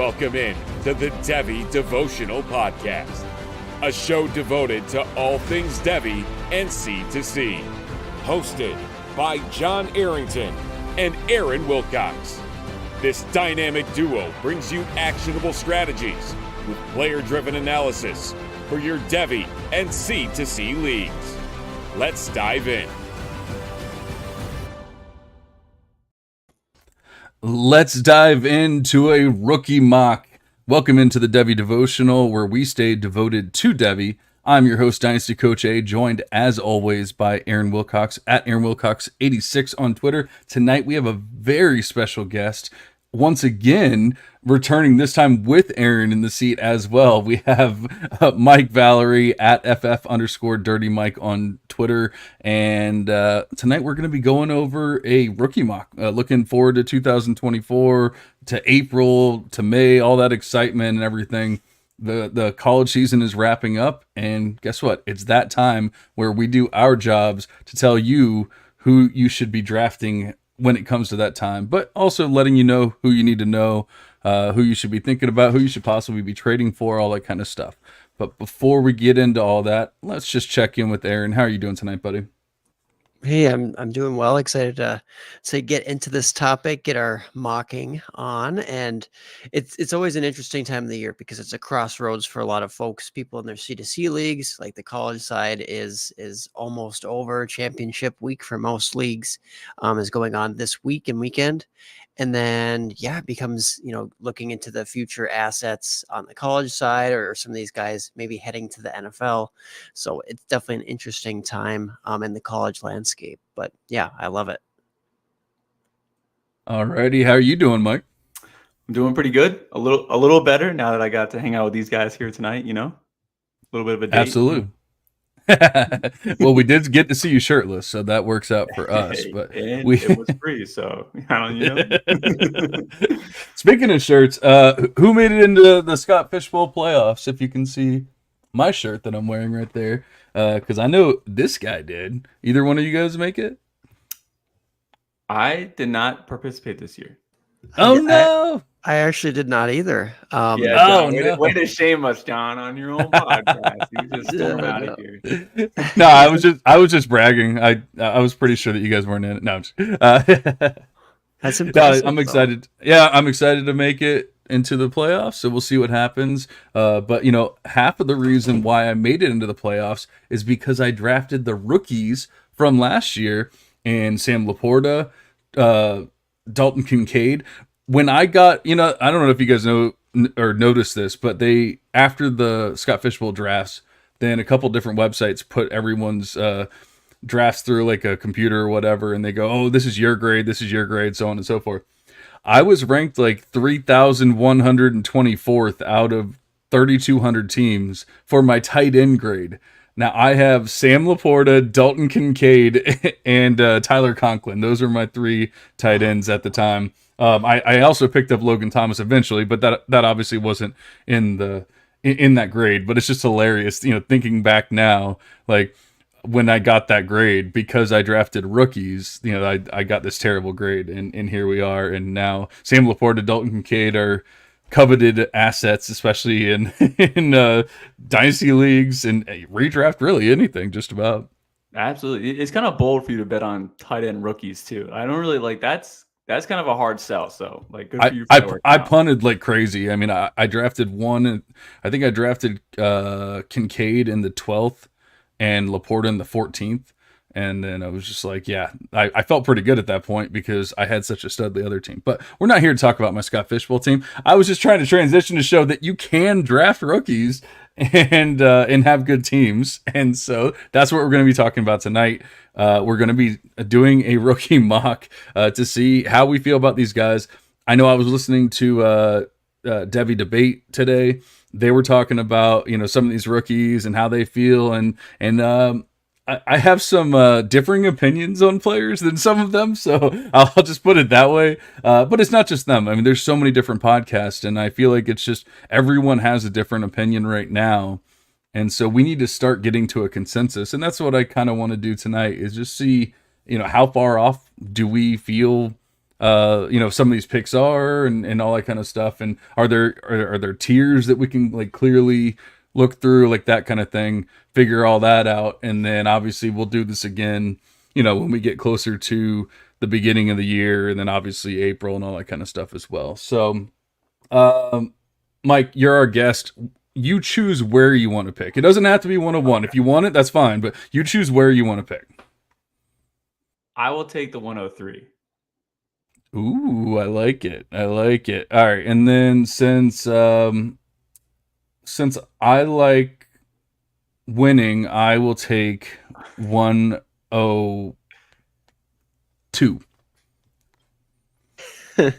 Welcome in to the Devy Devotional Podcast, a show devoted to all things Devy and C2C. Hosted by John Arrington and Aaron Wilcox. This dynamic duo brings you actionable strategies with player-driven analysis for your Devy and C2C leagues. Let's dive in. Let's dive into a rookie mock. Welcome into the Devy Devotional, where we stay devoted to Devy. I'm your host, Dynasty Coach A, joined as always by Aaron Wilcox at Aaron Wilcox86 on Twitter. Tonight we have a very special guest, once again returning, this time with Aaron in the seat as well. We have Mike Valerie at FF_Dirty Mike on Twitter, and tonight we're going to be going over a rookie mock. Looking forward to 2024, to April, to May, all that excitement and everything. The college season is wrapping up, and guess what? It's that time where we do our jobs to tell you who you should be drafting when it comes to that time, but also letting you know who you need to know, who you should be thinking about, who you should possibly be trading for, all that kind of stuff. But before we get into all that, let's just check in with Aaron. How are you doing tonight, buddy? Hey, I'm doing well. Excited to get into this topic, get our mocking on, and it's always an interesting time of the year because it's a crossroads for a lot of folks. People in their C2C leagues, like the college side, is almost over. Championship week for most leagues is going on this week and weekend. And then, it becomes, looking into the future assets on the college side or some of these guys maybe heading to the NFL. So it's definitely an interesting time in the college landscape. But yeah, I love it. Alrighty, how are you doing, Mike? I'm doing pretty good. A little better now that I got to hang out with these guys here tonight, a little bit of a date. Absolutely. Well, we did get to see you shirtless, so that works out for us. But it was free, so Speaking of shirts, who made it into the Scott Fishbowl playoffs? If you can see my shirt that I'm wearing right there, because I know this guy did. Either one of you guys make it? I did not participate this year. Oh no! I actually did not either. John, way to shame us, John, on your own podcast. You just storm out of here. No, I was just bragging. I was pretty sure that you guys weren't in it. No, That's impressive. I'm excited. Yeah, I'm excited to make it into the playoffs. So we'll see what happens. But half of the reason why I made it into the playoffs is because I drafted the rookies from last year, and Sam Laporta, Dalton Kincaid. When I got, I don't know if you guys know or noticed this, but they, after the Scott Fishbowl drafts, then a couple different websites put everyone's drafts through like a computer or whatever, and they go, oh, this is your grade, so on and so forth. I was ranked like 3,124th out of 3,200 teams for my tight end grade. Now, I have Sam Laporta, Dalton Kincaid, and Tyler Conklin. Those are my three tight ends at the time. I also picked up Logan Thomas eventually, but that obviously wasn't in that grade. But it's just hilarious, thinking back now, like when I got that grade because I drafted rookies. I got this terrible grade, and here we are. And now Sam Laporta, Dalton Kincaid are coveted assets, especially in dynasty leagues and redraft, really anything, just about. Absolutely, it's kind of bold for you to bet on tight end rookies too. I don't really like that's kind of a hard sell. So good for you. I punted like crazy. I mean, I drafted one, and I think I drafted Kincaid in the 12th and Laporta in the 14th. And then I was just like, I felt pretty good at that point because I had such a studly other team. But we're not here to talk about my Scott Fishbowl team. I was just trying to transition to show that you can draft rookies and have good teams. And so that's what we're going to be talking about tonight. We're going to be doing a rookie mock to see how we feel about these guys. I know I was listening to Devy debate today. They were talking about some of these rookies and how they feel, and I have some differing opinions on players than some of them, so I'll just put it that way. But it's not just them. I mean, there's so many different podcasts, and I feel like it's just everyone has a different opinion right now. And so we need to start getting to a consensus. And that's what I kind of want to do tonight is just see, how far off do we feel some of these picks are and all that kind of stuff. And are there tiers that we can like clearly look through, like that kind of thing, figure all that out. And then obviously we'll do this again, when we get closer to the beginning of the year, and then obviously April and all that kind of stuff as well. So, Mike, you're our guest. You choose where you want to pick. It doesn't have to be 101. If you want it, that's fine, but you choose where you want to pick. I will take the 103. Ooh, I like it. I like it. All right, and then since I like winning, I will take 102. I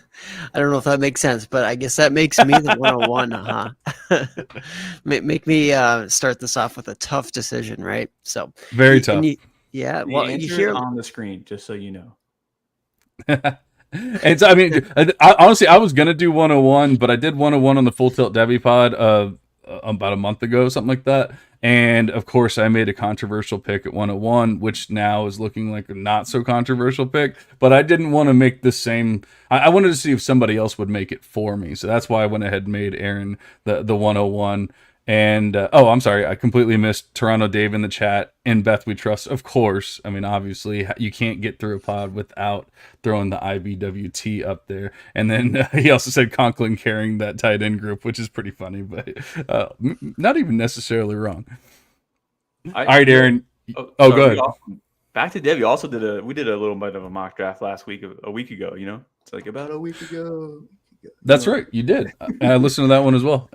don't know if that makes sense, but I guess that makes me the 101, huh? Make me start this off with a tough decision, right? So very tough. Yeah, The well, answer you hear is on the screen, just so you know. And so, I mean, honestly, I was gonna do 101, but I did 101 on the Full Tilt Devy pod about a month ago, something like that. And of course, I made a controversial pick at 101, which now is looking like a not so controversial pick. But I didn't want to make the same. I wanted to see if somebody else would make it for me, so that's why I went ahead and made Aaron the 101. And I'm sorry, I completely missed Toronto Dave in the chat. In Beth We Trust, of course. I mean, obviously, you can't get through a pod without throwing the IBWT up there. And then he also said Conklin carrying that tight end group, which is pretty funny, but not even necessarily wrong. All right, Aaron. Go ahead. Back to Devy. Also we did a little bit of a mock draft last week, a week ago. It's like about a week ago. That's right, you did. I listened to that one as well.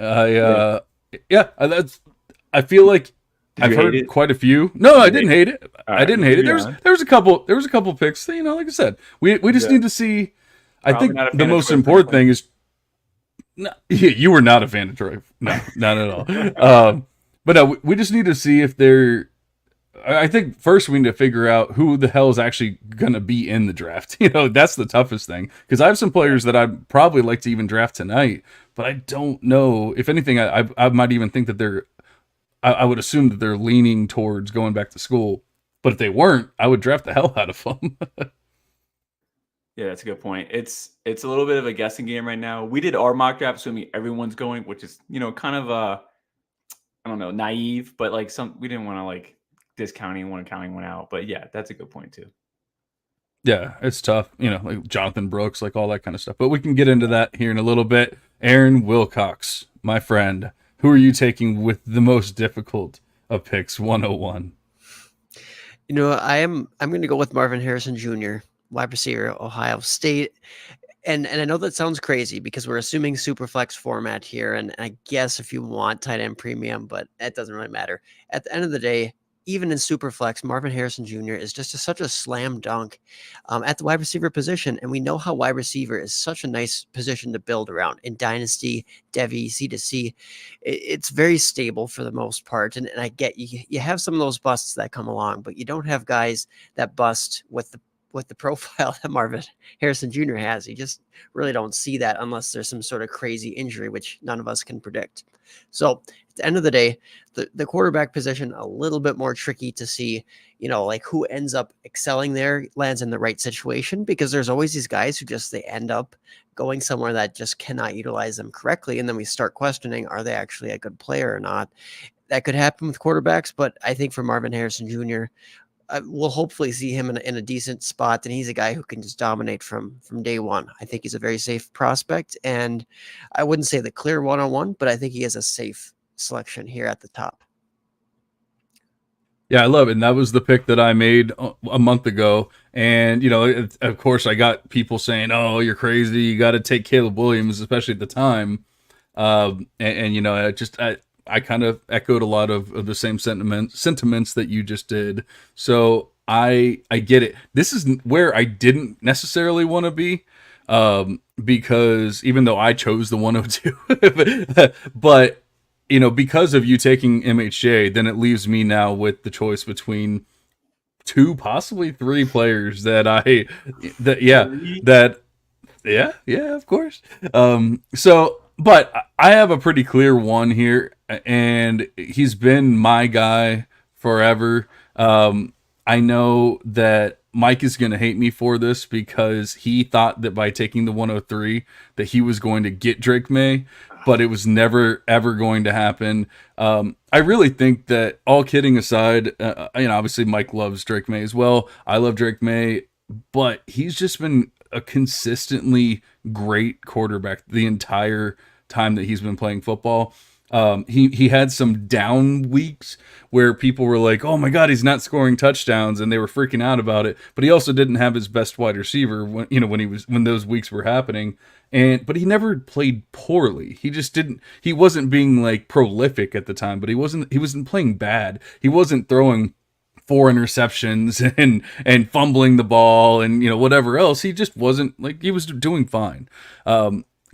I feel like I've heard quite a few. No, I didn't hate it. I didn't hate it. There was a couple picks. Like I said, we just need to see. I think the most important thing is. No, you were not a fan of Troy. No, not at all. But no, we just need to see if they're. I think first we need to figure out who the hell is actually going to be in the draft. That's the toughest thing, because I have some players that I'd probably like to even draft tonight, but I don't know. If anything, I might even think that I would assume that they're leaning towards going back to school. But if they weren't, I would draft the hell out of them. Yeah, that's a good point. It's a little bit of a guessing game right now. We did our mock draft assuming everyone's going, which is, kind of I don't know, naive, but like we didn't want to like discounting one, counting one out. But yeah, that's a good point too. Yeah, it's tough, like Jonathan Brooks, like all that kind of stuff. But we can get into that here in a little bit. Aaron Wilcox, my friend, who are you taking with the most difficult of picks, 101? I'm going to go with Marvin Harrison Jr., wide receiver, Ohio State. And I know that sounds crazy because we're assuming Superflex format here. And I guess if you want tight end premium, but that doesn't really matter. At the end of the day, even in Superflex, Marvin Harrison Jr. is just such a slam dunk at the wide receiver position. And we know how wide receiver is such a nice position to build around in Dynasty, Devy, C2C. It's very stable for the most part. And I get you have some of those busts that come along, but you don't have guys that bust with the profile that Marvin Harrison Jr. has. You just really don't see that unless there's some sort of crazy injury, which none of us can predict. So at the end of the day, the quarterback position, a little bit more tricky to see, like who ends up excelling there, lands in the right situation, because there's always these guys who they end up going somewhere that just cannot utilize them correctly. And then we start questioning, are they actually a good player or not? That could happen with quarterbacks, but I think for Marvin Harrison Jr., we'll hopefully see him in a decent spot, and he's a guy who can just dominate from day one. I think he's a very safe prospect, and I wouldn't say the clear 101, but I think he is a safe selection here at the top. Yeah, I love it. And that was the pick that I made a month ago. And, of course, I got people saying, oh, you're crazy. You got to take Caleb Williams, especially at the time. I kind of echoed a lot of the same sentiments that you just did. So I get it. This is where I didn't necessarily want to be, because even though I chose the 102, but because of you taking MHJ, then it leaves me now with the choice between 2, possibly 3 players of course. But I have a pretty clear one here, and he's been my guy forever. I know that Mike is going to hate me for this because he thought that by taking the 103 that he was going to get Drake May, but it was never ever going to happen. I really think that, all kidding aside, obviously Mike loves Drake May as well. I love Drake May, but he's just been a consistently great quarterback the entire time that he's been playing football. He had some down weeks where people were like, "Oh my God, he's not scoring touchdowns," and they were freaking out about it. But he also didn't have his best wide receiver when those weeks were happening. But he never played poorly. He wasn't being like prolific at the time, but he wasn't playing bad. He wasn't throwing 4 interceptions and fumbling the ball and whatever else. He just wasn't, like, he was doing fine.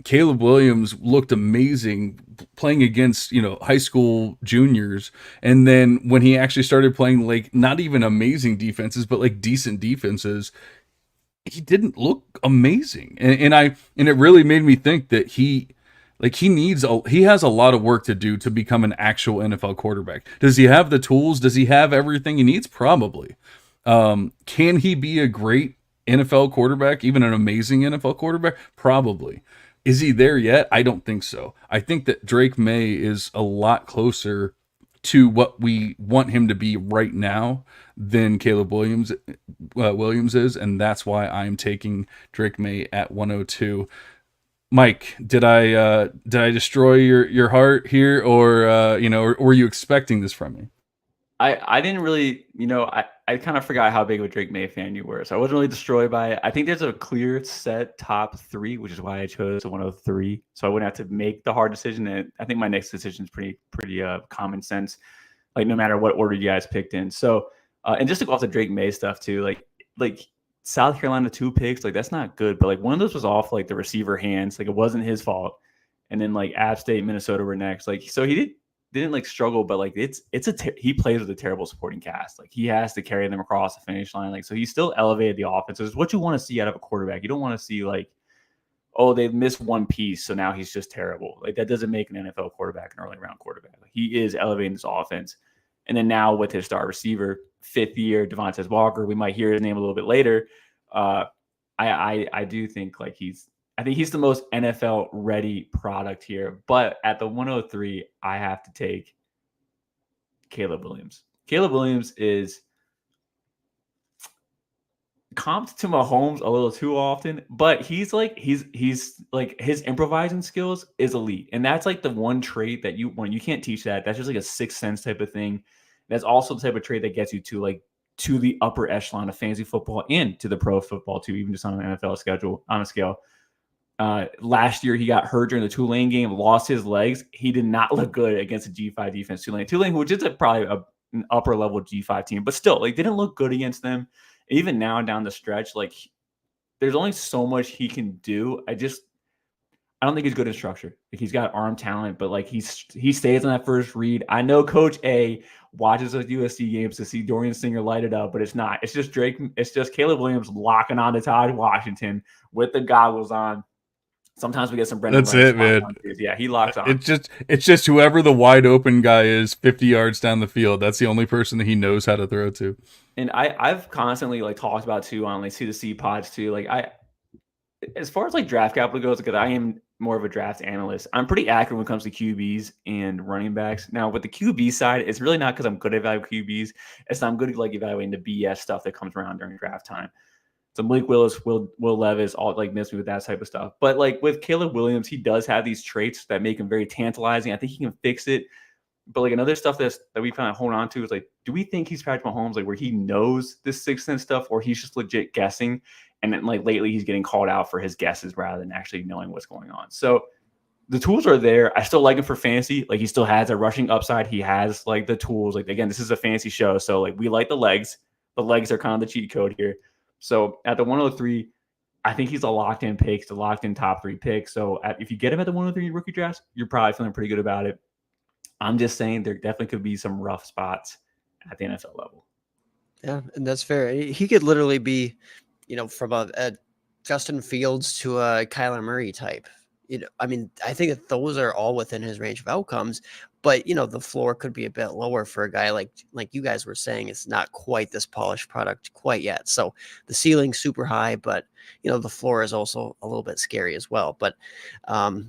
Caleb Williams looked amazing playing against, high school juniors. And then when he actually started playing, like, not even amazing defenses, but like decent defenses, he didn't look amazing. And it really made me think that he has a lot of work to do to become an actual NFL quarterback. Does he have the tools? Does he have everything he needs? Probably. Can he be a great NFL quarterback, even an amazing NFL quarterback? Probably. Is he there yet? I don't think so. I think that Drake May is a lot closer to what we want him to be right now than Caleb Williams is, and that's why I'm taking Drake May at 102. Mike, did I destroy your heart here, or were you expecting this from me? I didn't really, I kind of forgot how big of a Drake May fan you were, so I wasn't really destroyed by it. I think there's a clear set top 3, which is why I chose the 103, so I wouldn't have to make the hard decision. And I think my next decision is pretty common sense, like no matter what order you guys picked in. So, and just to go off the Drake May stuff too, like South Carolina 2 picks, like that's not good, but like one of those was off like the receiver hands, like it wasn't his fault. And then like App State, Minnesota were next, like so he didn't like struggle, but like he plays with a terrible supporting cast. Like he has to carry them across the finish line. Like, so he still elevated the offense. It's what you want to see out of a quarterback. You don't want to see like, oh, they've missed one piece, so now he's just terrible. Like that doesn't make an NFL quarterback an early round quarterback. Like, he is elevating this offense. And then now with his star receiver, 5th year, Devontae Walker, we might hear his name a little bit later. I do think like I think he's the most NFL ready product here. But at the 103, I have to take Caleb Williams. Caleb Williams is comped to Mahomes a little too often, but he's like his improvising skills is elite. And that's like the one trait that you can't teach that. That's just like a sixth sense type of thing. That's also the type of trait that gets you to the upper echelon of fantasy football and to the pro football too, even just on an NFL scale. Last year he got hurt during the Tulane game, lost his legs. He did not look good against a G5 defense. Tulane, which is probably an upper level G5 team, but still, like, didn't look good against them. Even now down the stretch, like, there's only so much he can do. I don't think he's good in structure. Like, he's got arm talent, but like he stays on that first read. I know Coach A watches those USC games to see Dorian Singer light it up, but it's not. It's just Caleb Williams locking on to Todd Washington with the goggles on. Sometimes we get some Brendan. That's it, man. Yeah, he locks on. It's just whoever the wide open guy is 50 yards down the field. That's the only person that he knows how to throw to. And I've constantly like talked about too on like C2C pods too. Like as far as like draft capital goes, because I am more of a draft analyst, I'm pretty accurate when it comes to QBs and running backs. Now with the QB side, it's really not because I'm good at evaluating QBs. It's not I'm good at like evaluating the BS stuff that comes around during draft time. So Malik Willis, Will Levis, all like miss me with that type of stuff. But like with Caleb Williams, he does have these traits that make him very tantalizing. I think he can fix it. But like another stuff that we kind of hold on to is like, do we think he's Patrick Mahomes, like where he knows this sixth sense stuff, or he's just legit guessing? And then like lately he's getting called out for his guesses rather than actually knowing what's going on. So the tools are there. I still like him for fantasy. Like he still has a rushing upside. He has like the tools. Like again, this is a fantasy show, so like we like the legs. The legs are kind of the cheat code here. So at the 103, I think he's a locked-in pick, the locked-in top 3 pick. So if you get him at the 103 rookie drafts, you're probably feeling pretty good about it. I'm just saying there definitely could be some rough spots at the NFL level. Yeah, and that's fair. He could literally be, from a Justin Fields to a Kyler Murray type. I mean, I think that those are all within his range of outcomes, but the floor could be a bit lower for a guy like you guys were saying. It's not quite this polished product quite yet. So the ceiling's super high, but the floor is also a little bit scary as well. But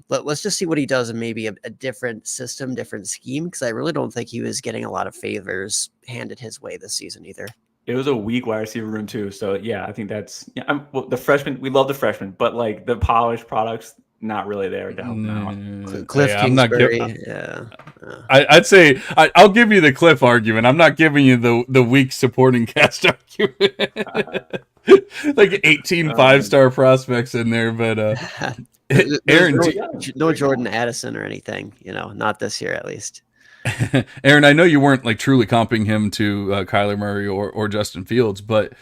let's just see what he does in maybe a different system, different scheme, because I really don't think he was getting a lot of favors handed his way this season either. It was a weak wide receiver room too. So yeah, I think that's well, the freshmen. We love the freshmen, but like the polished products, not really there to help them out. Cliff I'm not Kingsbury, I'd say I'll give you the Cliff argument. I'm not giving you the weak supporting cast argument. Like 18 5-star prospects in there, but Aaron, no Jordan Addison or anything, not this year at least. Aaron, I know you weren't like truly comping him to Kyler Murray or Justin Fields, but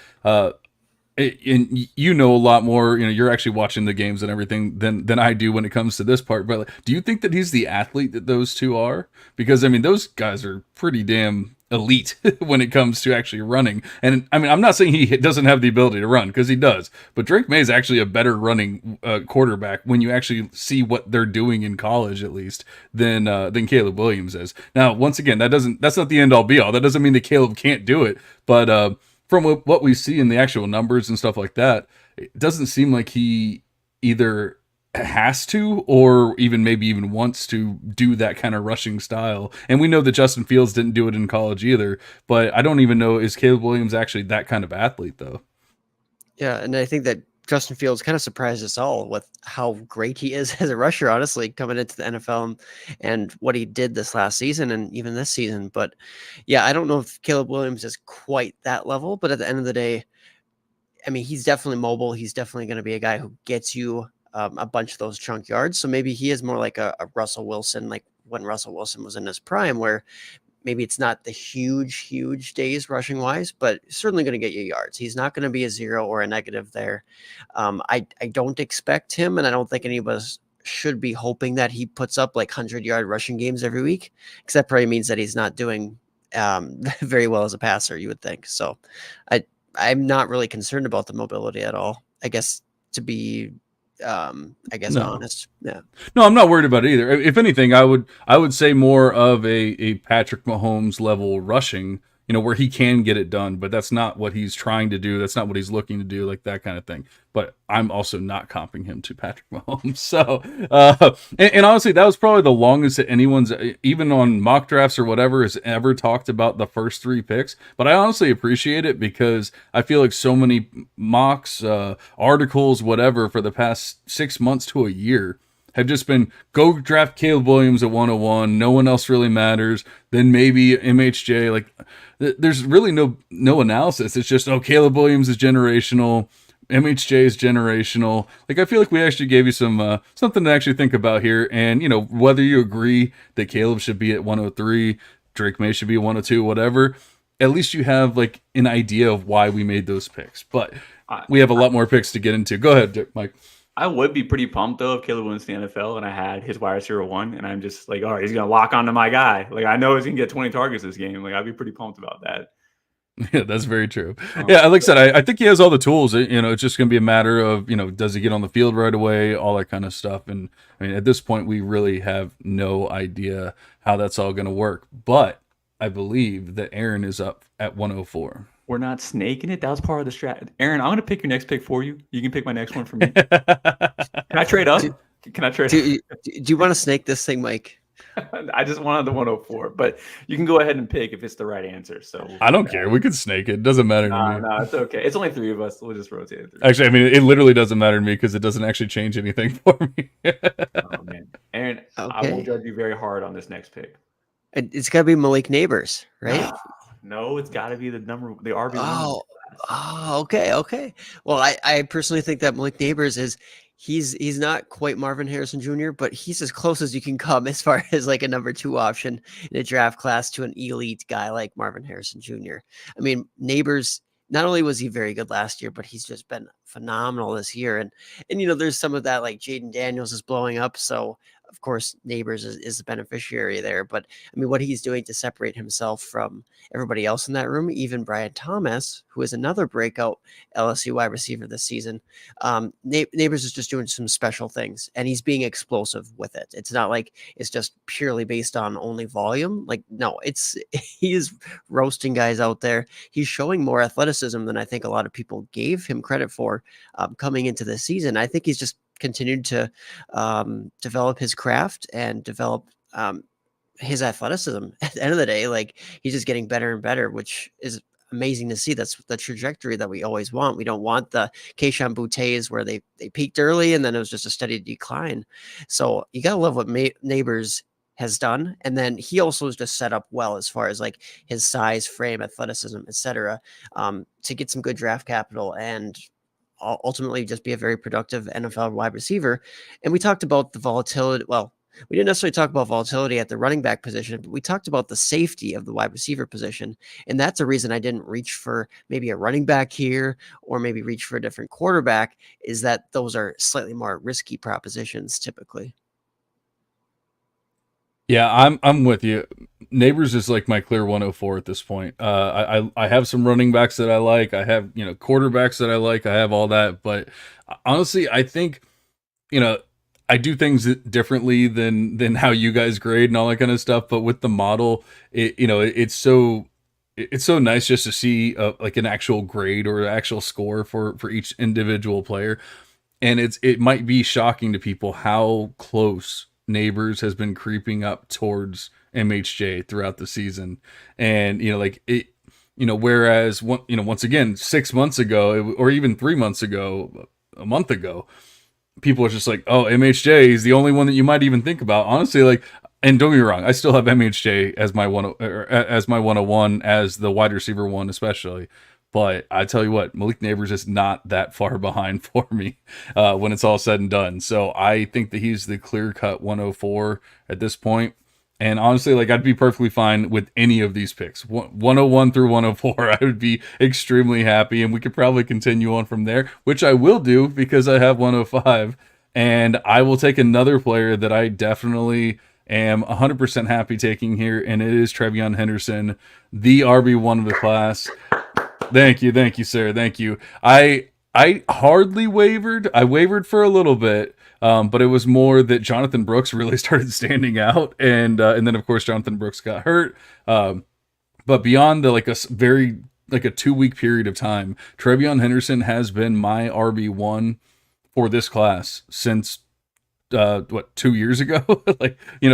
you know a lot more. You're actually watching the games and everything than I do when it comes to this part. But like, do you think that he's the athlete that those two are? Because I mean, those guys are pretty damn elite when it comes to actually running. And I mean, I'm not saying he doesn't have the ability to run, because he does. But Drake May is actually a better running quarterback when you actually see what they're doing in college, at least, than Caleb Williams is. Now, once again, that's not the end all be all. That doesn't mean that Caleb can't do it, but from what we see in the actual numbers and stuff like that, it doesn't seem like he either has to or maybe even wants to do that kind of rushing style. And we know that Justin Fields didn't do it in college either, but I don't even know, is Caleb Williams actually that kind of athlete though? Yeah, and I think that Justin Fields kind of surprised us all with how great he is as a rusher, honestly, coming into the NFL and what he did this last season and even this season. But yeah, I don't know if Caleb Williams is quite that level, but at the end of the day, I mean, he's definitely mobile. He's definitely going to be a guy who gets you a bunch of those chunk yards. So maybe he is more like a Russell Wilson, like when Russell Wilson was in his prime, where maybe it's not the huge days rushing wise, but certainly going to get you yards. He's not going to be a 0 or a negative there. I don't expect him, and I don't think any of us should be hoping that he puts up like 100-yard rushing games every week, because that probably means that he's not doing very well as a passer, you would think. So I'm not really concerned about the mobility at all, I guess, to be honest. Yeah. No, I'm not worried about it either. If anything, I would say more of a Patrick Mahomes level rushing, where he can get it done, but that's not what he's trying to do. That's not what he's looking to do, like that kind of thing. But I'm also not comping him to Patrick Mahomes. So, and honestly, that was probably the longest that anyone's, even on mock drafts or whatever, has ever talked about the first 3 picks. But I honestly appreciate it, because I feel like so many mocks, articles, whatever, for the past 6 months to a year have just been, go draft Caleb Williams at 101. No one else really matters. Then maybe MHJ. Like, there's really no analysis. It's just, Caleb Williams is generational. MHJ is generational. Like, I feel like we actually gave you some something to actually think about here. And whether you agree that Caleb should be at 103, Drake May should be at 102, whatever, at least you have like an idea of why we made those picks. But we have a lot more picks to get into. Go ahead, Mike. I would be pretty pumped though if Caleb wins the NFL and I had his wide receiver 1, and I'm just like, all right, he's gonna lock onto my guy. Like, I know he's gonna get 20 targets this game. Like, I'd be pretty pumped about that. Yeah, that's very true. Yeah, like I said, I think he has all the tools. It's just going to be a matter of, does he get on the field right away, all that kind of stuff. And I mean, at this point, we really have no idea how that's all going to work. But I believe that Aaron is up at 104. We're not snaking it. That was part of the strat. Aaron, I'm going to pick your next pick for you. You can pick my next one for me. Can I trade up? Do you want to snake this thing, Mike? I just wanted the 104, but you can go ahead and pick if it's the right answer. So I don't care. We could snake it. It doesn't matter to me. No, it's okay. It's only 3 of us. We'll just rotate it through. Actually, I mean, it literally doesn't matter to me because it doesn't actually change anything for me. Oh, man. Aaron, okay. I will judge you very hard on this next pick. It's got to be Malik Neighbors, right? No, it's got to be the RB. Okay. Well, I personally think that Malik Neighbors he's not quite Marvin Harrison Jr., but he's as close as you can come as far as like a number 2 option in a draft class to an elite guy like Marvin Harrison Jr. I mean, Neighbors, not only was he very good last year, but he's just been phenomenal this year. And there's some of that, like Jaden Daniels is blowing up. So of course, Neighbors is the beneficiary there. But I mean, what he's doing to separate himself from everybody else in that room, even Brian Thomas, who is another breakout LSU wide receiver this season. Neighbors is just doing some special things, and he's being explosive with it. It's not like it's just purely based on only volume. Like, no, he is roasting guys out there. He's showing more athleticism than I think a lot of people gave him credit for coming into the season. I think he's just continued to develop his craft and develop his athleticism. At the end of the day, like, he's just getting better and better, which is amazing to see. That's the trajectory that we always want. We don't want the Keishon Bouttes where they peaked early and then it was just a steady decline. So you gotta love what Neighbors has done, and then he also is just set up well as far as like his size, frame, athleticism, etc., to get some good draft capital and ultimately just be a very productive NFL wide receiver. And we talked about the volatility. Well, we didn't necessarily talk about volatility at the running back position, but we talked about the safety of the wide receiver position. And that's a reason I didn't reach for maybe a running back here or maybe reach for a different quarterback, is that those are slightly more risky propositions typically. Yeah, I'm with you. Neighbors is like my clear 104 at this point. I have some running backs that I like. I have, quarterbacks that I like. I have all that, but honestly, I think, I do things differently than how you guys grade and all that kind of stuff. But with the model, it's so nice just to see like an actual grade or an actual score for each individual player. And it might be shocking to people how close Neighbors has been creeping up towards MHJ throughout the season. And whereas once again 6 months ago or even 3 months ago, a month ago, people are just like, oh, MHJ is the only one that you might even think about. Honestly, like, and don't get me wrong, I still have MHJ as my 101 as the wide receiver one, especially. But I tell you what, Malik Neighbors is not that far behind for me when it's all said and done. So I think that he's the clear-cut 104 at this point. And honestly, like, I'd be perfectly fine with any of these picks. 101 through 104, I would be extremely happy. And we could probably continue on from there, which I will do because I have 105. And I will take another player that I definitely am 100% happy taking here, and it is Trevion Henderson, the RB1 of the class. Thank you, sir. Thank you. I hardly wavered. I wavered for a little bit, but it was more that Jonathan Brooks really started standing out, and then of course Jonathan Brooks got hurt. But beyond the like a 2-week period of time, Trevion Henderson has been my RB1 for this class since 2 years ago,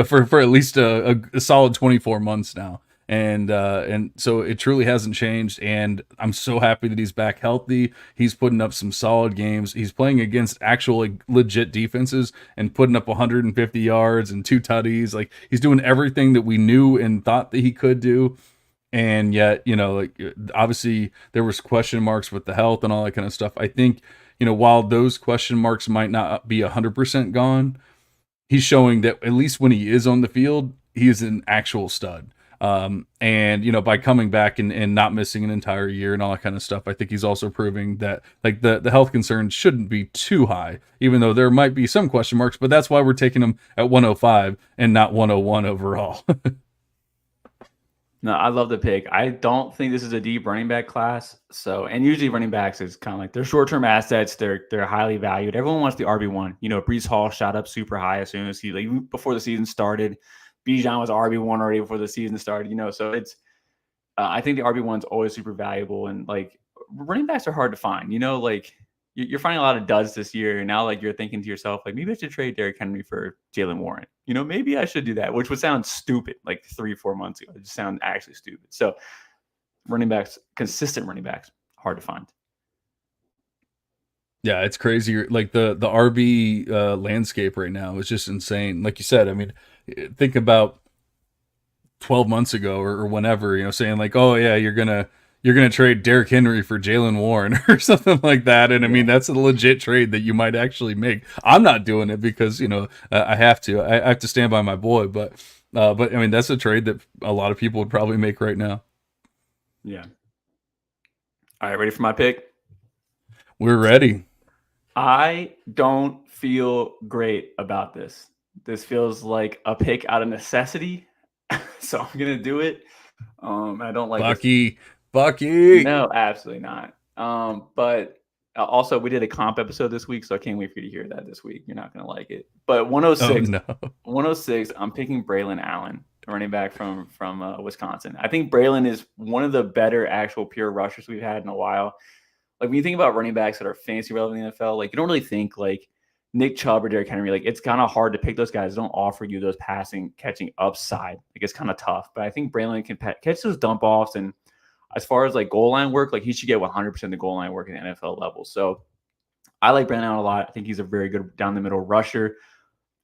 for at least a solid 24 months now. And so it truly hasn't changed, and I'm so happy that he's back healthy. He's putting up some solid games. He's playing against actual legit defenses and putting up 150 yards and 2 tutties. Like, he's doing everything that we knew and thought that he could do. And yet, obviously there was question marks with the health and all that kind of stuff. I think, while those question marks might not be 100% gone, he's showing that at least when he is on the field, he is an actual stud. And by coming back and not missing an entire year and all that kind of stuff, I think he's also proving that like the health concerns shouldn't be too high, even though there might be some question marks, but that's why we're taking him at 105 and not 101 overall. No, I love the pick. I don't think this is a deep running back class. So, and usually running backs is kind of like they're short-term assets. They're highly valued. Everyone wants the RB1. Breece Hall shot up super high as soon as before the season started. Bijan was RB1 already before the season started. So it's I think the RB1's always super valuable, and like running backs are hard to find. Like you're finding a lot of duds this year, and now like you're thinking to yourself like maybe I should trade Derrick Henry for Jalen Warren. Maybe I should do that, which would sound stupid like 3-4 months ago. It just sound actually stupid. So running backs, consistent running backs, hard to find. Yeah, it's crazy. Like the RB landscape right now is just insane. Like you said, I mean, think about 12 months ago or whenever, saying like, oh yeah, you're gonna trade Derrick Henry for Jalen Warren or something like that. And I mean, that's a legit trade that you might actually make. I'm not doing it because I have to. I have to stand by my boy. But I mean, that's a trade that a lot of people would probably make right now. Yeah. All right, ready for my pick? We're ready. I don't feel great about this. This feels like a pick out of necessity, so I'm gonna do it. I don't like this. Bucky. No, absolutely not. But also we did a comp episode this week, so I can't wait for you to hear that this week. You're not gonna like it. But Oh no. 106, I'm picking Braylon Allen, running back from Wisconsin. I think Braylon is one of the better actual pure rushers we've had in a while. Like when you think about running backs that are fantasy relevant in the NFL, like you don't really think like Nick Chubb or Derrick Henry. Like it's kind of hard to pick those guys. They don't offer you those passing, catching upside. Like it's kind of tough. But I think Braylon can catch those dump offs, and as far as like goal line work, like he should get 100% the goal line work at the NFL level. So I like Braylon Allen a lot. I think he's a very good down the middle rusher.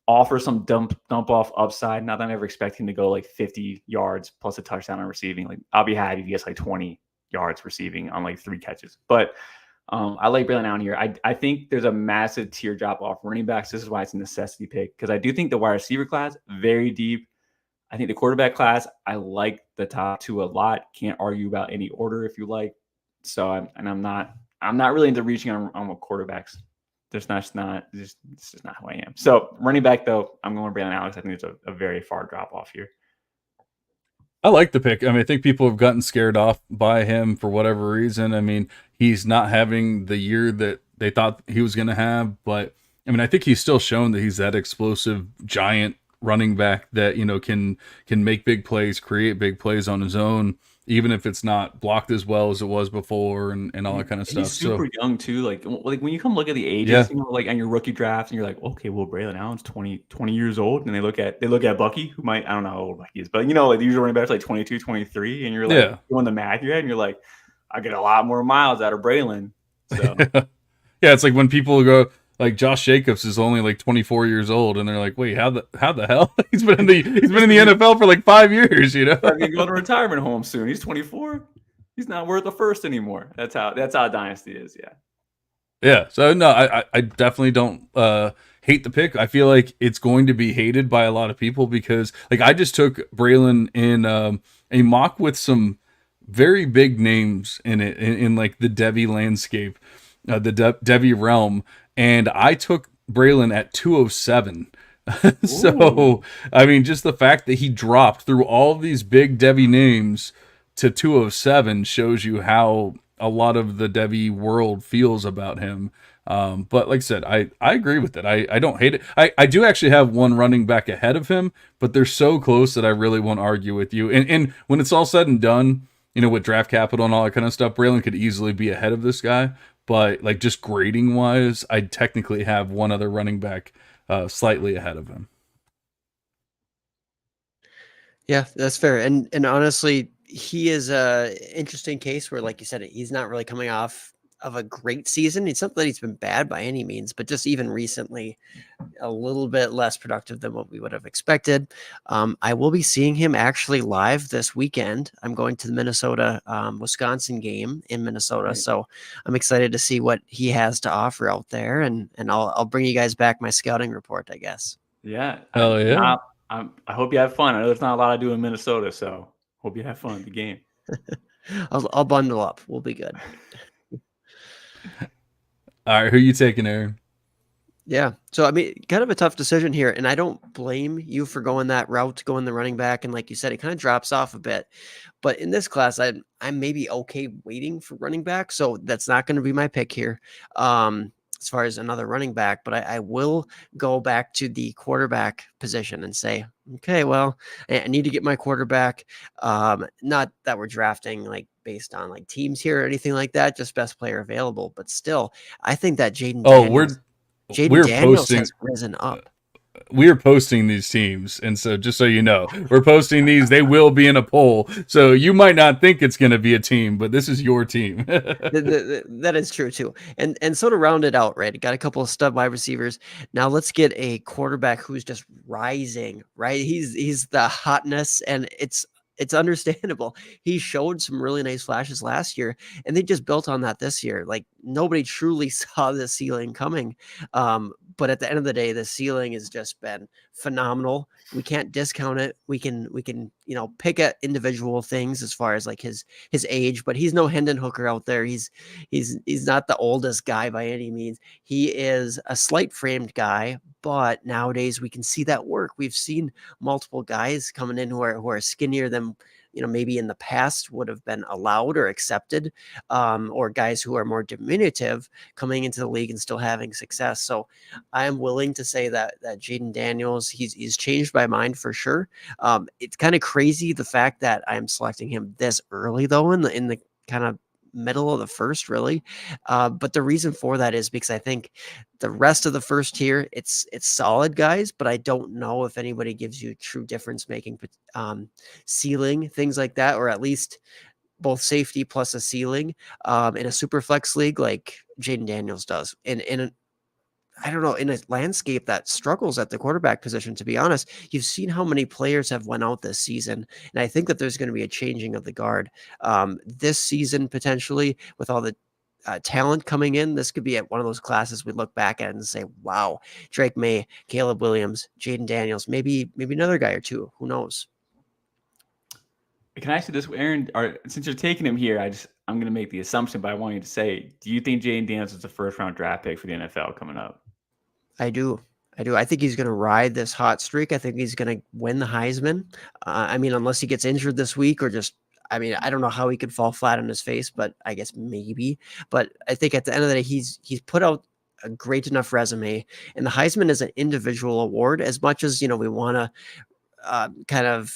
Offer some dump off upside. Not that I'm ever expecting to go like 50 yards plus a touchdown on receiving. Like I'll be happy if he gets like 20 yards receiving on like 3 catches. But I like Braylon Allen here. I think there's a massive tier drop off running backs. This is why it's a necessity pick, because I do think the wide receiver class very deep. I think the quarterback class, I like the top 2 a lot. Can't argue about any order if you like. So I'm not really into reaching on quarterbacks. This is not who I am. So running back though, I'm going Braylon Allen. I think there's a very far drop off here. I like the pick. I mean, I think people have gotten scared off by him for whatever reason. I mean, he's not having the year that they thought he was going to have, but I mean, I think he's still shown that he's that explosive giant running back that, you know, can make big plays, create big plays on his own, even if it's not blocked as well as it was before and all that kind of stuff. He's super young too. Like when you come look at the ages, Yeah. you know, like on your rookie draft, and you're like, okay, well, Braylon Allen's 20 years old, and they look at Bucky, who might, I don't know how old Bucky is, but you know, like the usual running backs like 22, 23, and you're like doing the math in your head, and you're like, I get a lot more miles out of Braylon. So yeah, it's like when people go like Josh Jacobs is only like 24 years old, and they're like, wait, how the hell? He's been in the NFL for like 5 years, you know? He's going to retirement home soon. He's 24. He's not worth a first anymore. That's how Dynasty is. Yeah. Yeah. So no, I definitely don't hate the pick. I feel like it's going to be hated by a lot of people because like I just took Braylon in a mock with some very big names in it in like the Devy landscape, the Devy realm, and I took Braylon at 207. So I mean, just the fact that he dropped through all of these big Devy names to 207 shows you how a lot of the Devy world feels about him. But like I said, I agree with it. I don't hate it. I do actually have one running back ahead of him, but they're so close that I really won't argue with you. And when it's all said and done, you know, with draft capital and all that kind of stuff, Braylon could easily be ahead of this guy. But like just grading wise, I technically have one other running back slightly ahead of him. Yeah, that's fair. And honestly, he is a interesting case where, like you said, he's not really coming off of a great season. It's not that he's been bad by any means, but just even recently, a little bit less productive than what we would have expected. I will be seeing him actually live this weekend. I'm going to the Minnesota Wisconsin game in Minnesota, so I'm excited to see what he has to offer out there, and I'll bring you guys back my scouting report, I guess. Yeah. Hell yeah. I hope you have fun. I know there's not a lot to do in Minnesota, so hope you have fun at the game. I'll bundle up. We'll be good. All right, who you taking, Aaron? Yeah. So, I mean, kind of a tough decision here. And I don't blame you for going that route, going the running back. And like you said, it kind of drops off a bit. But in this class, I'm maybe okay waiting for running back. So that's not going to be my pick here as far as another running back. But I will go back to the quarterback position and say, okay, well, I need to get my quarterback. Not that we're drafting like based on like teams here or anything like that, just best player available. But still, I think that Jaden Daniels has risen up. We're posting these teams, and so just so you know, we're posting these. They will be in a poll, so you might not think it's going to be a team, but this is your team. That is true too. And so to round it out, right? Got a couple of stud wide receivers. Now let's get a quarterback who's just rising, right? He's the hotness, and it's understandable. He showed some really nice flashes last year, and they just built on that this year. Like nobody truly saw the ceiling coming. But at the end of the day, the ceiling has just been phenomenal. We can't discount it. We can pick at individual things as far as like his age, but he's no Hendon Hooker out there. He's not the oldest guy by any means. He is a slight framed guy, but nowadays we can see that work. We've seen multiple guys coming in who are skinnier than maybe in the past would have been allowed or accepted, or guys who are more diminutive coming into the league and still having success. So I am willing to say that Jaden Daniels, he's changed my mind for sure. It's kind of crazy the fact that I'm selecting him this early though, in the kind of middle of the first, really. But the reason for that is because I think the rest of the first tier, it's solid guys, but I don't know if anybody gives you true difference making ceiling, things like that, or at least both safety plus a ceiling in a super flex league like Jaden Daniels does. I don't know, in a landscape that struggles at the quarterback position, to be honest. You've seen how many players have went out this season, and I think that there's going to be a changing of the guard this season, potentially, with all the talent coming in. This could be at one of those classes we look back at and say, wow, Drake May, Caleb Williams, Jaden Daniels, maybe another guy or two. Who knows? Can I ask you this, Aaron? Since you're taking him here, I'm going to make the assumption, but I want you to say, do you think Jaden Daniels is a first-round draft pick for the NFL coming up? I do. I think he's going to ride this hot streak. I think he's going to win the Heisman. Unless he gets injured this week or just, I don't know how he could fall flat on his face, but I guess maybe. But I think at the end of the day, he's put out a great enough resume, and the Heisman is an individual award. As much as we want to kind of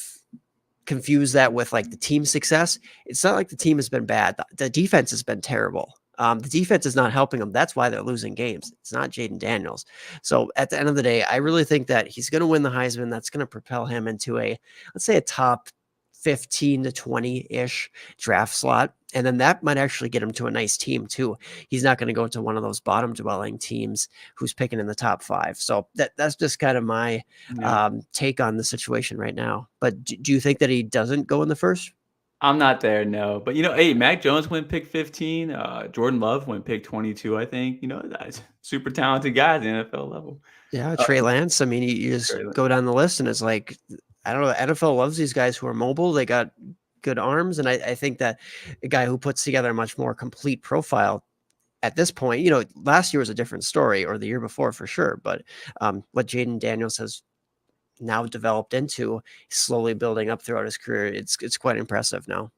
confuse that with like the team success, it's not like the team has been bad. The defense has been terrible. The defense is not helping them. That's why they're losing games. It's not Jaden Daniels. So at the end of the day, I really think that he's going to win the Heisman. That's going to propel him into let's say a top 15 to 20-ish draft slot. And then that might actually get him to a nice team too. He's not going to go to one of those bottom dwelling teams who's picking in the top 5. So that's just kind of my take on the situation right now. But do you think that he doesn't go in the first? I'm not there, no. But, hey, Mac Jones went pick 15. Jordan Love went pick 22, I think. That's super talented guys at the NFL level. Yeah, Trey Lance. You just go down the list and it's like, I don't know, the NFL loves these guys who are mobile. They got good arms. And I think that a guy who puts together a much more complete profile at this point, last year was a different story, or the year before for sure. But what Jaden Daniels has now developed into, slowly building up throughout his career, it's quite impressive now.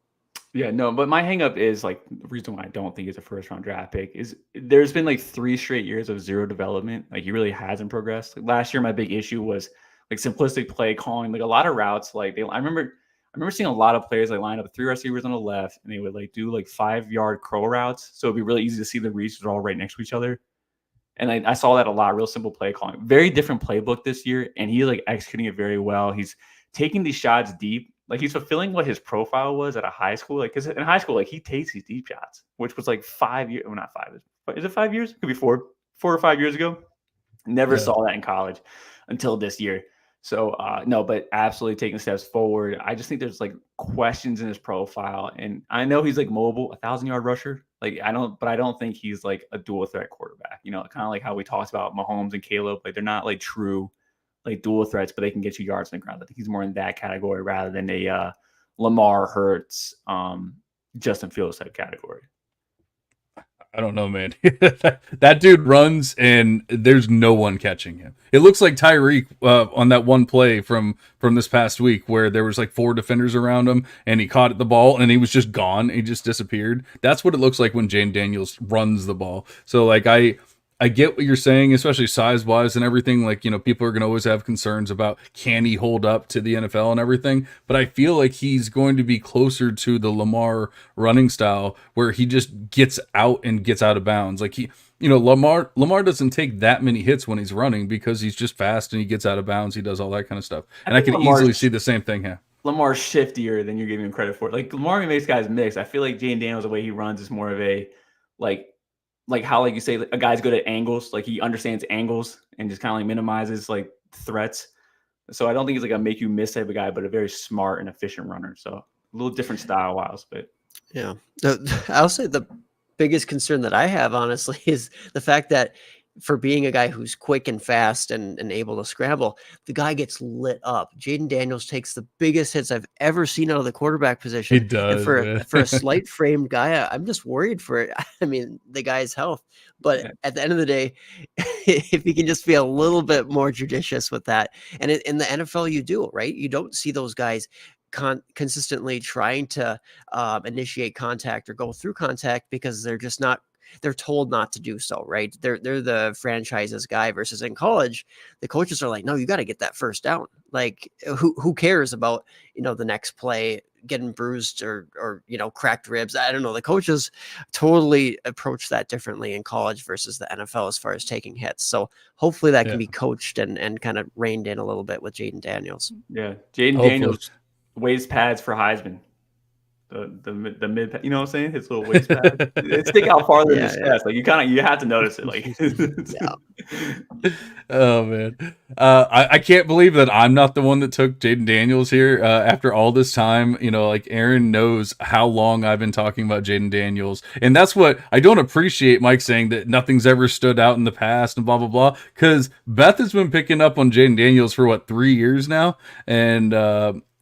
Yeah, no, but my hang up is like the reason why I don't think he's a first round draft pick is there's been like 3 straight years of zero development. Like he really hasn't progressed. Like last year, my big issue was like simplistic play calling, like a lot of routes. Like I remember seeing a lot of players like line up 3 receivers on the left and they would like do like 5-yard curl routes. So it'd be really easy to see the reads are all right next to each other. And I saw that a lot, real simple play calling. Very different playbook this year, and he's like executing it very well. He's taking these shots deep. Like he's fulfilling what his profile was at a high school. Like, because in high school, like he takes these deep shots, which was like 5 years, well, not 5. Is it 5 years? It could be 4 or 5 years ago. Never saw that in college until this year. So no, but absolutely taking steps forward. I just think there's like questions in his profile, and I know he's like mobile, 1,000-yard rusher. Like I don't think he's like a dual threat quarterback. Kind of like how we talked about Mahomes and Caleb. Like they're not like true like dual threats, but they can get you yards on the ground. I think he's more in that category rather than a Lamar, Hurts, Justin Fields type category. I don't know, man. That dude runs and there's no one catching him. It looks like Tyreek on that one play from this past week where there was like 4 defenders around him and he caught the ball and he was just gone. He just disappeared. That's what it looks like when Jaden Daniels runs the ball. So like I get what you're saying, especially size-wise and everything. Like, people are going to always have concerns about can he hold up to the NFL and everything. But I feel like he's going to be closer to the Lamar running style where he just gets out and gets out of bounds. Like Lamar doesn't take that many hits when he's running because he's just fast and he gets out of bounds. He does all that kind of stuff. And I can easily see the same thing here. Lamar's shiftier than you're giving him credit for. Like Lamar makes guys mix. I feel like Jaden Daniels, the way he runs is more of a like how, like you say, a guy's good at angles. Like he understands angles and just kind of like minimizes like threats. So I don't think he's like a make you miss type of guy, but a very smart and efficient runner. So a little different style wise, but yeah. I'll say the biggest concern that I have, honestly, is the fact that for being a guy who's quick and fast and able to scramble, the guy gets lit up. Jaden Daniels takes the biggest hits I've ever seen out of the quarterback position. He does, and man. for a slight framed guy, I'm just worried for it. I mean, the guy's health. But at the end of the day, if he can just be a little bit more judicious with that. And in the NFL, you do, right? You don't see those guys consistently trying to initiate contact or go through contact because they're told not to do so, right? They're the franchise's guy versus in college, the coaches are like, no, you got to get that first down. Like who cares about, the next play getting bruised or cracked ribs? I don't know. The coaches totally approach that differently in college versus the NFL as far as taking hits. So hopefully that can be coached and kind of reined in a little bit with Jaden Daniels. Yeah. Jaden Daniels waist pads for Heisman. The mid, you know what I'm saying? His little waist pad. It stick out farther than his chest. Like you have to notice it. Like, Oh man, I can't believe that I'm not the one that took Jaden Daniels here after all this time. Like Aaron knows how long I've been talking about Jaden Daniels, and that's what I don't appreciate. Mike saying that nothing's ever stood out in the past and blah blah blah. Because Beth has been picking up on Jaden Daniels for what, 3 years now, and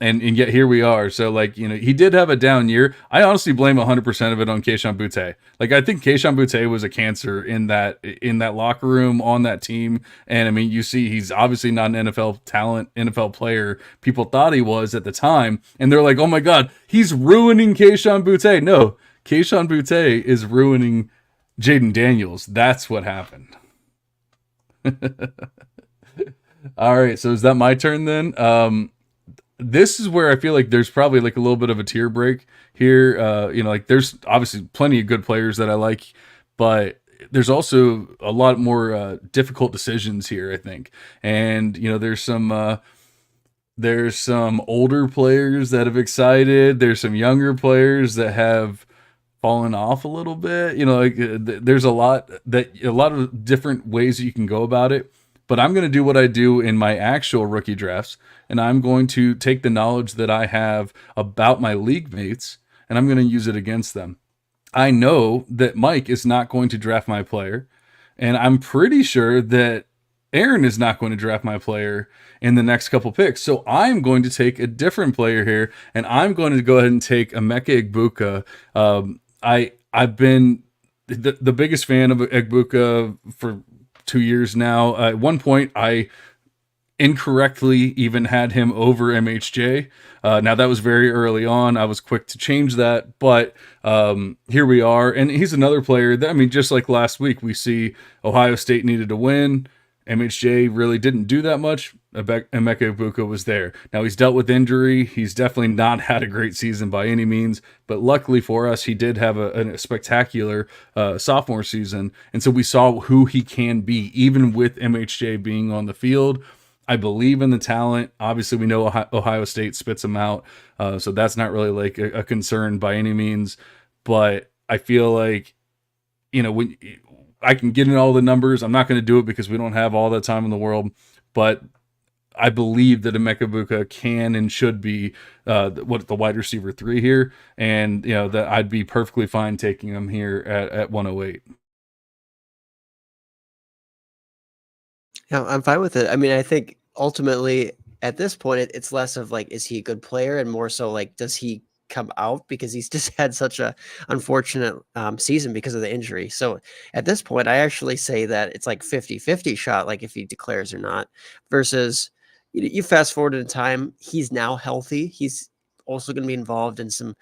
yet here we are. So like, he did have a down year. I honestly blame 100% of it on Kayshon Boutte. Like I think Kayshon Boutte was a cancer in that locker room, on that team. And I mean, you see, he's obviously not an NFL talent, NFL player. People thought he was at the time, and they're like, oh my God, he's ruining Kayshon Boutte. No, Kayshon Boutte is ruining Jaden Daniels. That's what happened. All right, so is that my turn then? This is where I feel like there's probably like a little bit of a tier break here. Like there's obviously plenty of good players that I like, but there's also a lot more difficult decisions here, I think. And there's some older players that have excited. There's some younger players that have fallen off a little bit. There's a lot of different ways that you can go about it. But I'm going to do what I do in my actual rookie drafts, and I'm going to take the knowledge that I have about my league mates, and I'm going to use it against them. I know that Mike is not going to draft my player, and I'm pretty sure that Aaron is not going to draft my player in the next couple picks. So I'm going to take a different player here, and I'm going to go ahead and take Emeka Egbuka. I've been the biggest fan of Egbuka for 2 years now. At one point, I incorrectly even had him over MHJ. Now that was very early on. I was quick to change that, but here we are. And he's another player that, I mean, just like last week, we see Ohio State needed to win. MHJ really didn't do that much. Emeka Egbuka was there. Now he's dealt with injury. He's definitely not had a great season by any means, but luckily for us, he did have a spectacular sophomore season. And so we saw who he can be, even with MHJ being on the field. I believe in the talent. Obviously, we know Ohio State spits him out, so that's not really like a concern by any means. But I feel like, when I can get in all the numbers, I'm not going to do it because we don't have all the time in the world. But I believe that Emeka Egbuka can and should be the wide receiver 3 here, and that I'd be perfectly fine taking him here at 108. Yeah, I'm fine with it. I mean, I think ultimately at this point, it's less of like, is he a good player, and more so like, does he come out, because he's just had such a unfortunate season because of the injury. So at this point, I actually say that it's like 50-50 shot, like if he declares or not, versus you fast forward in time, he's now healthy. He's also going to be involved in some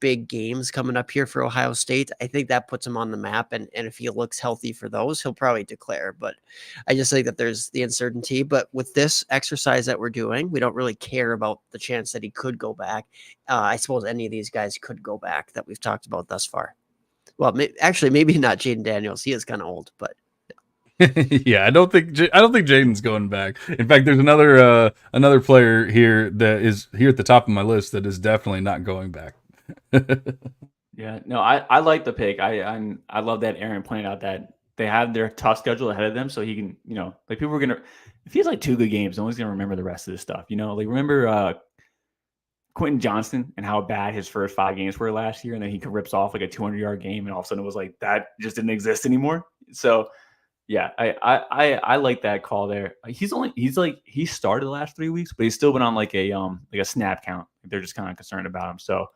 big games coming up here for Ohio State. I think that puts him on the map, and if he looks healthy for those, he'll probably declare. But I just think that there's the uncertainty. But with this exercise that we're doing, we don't really care about the chance that he could go back. I suppose any of these guys could go back that we've talked about thus far. Well, actually, maybe not Jaden Daniels. He is kind of old, but yeah, I don't think Jaden's going back. In fact, there's another player here that is here at the top of my list that is definitely not going back. Yeah, no, I like the pick. I love that Aaron pointed out that they have their tough schedule ahead of them, so he can, like people are gonna, if he has like 2 good games, no one's gonna remember the rest of this stuff. Like remember Quentin Johnston and how bad his first 5 games were last year, and then he rips off like a 200-yard game, and all of a sudden it was like that just didn't exist anymore. So Yeah, I like that call there. He started the last 3 weeks, but he's still been on like a snap count. They're just kind of concerned about him. So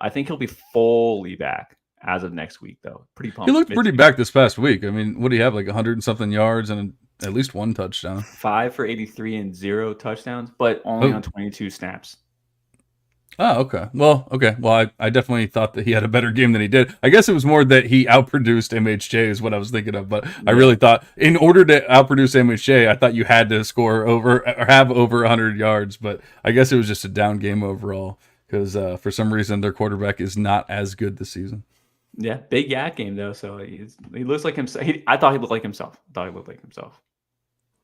I think he'll be fully back as of next week, though. Pretty He pumped. looked pretty back this past week. I mean, what do you have, like 100 and something yards and at least one touchdown? 5 for 83 and 0 touchdowns, but only Oh. on 22 snaps. Oh, okay. Well, I definitely thought that he had a better game than he did. I guess it was more that he outproduced MHJ is what I was thinking of. But I really thought in order to outproduce MHJ, I thought you had to score over or have over 100 yards. But I guess it was just a down game overall because for some reason their quarterback is not as good this season. Yeah, big yak game though. So he looks like himself. I thought he looked like himself.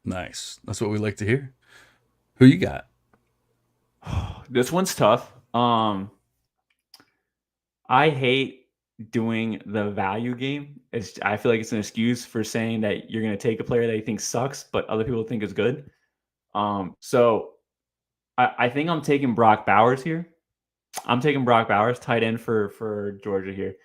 Nice. That's what we like to hear. Who you got? This one's tough. I hate doing the value game. I feel like it's an excuse for saying that you're going to take a player that you think sucks, but other people think is good. So I think I'm taking Brock Bowers here. I'm taking Brock Bowers, tight end for Georgia here.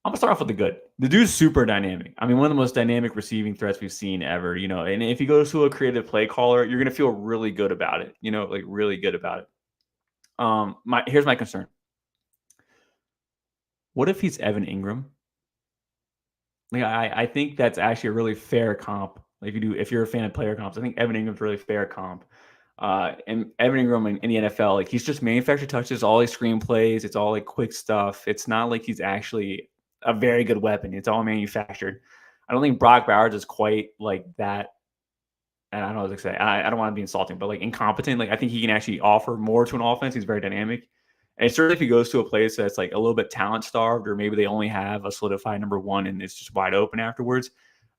I'm gonna start off with the good. The dude's super dynamic. I mean, one of the most dynamic receiving threats we've seen ever. And if he goes to a creative play caller, you're gonna feel really good about it. Like really good about it. Here's my concern. What if he's Evan Ingram? Like I think that's actually a really fair comp. Like if you're a fan of player comps, I think Evan Ingram's a really fair comp. And Evan Ingram in the NFL, like he's just manufactured touches, all his screen plays, it's all like quick stuff. It's not like he's actually a very good weapon. It's all manufactured. I don't think Brock Bowers is quite like that. And I don't know what to say. I don't want to be insulting, but like incompetent. Like I think he can actually offer more to an offense. He's very dynamic. And certainly if he goes to a place that's like a little bit talent starved, or maybe they only have a solidified number one and it's just wide open afterwards,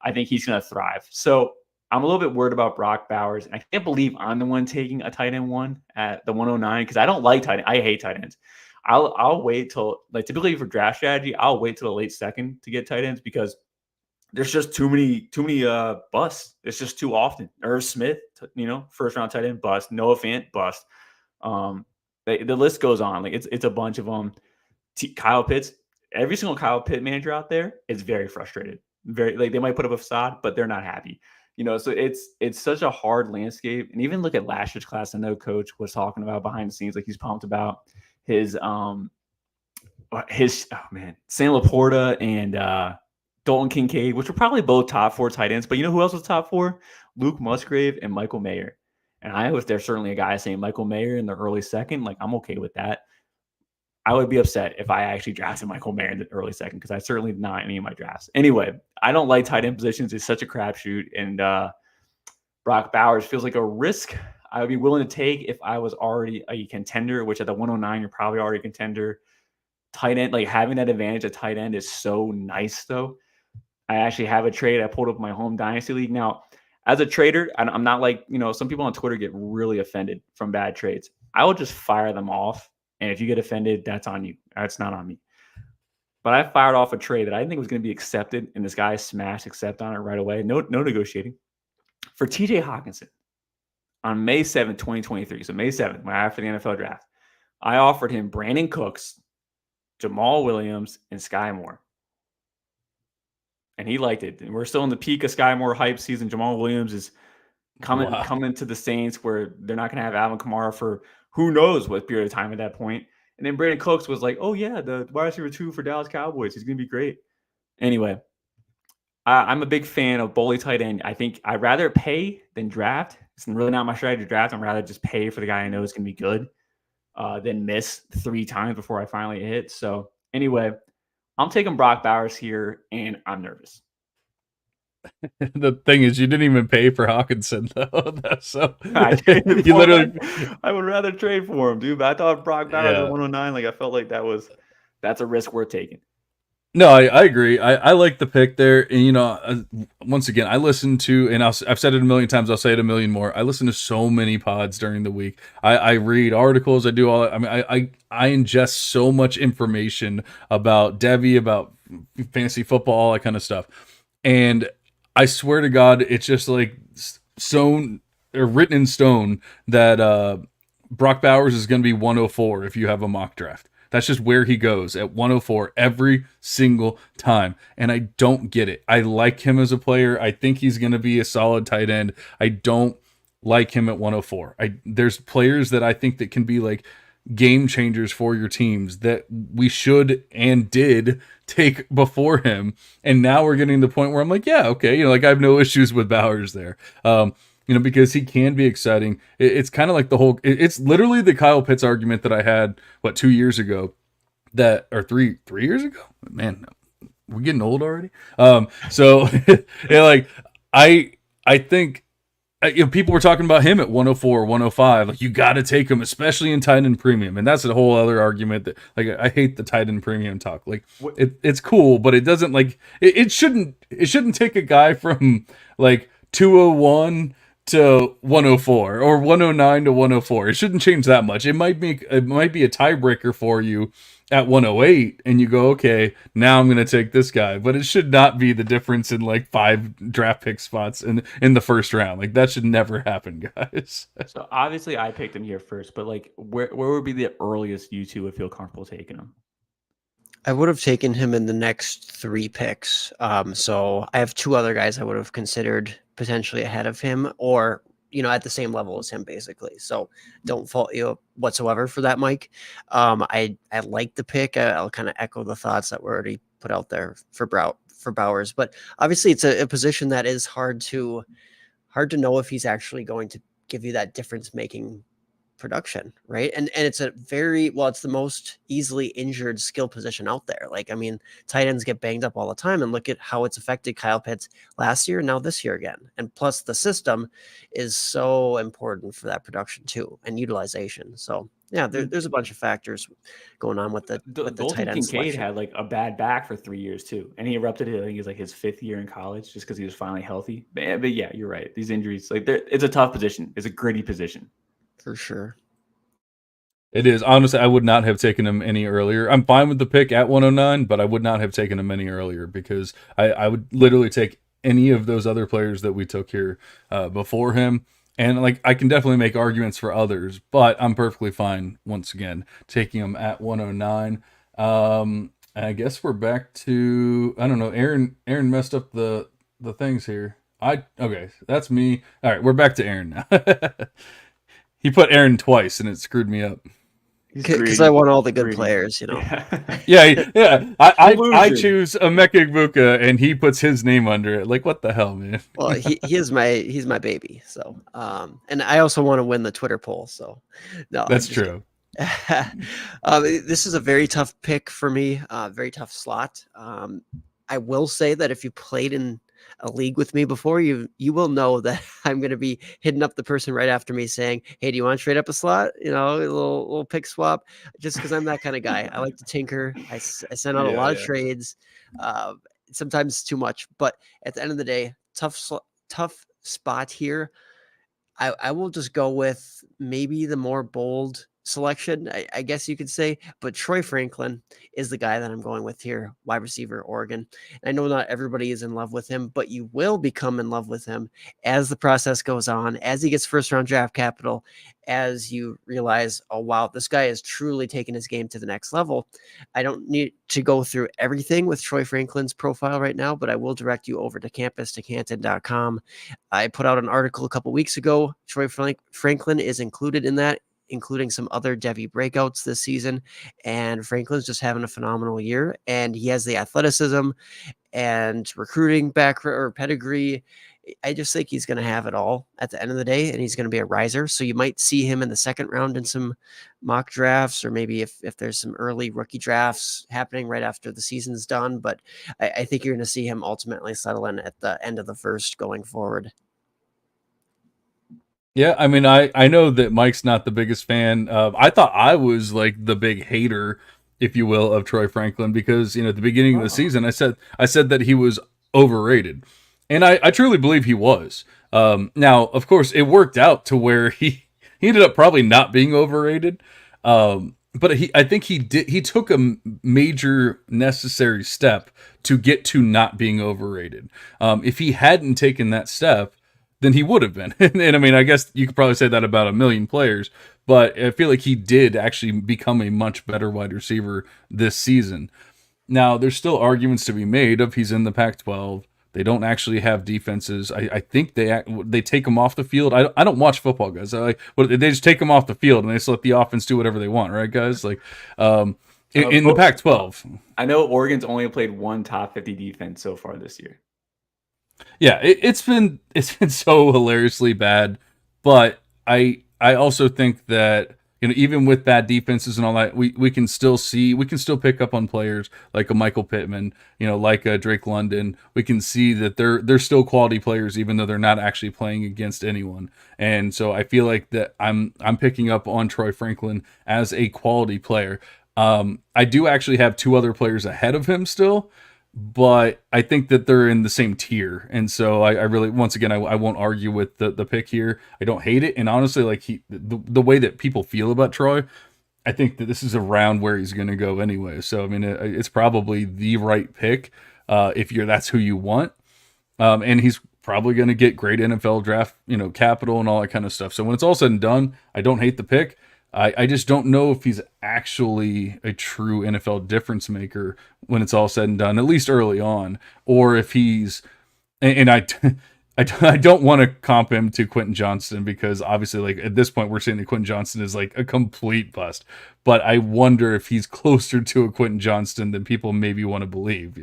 I think he's going to thrive. So I'm a little bit worried about Brock Bowers. I can't believe I'm the one taking a tight end one at the 109 because I don't like tight end. I hate tight ends. I'll wait till, like, typically for draft strategy, I'll wait till the late second to get tight ends because there's just too many busts. It's just too often. Irv Smith, first round tight end bust. Noah Fant bust. The list goes on. Like it's a bunch of them. Kyle Pitts. Every single Kyle Pitt manager out there is very frustrated. Very like they might put up a facade, but they're not happy. So it's such a hard landscape. And even look at last year's class. I know Coach was talking about behind the scenes, like he's pumped about his Sam Laporta and Dalton Kincaid, which were probably both top 4 tight ends. But you know who else was top 4? Luke Musgrave and Michael Mayer. And I was there certainly a guy saying Michael Mayer in the early second. Like I'm okay with that. I would be upset if I actually drafted Michael Mayer in the early second because I certainly did not any of my drafts. Anyway, I don't like tight end positions. It's such a crapshoot. And Brock Bowers feels like a risk I would be willing to take if I was already a contender, which at the 109, you're probably already a contender. Tight end, like having that advantage at tight end is so nice, though. I actually have a trade. I pulled up my home dynasty league. Now, as a trader, I'm not like, some people on Twitter get really offended from bad trades. I will just fire them off. And if you get offended, that's on you. That's not on me. But I fired off a trade that I didn't think was going to be accepted, and this guy smashed accept on it right away. No negotiating. For TJ Hawkinson on May 7th, 2023. So May 7th, after the NFL draft, I offered him Brandon Cooks, Jamal Williams, and Sky Moore. And he liked it. And we're still in the peak of Sky Moore hype season. Jamal Williams is coming to the Saints where they're not going to have Alvin Kamara for who knows what period of time at that point. And then Brandon Cooks was like, oh, yeah, the wide receiver 2 for Dallas Cowboys. He's going to be great. Anyway, I'm a big fan of bully tight end. I think I'd rather pay than draft. It's really not my strategy to draft. I'd rather just pay for the guy I know is going to be good than miss 3 times before I finally hit. So anyway, I'm taking Brock Bowers here, and I'm nervous. The thing is, you didn't even pay for Hawkinson, though. So you literally, I would rather trade for him, dude. But I thought Brock Bowers at 109. Like I felt like that's a risk worth taking. No, I agree. I like the pick there. And, once again, I listen to, and I've said it a million times, I'll say it a million more. I listen to so many pods during the week. I read articles. I do all. I mean, I ingest so much information about Devy, about fantasy football, all that kind of stuff. And I swear to God, it's just like sewn or written in stone that Brock Bowers is going to be 104 if you have a mock draft. That's just where he goes at 104 every single time. And I don't get it. I like him as a player. I think he's going to be a solid tight end. I don't like him at 104. There's players that I think that can be like game changers for your teams that we should and did take before him. And now we're getting to the point where I'm like, yeah, okay. Like I have no issues with Bowers there. Because he can be exciting. It's kind of like it's literally the Kyle Pitts argument that I had, 2 years ago, or 3 years ago? Man, we're getting old already. So like I think people were talking about him at 104, 105. Like you got to take him, especially in tight end premium, and that's a whole other argument that like I hate the tight end premium talk. Like it's cool, but it doesn't like it shouldn't take a guy from like 201 to 104 or 109 to 104. It shouldn't change that much. It might be a tiebreaker for you at 108 and you go, okay, now I'm going to take this guy, but it should not be the difference in like 5 draft pick spots in the first round. Like that should never happen, guys. So obviously I picked him here first, but like where would be the earliest you two would feel comfortable taking him? I would have taken him in the next 3 picks. So I have 2 other guys I would have considered potentially ahead of him or, at the same level as him, basically. So don't fault you whatsoever for that, Mike. I like the pick. I'll kind of echo the thoughts that were already put out there for Bowers. But obviously it's a position that is hard to know if he's actually going to give you that difference making production, right? And it's it's the most easily injured skill position out there. Like, I mean, tight ends get banged up all the time, and look at how it's affected Kyle Pitts last year and now this year again. And plus the system is so important for that production too, and utilization. So yeah, there's a bunch of factors going on with the tight end Kincaid selection. had like a bad back for 3 years too, and he erupted it. I think he was like his 5th year in college just because he was finally healthy. But yeah, you're right. These injuries, like, it's a tough position. It's a gritty position. For sure. It is. Honestly, I would not have taken him any earlier. I'm fine with the pick at 109, but I would not have taken him any earlier because I would literally take any of those other players that we took here before him. And like I can definitely make arguments for others, but I'm perfectly fine, once again, taking him at 109. I guess we're back to, I don't know, Aaron messed up the things here. Okay, that's me. All right, we're back to Aaron now. He put Aaron twice, and it screwed me up. Because I want all the good players, Yeah. I choose Emeka Egbuka, and he puts his name under it. Like, what the hell, man? Well, he's my baby. So, and I also want to win the Twitter poll. So, no, that's true. This is a very tough pick for me. Very tough slot. I will say that if you played in a league with me before, you will know that I'm going to be hitting up the person right after me saying, hey, do you want to trade up a slot? A little pick swap, just because I'm that kind of guy. I like to tinker. I send out a lot of trades, sometimes too much, but at the end of the day, tough spot here. I will just go with maybe the more bold selection, I guess you could say, but Troy Franklin is the guy that I'm going with here, wide receiver, Oregon. And I know not everybody is in love with him, but you will become in love with him as the process goes on, as he gets first round draft capital, as you realize, oh, wow, this guy is truly taking his game to the next level. I don't need to go through everything with Troy Franklin's profile right now, but I will direct you over to campus2canton.com. I put out an article a couple weeks ago. Troy Franklin is included in that, including some other Devy breakouts this season. And Franklin's just having a phenomenal year. And he has the athleticism and recruiting background or pedigree. I just think he's going to have it all at the end of the day, and he's going to be a riser. So you might see him in the second round in some mock drafts, or maybe if there's some early rookie drafts happening right after the season's done. But I think you're going to see him ultimately settle in at the end of the first going forward. Yeah, I mean, I know that Mike's not the biggest fan. I thought I was like the big hater, if you will, of Troy Franklin because at the beginning of the season I said that he was overrated, and I truly believe he was. Now, of course, it worked out to where he ended up probably not being overrated. But I think he took a major necessary step to get to not being overrated. If he hadn't taken that step, than he would have been. And I mean, I guess you could probably say that about a million players, but I feel like he did actually become a much better wide receiver this season. Now, there's still arguments to be made of he's in the Pac-12. They don't actually have defenses. I think they take him off the field. I don't watch football, guys. They just take him off the field and they just let the offense do whatever they want, right, guys? Like in the Pac-12. I know Oregon's only played one top 50 defense so far this year. Yeah, it's been so hilariously bad, but I also think that even with bad defenses and all that, we can still pick up on players like a Michael Pittman, like a Drake London. We can see that they're still quality players even though they're not actually playing against anyone. And so I feel like that I'm picking up on Troy Franklin as a quality player. I do actually have two other players ahead of him still, but I think that they're in the same tier. And so I really, once again, I won't argue with the pick here. I don't hate it. And honestly, like the way that people feel about Troy, I think that this is around where he's going to go anyway. So, I mean, it's probably the right pick if that's who you want. And he's probably going to get great NFL draft, capital and all that kind of stuff. So when it's all said and done, I don't hate the pick. I just don't know if he's actually a true NFL difference maker when it's all said and done, at least early on, or if he's, and I don't want to comp him to Quentin Johnston because obviously, like at this point, we're saying that Quentin Johnston is like a complete bust. But I wonder if he's closer to a Quentin Johnston than people maybe want to believe.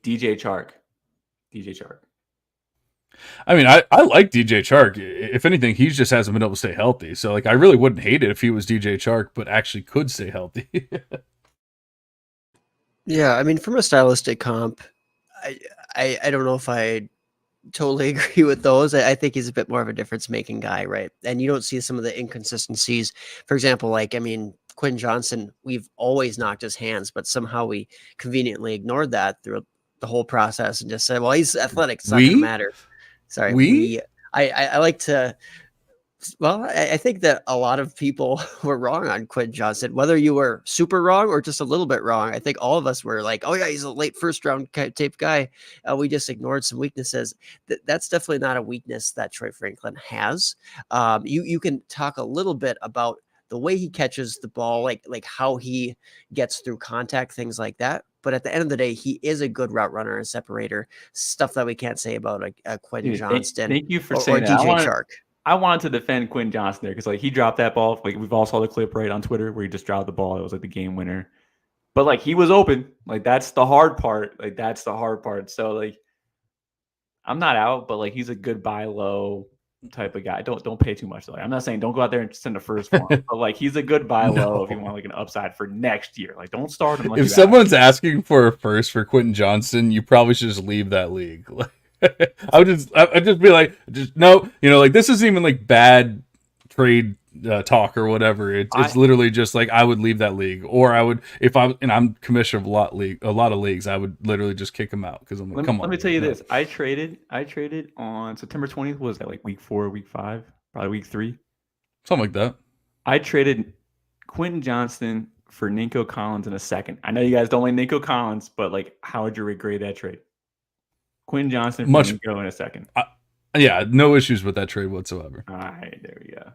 DJ Chark. I mean, I like DJ Chark. If anything, he just hasn't been able to stay healthy. So, like, I really wouldn't hate it if he was DJ Chark, but actually could stay healthy. Yeah, I mean, from a stylistic comp, I don't know if I totally agree with those. I think he's a bit more of a difference-making guy, right? And you don't see some of the inconsistencies. For example, like, I mean, Quentin Johnson, we've always knocked his hands, but somehow we conveniently ignored that through the whole process and just said, well, he's athletic. It's not going to matter. Sorry, I like to. Well, I think that a lot of people were wrong on Quentin Johnson. Whether you were super wrong or just a little bit wrong, I think all of us were like, "Oh yeah, he's a late first round type guy." We just ignored some weaknesses. That's definitely not a weakness that Troy Franklin has. You can talk a little bit about the way he catches the ball, like how he gets through contact, things like that. But at the end of the day, he is a good route runner and separator, stuff that we can't say about a Quentin Johnston. Thank you for saying that. DJ Chark. I wanted to defend Quentin Johnston there because like he dropped that ball. Like we've all saw the clip right on Twitter where he just dropped the ball. It was like the game winner. But like he was open. Like that's the hard part. So like I'm not out, but like he's a good buy low type of guy. Don't pay too much. Like I'm not saying don't go out there and send a first for him, but like he's a good buy low if you want like an upside for next year. Like don't start him. If someone's asking for a first for Quentin Johnston, you probably should just leave that league. I'd just be like, no, like this isn't even like bad trade talk or whatever. It's literally just like I would leave that league, or I would I'm commissioner of a lot of leagues. I would literally just kick him out because I'm like, come on. Let me tell you this: I traded on September 20th. What was that like week 4, week 5, probably week 3, something like that. I traded Quentin Johnston for Nico Collins in a second. I know you guys don't like Nico Collins, but like, how would you regrade that trade? Quentin Johnston for Nico in a second. Yeah, no issues with that trade whatsoever. All right, there we go.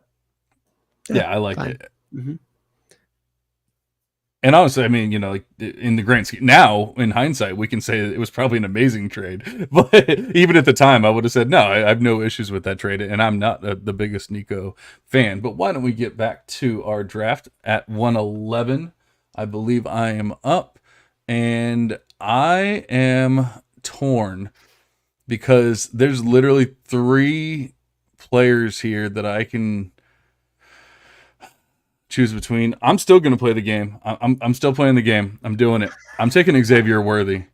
Yeah, I liked it. Mm-hmm. And honestly, I mean, like in the grand scheme, now in hindsight, we can say it was probably an amazing trade. But even at the time, I would have said, no, I have no issues with that trade. And I'm not the biggest Nico fan. But why don't we get back to our draft at 111? I believe I am up. And I am torn because there's literally 3 players here that I can choose between. I'm still going to play the game. I'm still playing the game. I'm doing it. I'm taking Xavier Worthy.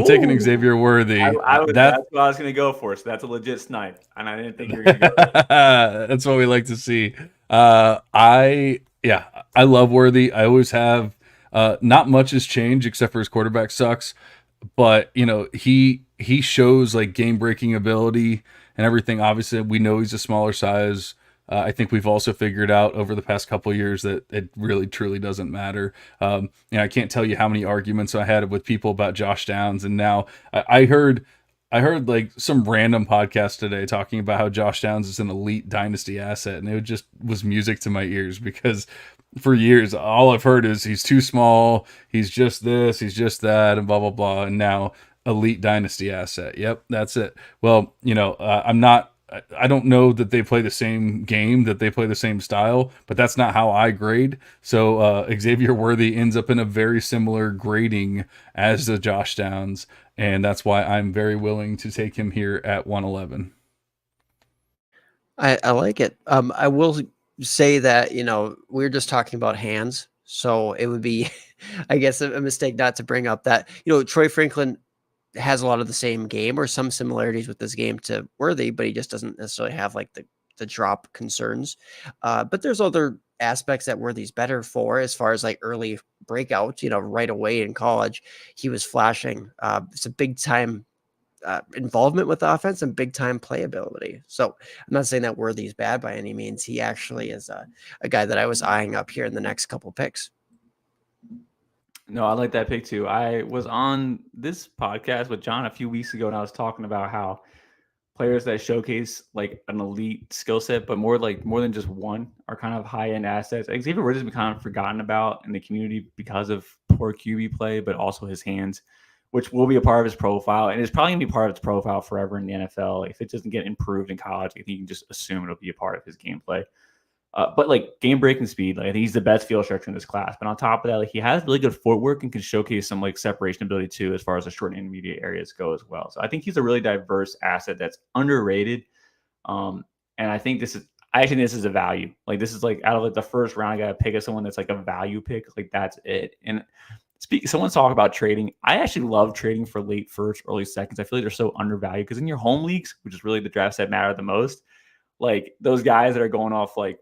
Taking Xavier Worthy. That's what I was going to go for. So that's a legit snipe, and I didn't think you were going to go. That's what we like to see. I love Worthy. I always have. Not much has changed except for his quarterback sucks. But he shows like game breaking ability and everything. Obviously, we know he's a smaller size. I think we've also figured out over the past couple of years that it really truly doesn't matter. I can't tell you how many arguments I had with people about Josh Downs, and now I heard I heard like some random podcast today talking about how Josh Downs is an elite dynasty asset, and it just was music to my ears because for years all I've heard is he's too small, he's just this, he's just that, and blah blah blah, and now elite dynasty asset. Yep, that's it. Well, I'm not. I don't know that they play the same game, that they play the same style, but that's not how I grade. So Xavier Worthy ends up in a very similar grading as the Josh Downs, and that's why I'm very willing to take him here at 111. I like it. I will say that, we're just talking about hands. So it would be, I guess, a mistake not to bring up that, Troy Franklin has a lot of the same game or some similarities with this game to Worthy, but he just doesn't necessarily have like the drop concerns. But there's other aspects that Worthy's better for as far as like early breakout, right away in college, he was flashing. It's a big time involvement with the offense and big time playability. So I'm not saying that Worthy's bad by any means. He actually is a guy that I was eyeing up here in the next couple picks. No, I like that pick too. I was on this podcast with John a few weeks ago, and I was talking about how players that showcase like an elite skill set, but more than just one, are kind of high end assets. Xavier Worthy's been kind of forgotten about in the community because of poor QB play, but also his hands, which will be a part of his profile, and it's probably gonna be part of his profile forever in the NFL. If it doesn't get improved in college, I think you can just assume it'll be a part of his gameplay. But like game breaking speed, like I think he's the best field stretcher in this class. But on top of that, like he has really good footwork and can showcase some like separation ability too, as far as the short and intermediate areas go as well. So I think he's a really diverse asset that's underrated. And I think this is a value. Like this is like out of like the first round, I got to pick up someone that's like a value pick. Like that's it. And someone's talking about trading. I actually love trading for late first, early seconds. I feel like they're so undervalued because in your home leagues, which is really the drafts that matter the most, like those guys that are going off like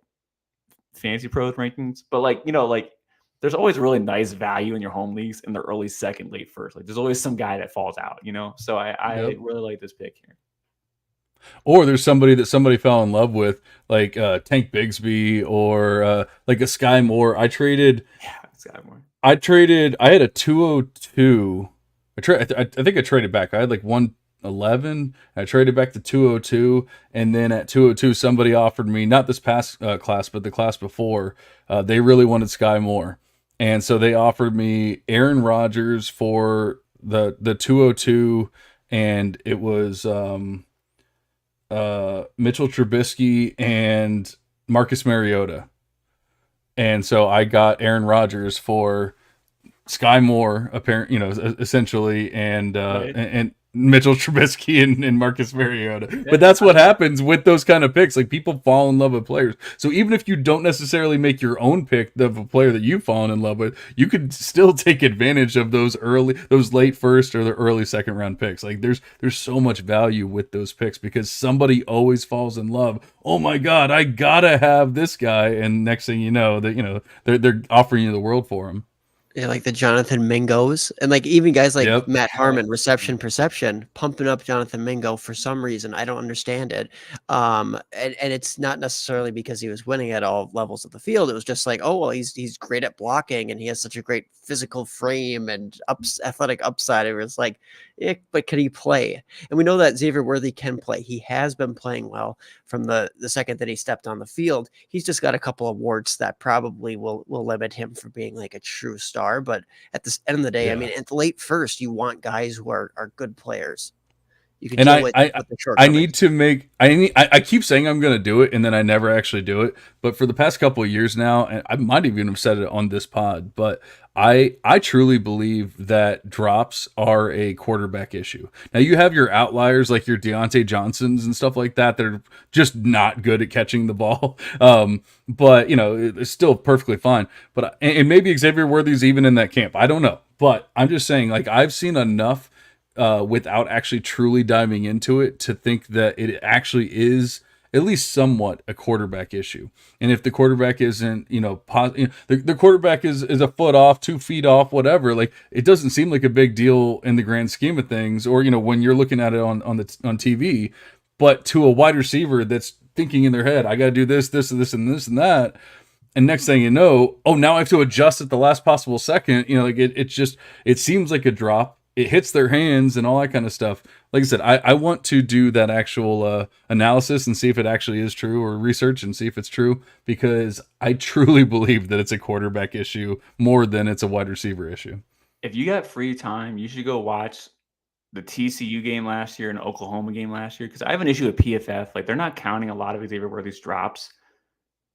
fancy pros rankings, but like there's always really nice value in your home leagues in the early second, late first. Like there's always some guy that falls out, So I Yep. really like this pick here. Or there's somebody that somebody fell in love with, like Tank Bigsby or like a Sky Moore. I traded. Yeah, Sky Moore. I had a 202. I think I traded back. I had like 111. I traded back to 202, and then at 202, somebody offered me, not this past class, but the class before. They really wanted Sky Moore, and so they offered me Aaron Rodgers for the 202, and it was Mitchell Trubisky and Marcus Mariota. And so I got Aaron Rodgers for Sky Moore, essentially, and Right. and Mitchell Trubisky and Marcus Mariota. But that's what happens with those kind of picks. Like people fall in love with players. So even if you don't necessarily make your own pick of a player that you've fallen in love with, you could still take advantage of those late first or the early second round picks. Like there's so much value with those picks because somebody always falls in love. Oh my God, I gotta have this guy, and next thing you know, that they're offering you the world for him. Yeah, like the Jonathan Mingos and like even guys like Yep. Matt Harmon, reception perception, pumping up Jonathan Mingo for some reason. I don't understand it. And it's not necessarily because he was winning at all levels of the field. It was just like, oh well, he's great at blocking and he has such a great physical frame and athletic upside. It was like, yeah, but can he play? And we know that Xavier Worthy can play. He has been playing well from the second that he stepped on the field. He's just got a couple of warts that probably will limit him from being like a true star. But at the end of the day, I mean, at the late first, you want guys who are good players. You can deal with the shortcomings. I keep saying I'm going to do it, and then I never actually do it. But for the past couple of years now, and I might even have said it on this pod, but I truly believe that drops are a quarterback issue. Now you have your outliers like your Deontay Johnsons and stuff like that. They're just not good at catching the ball. But it's still perfectly fine. But and maybe Xavier Worthy's even in that camp. I don't know. But I'm just saying, like I've seen enough without actually truly diving into it to think that it actually is at least somewhat a quarterback issue. And if the quarterback isn't, the quarterback is a foot off, 2 feet off, whatever, like it doesn't seem like a big deal in the grand scheme of things, or, when you're looking at it on TV, but to a wide receiver that's thinking in their head, I got to do this, this, and this, and this, and that. And next thing you know, now I have to adjust at the last possible second. It seems like a drop. it hits their hands and all that kind of stuff. Like I said, I want to do that actual analysis and see if it actually is true, or research and see if it's true, because I truly believe that it's a quarterback issue more than it's a wide receiver issue. If you got free time, you should go watch the TCU game last year and Oklahoma game last year, because I have an issue with PFF. Like, they're not counting a lot of Xavier Worthy's drops.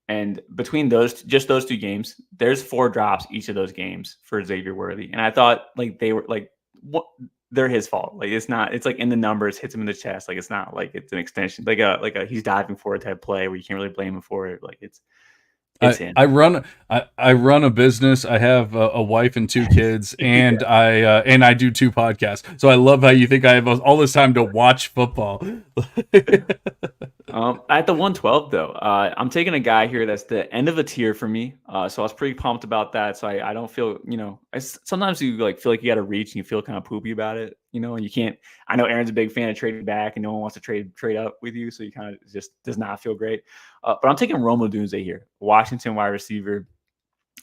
And between those, just those two games, there's 4 drops each of those games for Xavier Worthy. And I thought, like, they were like, what? They're his fault. Like, it's not. It's like in the numbers, hits him in the chest. Like, it's not like it's an extension. Like a he's diving for it type play where you can't really blame him for it. Like, it's him. I run a business. I have a wife and 2 kids, and I do 2 podcasts. So I love how you think I have all this time to watch football. At the 112 though, I'm taking a guy here that's the end of a tier for me. So I was pretty pumped about that. So I don't feel, sometimes you like feel like you got to reach and you feel kind of poopy about it, and you can't. I know Aaron's a big fan of trading back, and no one wants to trade up with you, so you kind of just does not feel great. But I'm taking Rome Odunze here, Washington wide receiver,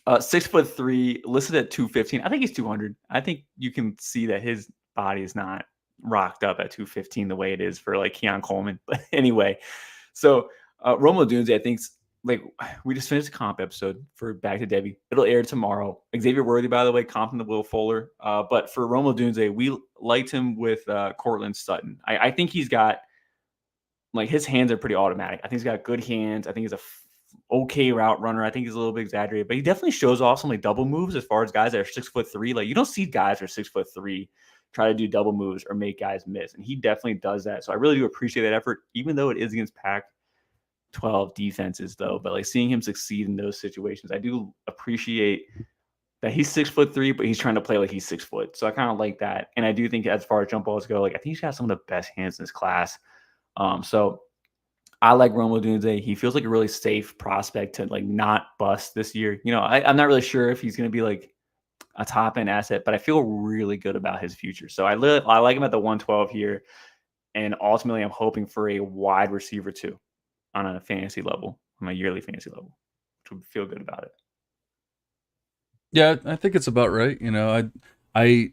6'3", listed at 215. I think he's 200. I think you can see that his body is not rocked up at 215 the way it is for like Keon Coleman. But anyway, so Romo Dunze, I think, like, we just finished a comp episode for Back to Devy. It'll air tomorrow. Xavier Worthy, by the way, comping the Will Fuller. But for Romo Dunze, we liked him with Cortland Sutton. I think he's got, like, his hands are pretty automatic. I think he's got good hands. I think he's a okay route runner. I think he's a little bit exaggerated, but he definitely shows off some like double moves as far as guys that are 6'3". Like, you don't see guys that are 6'3" try to do double moves or make guys miss, and he definitely does that. So I really do appreciate that effort, even though it is against Pac-12 defenses, though. But like, seeing him succeed in those situations, I do appreciate that he's 6'3", but he's trying to play like he's 6 foot. So I kind of like that, and I do think as far as jump balls go, like, I think he's got some of the best hands in his class. So I like Romo Dunze. He feels like a really safe prospect to like not bust this year. I'm not really sure if he's going to be like a top end asset, but I feel really good about his future. So I like him at the 112 here, and ultimately I'm hoping for a wide receiver too on a fantasy level, on a yearly fantasy level, which would feel good about it. Yeah, I think it's about right. I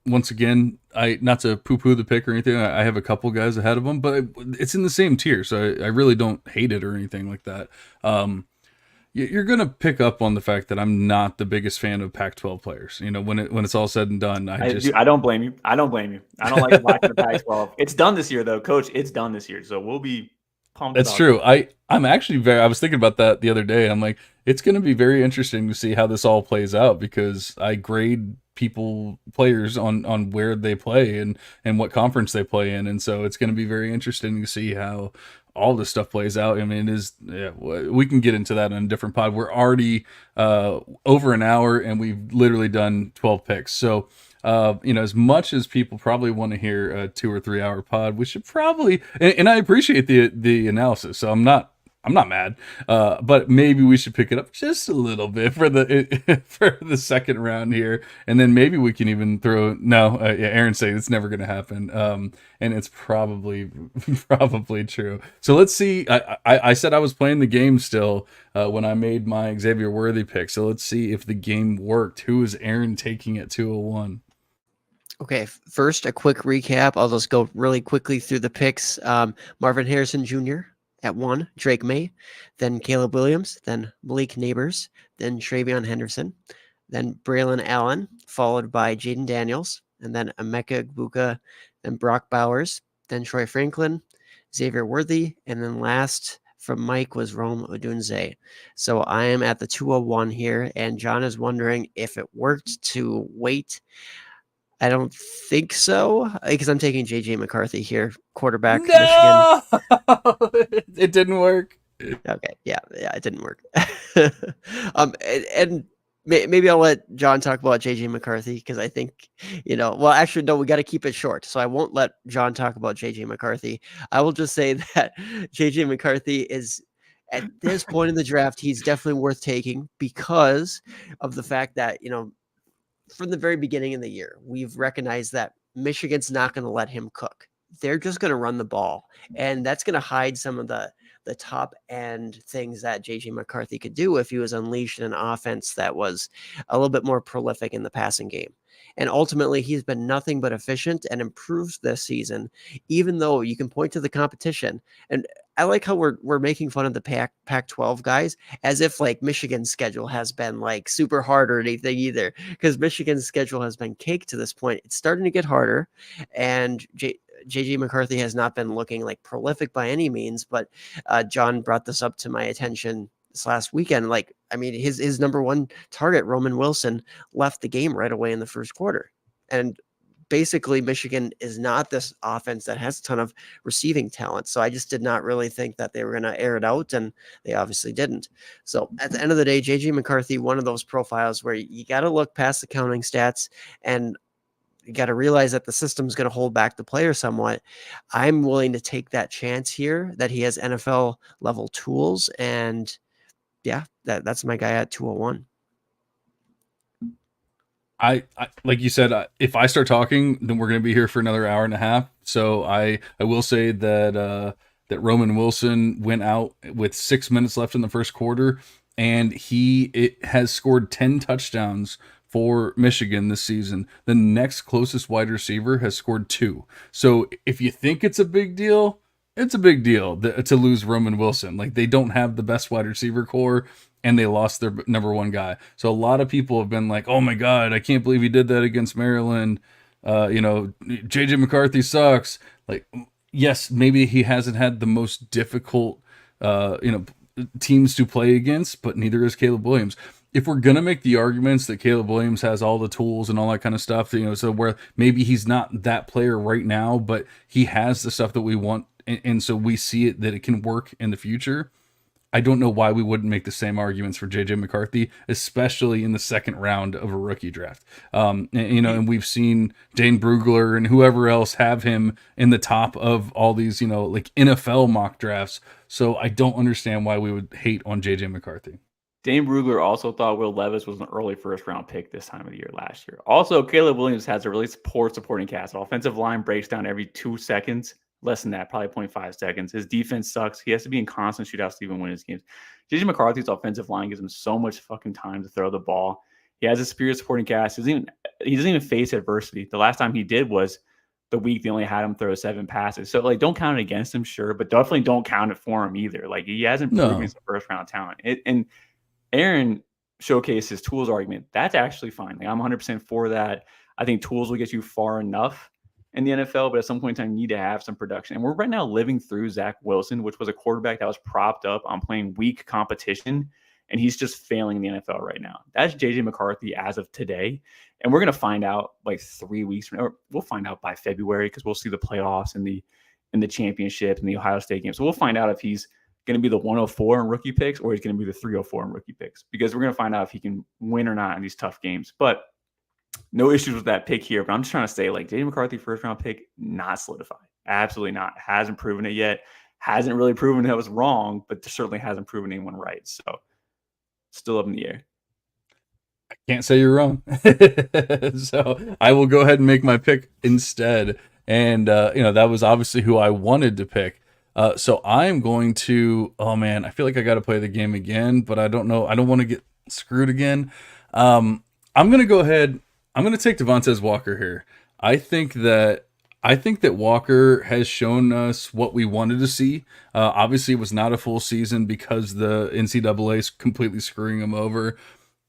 once again, not to poo-poo the pick or anything, I have a couple guys ahead of him, but it's in the same tier, so I really don't hate it or anything like that. You're gonna pick up on the fact that I'm not the biggest fan of Pac-12 players. When it's all said and done, I don't blame you. I don't like watching the Pac-12. It's done this year, though, Coach. It's done this year, so we'll be pumped. That's true. I'm actually I was thinking about that the other day. I'm like, it's going to be very interesting to see how this all plays out, because I grade players on where they play and what conference they play in, and so it's going to be very interesting to see how all this stuff plays out. I mean, we can get into that in a different pod. We're already over an hour, and we've literally done 12 picks. So as much as people probably want to hear a 2 or 3 hour pod, we should probably, and I appreciate the analysis, so I'm not mad, but maybe we should pick it up just a little bit for the second round here, and then maybe we can even throw. Aaron's saying it's never going to happen, and it's probably true. So let's see. I said I was playing the game still when I made my Xavier Worthy pick. So let's see if the game worked. Who is Aaron taking at 201? Okay, first a quick recap. I'll just go really quickly through the picks. Marvin Harrison Jr. at 1, Drake May, then Caleb Williams, then Malik Neighbors, then Travion Henderson, then Braylon Allen, followed by Jaden Daniels, and then Emeka Egbuka, then Brock Bowers, then Troy Franklin, Xavier Worthy, and then last from Mike was Rome Odunze. So I am at the 201 here, and John is wondering if it worked to wait. I don't think so, because I'm taking J.J. McCarthy here, quarterback, no! Michigan. It didn't work. Okay, yeah, it didn't work. And maybe I'll let John talk about J.J. McCarthy, because I think, well, actually, no, we got to keep it short. So I won't let John talk about J.J. McCarthy. I will just say that J.J. McCarthy is, at this point in the draft, he's definitely worth taking because of the fact that, from the very beginning of the year, we've recognized that Michigan's not going to let him cook. They're just going to run the ball, and that's going to hide some of the top end things that J.J. McCarthy could do if he was unleashed in an offense that was a little bit more prolific in the passing game. And ultimately, he's been nothing but efficient and improved this season, even though you can point to the competition. And I like how we're making fun of the Pac-12 guys as if like Michigan's schedule has been like super hard or anything either, because Michigan's schedule has been cake to this point. It's starting to get harder, and JJ McCarthy has not been looking like prolific by any means, but John brought this up to my attention this last weekend. Like, I mean, his number one target, Roman Wilson, left the game right away in the first quarter. And basically, Michigan is not this offense that has a ton of receiving talent. So I just did not really think that they were going to air it out, and they obviously didn't. So at the end of the day, JJ McCarthy, one of those profiles where you got to look past the counting stats, and you got to realize that the system's going to hold back the player somewhat. I'm willing to take that chance here that he has NFL level tools, and yeah, that's my guy at 201. I like you said, if I start talking, then we're going to be here for another hour and a half. So I will say that that Roman Wilson went out with 6 minutes left in the first quarter, and it has scored 10 touchdowns for Michigan this season. The next closest wide receiver has scored 2. So if you think it's a big deal, it's a big deal to lose Roman Wilson. Like, they don't have the best wide receiver core, and they lost their number one guy. So a lot of people have been like, "Oh my God, I can't believe he did that against Maryland." JJ McCarthy sucks. Like, yes, maybe he hasn't had the most difficult, teams to play against, but neither is Caleb Williams. If we're gonna make the arguments that Caleb Williams has all the tools and all that kind of stuff, so where maybe he's not that player right now, but he has the stuff that we want, and so we see it that it can work in the future. I don't know why we wouldn't make the same arguments for JJ McCarthy, especially in the second round of a rookie draft. And we've seen Dane Brugler and whoever else have him in the top of all these, like NFL mock drafts. So I don't understand why we would hate on JJ McCarthy. Dane Brugler also thought Will Levis was an early first-round pick this time of the year last year. Also, Caleb Williams has a really poor supporting cast. Offensive line breaks down every 2 seconds. Less than that, probably 0.5 seconds. His defense sucks. He has to be in constant shootouts to even win his games. JJ McCarthy's offensive line gives him so much fucking time to throw the ball. He has a superior supporting cast. He doesn't even face adversity. The last time he did was the week they only had him throw 7 passes. So, like, don't count it against him, sure, but definitely don't count it for him either. Like, he hasn't proven he's a first-round talent. And Aaron showcased his tools argument. That's actually fine. Like, I'm 100% for that. I think tools will get you far enough in the NFL, but at some point in time, you need to have some production. And we're right now living through Zach Wilson, which was a quarterback that was propped up on playing weak competition, and he's just failing in the NFL right now. That's JJ McCarthy as of today. And we're going to find out like 3 weeks from now, or we'll find out by February, because we'll see the playoffs and the championship and the Ohio State game. So we'll find out if he's going to be the 104 in rookie picks or he's going to be the 304 in rookie picks, because we're going to find out if he can win or not in these tough games. But no issues with that pick here. But I'm just trying to say, like, JJ McCarthy first round pick, not solidified. Absolutely not. Hasn't proven it yet. Hasn't really proven that was wrong, but certainly hasn't proven anyone right. So still up in the air. I can't say you're wrong. So I will go ahead and make my pick instead. And, that was obviously who I wanted to pick. So I'm going to, oh man, I feel like I got to play the game again, but I don't know. I don't want to get screwed again. I'm going to go ahead. I'm going to take Devontae Walker here. I think that Walker has shown us what we wanted to see. Obviously, it was not a full season because the NCAA is completely screwing him over.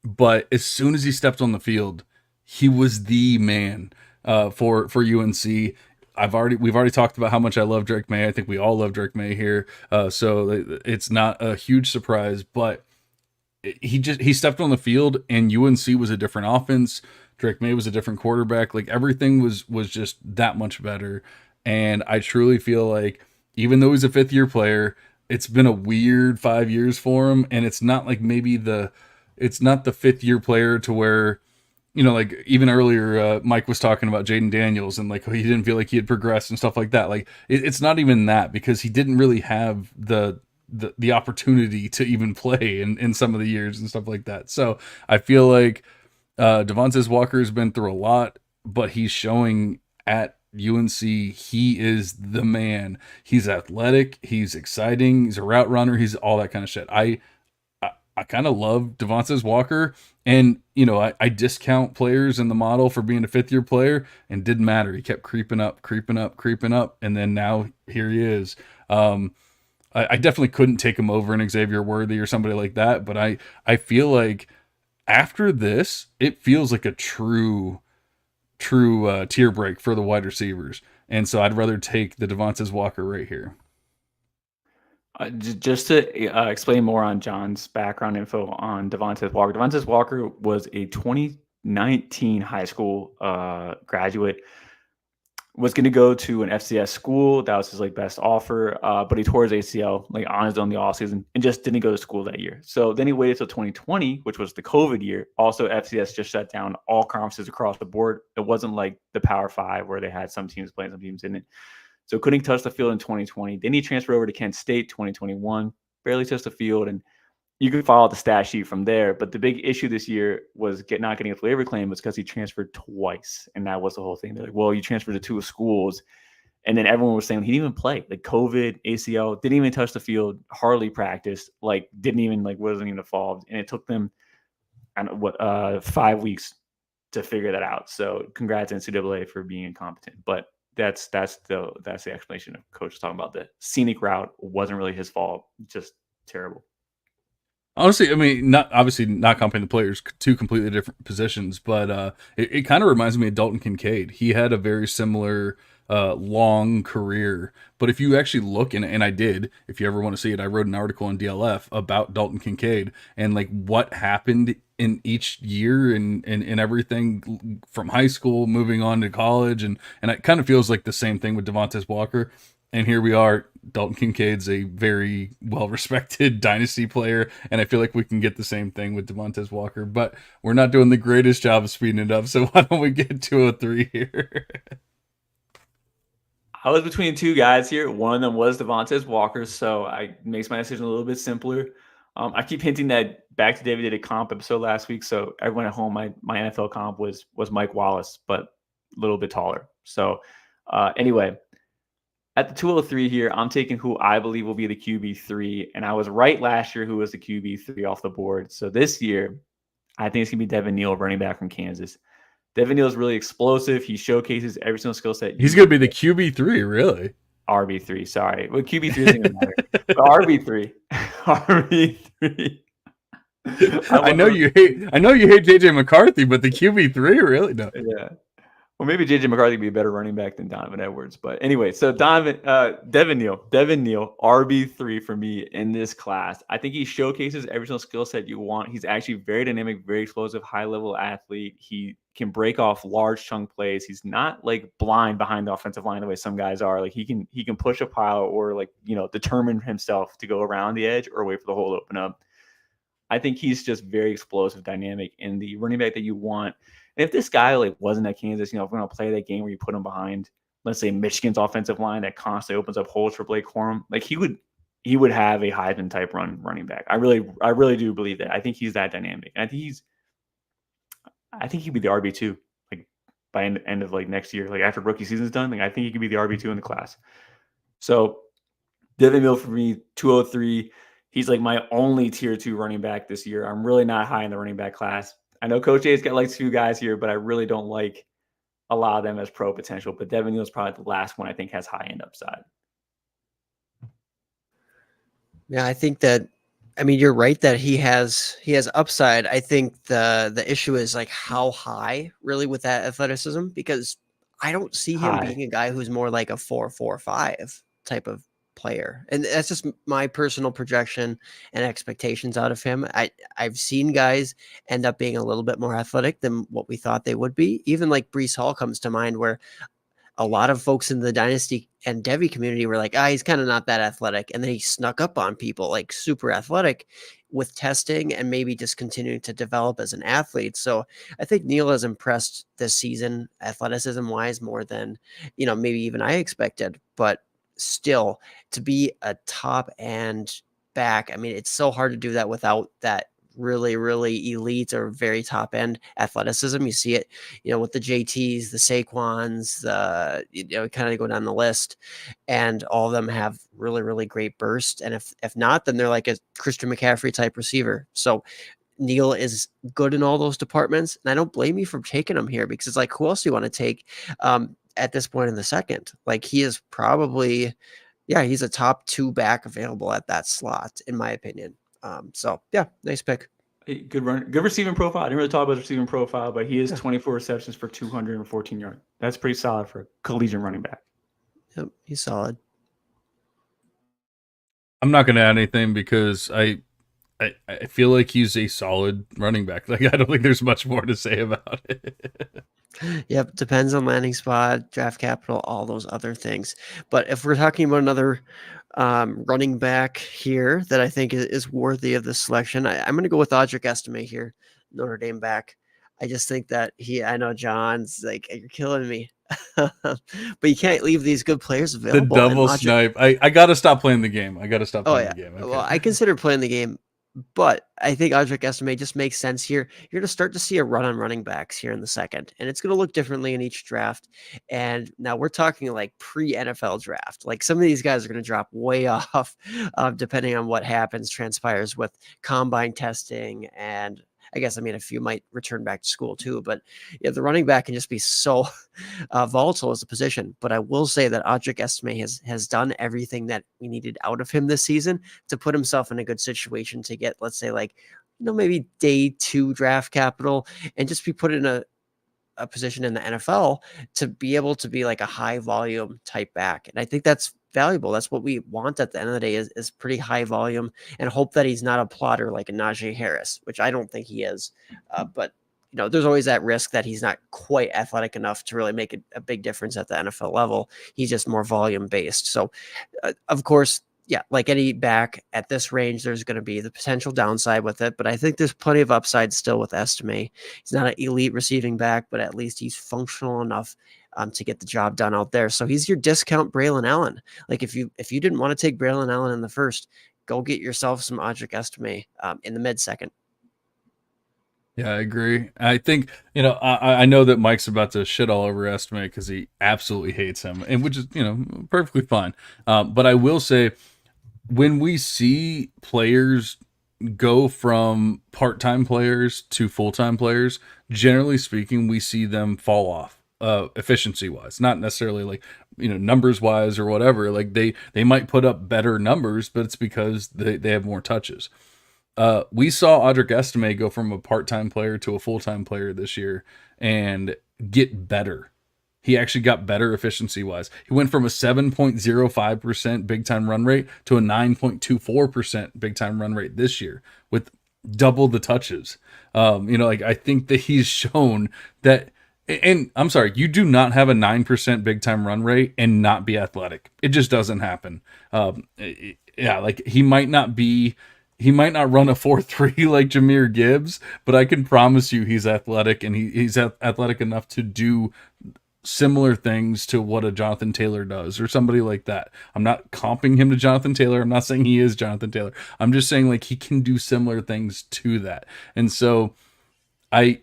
But as soon as he stepped on the field, he was the man for UNC. We've already talked about how much I love Drake May. I think we all love Drake May here. So it's not a huge surprise, but he stepped on the field and UNC was a different offense. Drake May was a different quarterback. Like, everything was just that much better. And I truly feel like, even though he's a 5th-year player, it's been a weird 5 years for him. And it's not like it's not the 5th-year player to where, like even earlier, Mike was talking about Jaden Daniels and like he didn't feel like he had progressed and stuff like that. Like, it's not even that, because he didn't really have the opportunity to even play in some of the years and stuff like that. So I feel like Devontae Walker has been through a lot, but he's showing at UNC he is the man. He's athletic, he's exciting, he's a route runner, he's all that kind of shit. I kind of love Devontae Walker. And, you know, I discount players in the model for being a 5th-year player, and didn't matter. He kept creeping up, creeping up, creeping up. And then now here he is. I definitely couldn't take him over an Xavier Worthy or somebody like that. But I feel like after this, it feels like a true tier break for the wide receivers. And so I'd rather take the Devontae Walker right here. Just to explain more on John's background info on Devontae Walker. Devontae Walker was a 2019 high school graduate. Was going to go to an FCS school. That was his like best offer, but he tore his ACL like on his own the offseason and just didn't go to school that year. So then he waited till 2020, which was the COVID year. Also, FCS just shut down all conferences across the board. It wasn't like the Power Five where they had some teams playing, some teams didn't. So couldn't touch the field in 2020. Then he transferred over to Kent State 2021, barely touched the field, and you can follow the stat sheet from there. But the big issue this year was not getting a waiver claim was because he transferred twice. And that was the whole thing. They're like, well, you transferred to 2 schools. And then everyone was saying he didn't even play. Like COVID, ACL, didn't even touch the field, hardly practiced, like didn't even like wasn't even involved. And it took them 5 weeks to figure that out. So congrats NCAA for being incompetent. But that's the explanation of coach was talking about. The scenic route wasn't really his fault, just terrible. Honestly, I mean, not comparing the players, 2 completely different positions, but it kind of reminds me of Dalton Kincaid. He had a very similar long career, but if you actually look, and I did, if you ever want to see it, I wrote an article on DLF about Dalton Kincaid and like what happened in each year and everything from high school moving on to college, and it kind of feels like the same thing with Devontae Walker. And here we are. Dalton Kincaid's a very well-respected dynasty player, and I feel like we can get the same thing with Devontae Walker, but we're not doing the greatest job of speeding it up, so why don't we get 203 here? I was between 2 guys here. One of them was Devontae Walker, so it makes my decision a little bit simpler. I keep hinting that Back to Devy did a comp episode last week, so everyone at home, my NFL comp was Mike Wallace, but a little bit taller. So anyway, at the 203 here, I'm taking who I believe will be the QB3, and I was right last year who was the QB3 off the board. So this year, I think it's going to be Devin Neal, running back from Kansas. Devin Neal is really explosive. He showcases every single skill set. He's going to be the QB3, really? RB3, sorry. Well, QB3 isn't going to matter. But RB3. RB3. I know you hate JJ McCarthy, but the QB3 really? No. Yeah. Well, maybe JJ McCarthy would be a better running back than Donovan Edwards. But anyway, so Devin Neal, RB3 for me in this class. I think he showcases every single skill set you want. He's actually very dynamic, very explosive, high-level athlete. He can break off large chunk plays. He's not like blind behind the offensive line the way some guys are. Like he can push a pile or like, determine himself to go around the edge or wait for the hole to open up. I think he's just very explosive, dynamic, and the running back that you want. And if this guy like wasn't at Kansas, if we're going to play that game where you put him behind, let's say Michigan's offensive line that constantly opens up holes for Blake Corum, like he would have a Heisman type running back. I really do believe that. I think he's that dynamic. And I think he'd be the RB2 like by end of like next year, like after rookie season's done. Like I think he could be the RB2 in the class. So Devin Neal for me, 203. He's like my only tier 2 running back this year. I'm really not high in the running back class. I know Coach A's got like 2 guys here, but I really don't like a lot of them as pro potential. But Devin Neal is probably the last one I think has high end upside. Yeah, I think that, I mean, you're right that he has upside. I think the issue is like how high really with that athleticism, because I don't see him being a guy who's more like a 4.45 type of player. And that's just my personal projection and expectations out of him. I've seen guys end up being a little bit more athletic than what we thought they would be. Even like Breece Hall comes to mind, where a lot of folks in the Dynasty and Devy community were like, he's kind of not that athletic. And then he snuck up on people like super athletic with testing and maybe just continuing to develop as an athlete. So I think Neal has impressed this season athleticism wise more than, maybe even I expected. But still, to be a top end back, I mean, it's so hard to do that without that really, really elite or very top end athleticism. You see it, with the JTs, the Saquons, kind of go down the list, and all of them have really, really great burst. And if not, then they're like a Christian McCaffrey type receiver. So Neal is good in all those departments, and I don't blame you for taking him here, because it's like, who else do you want to take at this point in the second? Like, he is probably, he's a top 2 back available at that slot, in my opinion. So yeah, nice pick. Good receiving profile. I didn't really talk about the receiving profile, but he has 24 receptions for 214 yards. That's pretty solid for a collegiate running back. Yep, he's solid. I'm not going to add anything because I feel like he's a solid running back. Like, I don't think there's much more to say about it. Yep, depends on landing spot, draft capital, all those other things. But if we're talking about another running back here that I think is worthy of this selection, I'm going to go with Audric Estime here, Notre Dame back. I just think that I know John's like, you're killing me. But you can't leave these good players available. The double snipe. I got to stop playing the game. The game. Okay. Well, I consider playing the game, but I think Audric Estime just makes sense here. You're going to start to see a run on running backs here in the second, and it's going to look differently in each draft. And now we're talking like pre-NFL draft. Like, some of these guys are going to drop way off depending on what transpires with combine testing. And I guess, a few might return back to school too, but the running back can just be so volatile as a position. But I will say that Audric Estime has done everything that we needed out of him this season to put himself in a good situation to get, let's say, like, maybe day 2 draft capital, and just be put in a position in the NFL to be able to be like a high volume type back. And I think that's valuable. That's what we want at the end of the day, is pretty high volume, and hope that he's not a plotter like a Najee Harris, which I don't think he is. But there's always that risk that he's not quite athletic enough to really make a big difference at the NFL level. He's just more volume based. So of course, like any back at this range, there's going to be the potential downside with it, but I think there's plenty of upside still with Estime. He's not an elite receiving back, but at least he's functional enough to get the job done out there. So he's your discount Braylon Allen. Like, if you didn't want to take Braylon Allen in the first, go get yourself some Audric Estime in the mid-second. Yeah, I agree. I think, I know that Mike's about to shit all over Estime because he absolutely hates him, and which is, perfectly fine. But I will say, when we see players go from part-time players to full-time players, generally speaking, we see them fall off efficiency-wise, not necessarily like, numbers-wise or whatever. Like, they might put up better numbers, but it's because they have more touches. We saw Audric Estime go from a part-time player to a full-time player this year and get better. He actually got better efficiency-wise. He went from a 7.05% big-time run rate to a 9.24% big-time run rate this year with double the touches. I think that he's shown that, and I'm sorry, you do not have a 9% big-time run rate and not be athletic. It just doesn't happen. He might not run a 4.3 like Jahmyr Gibbs, but I can promise you he's athletic, and he's athletic enough to do similar things to what a Jonathan Taylor does, or somebody like that. I'm not comping him to Jonathan Taylor. I'm not saying he is Jonathan Taylor. I'm just saying, like, he can do similar things to that. And so I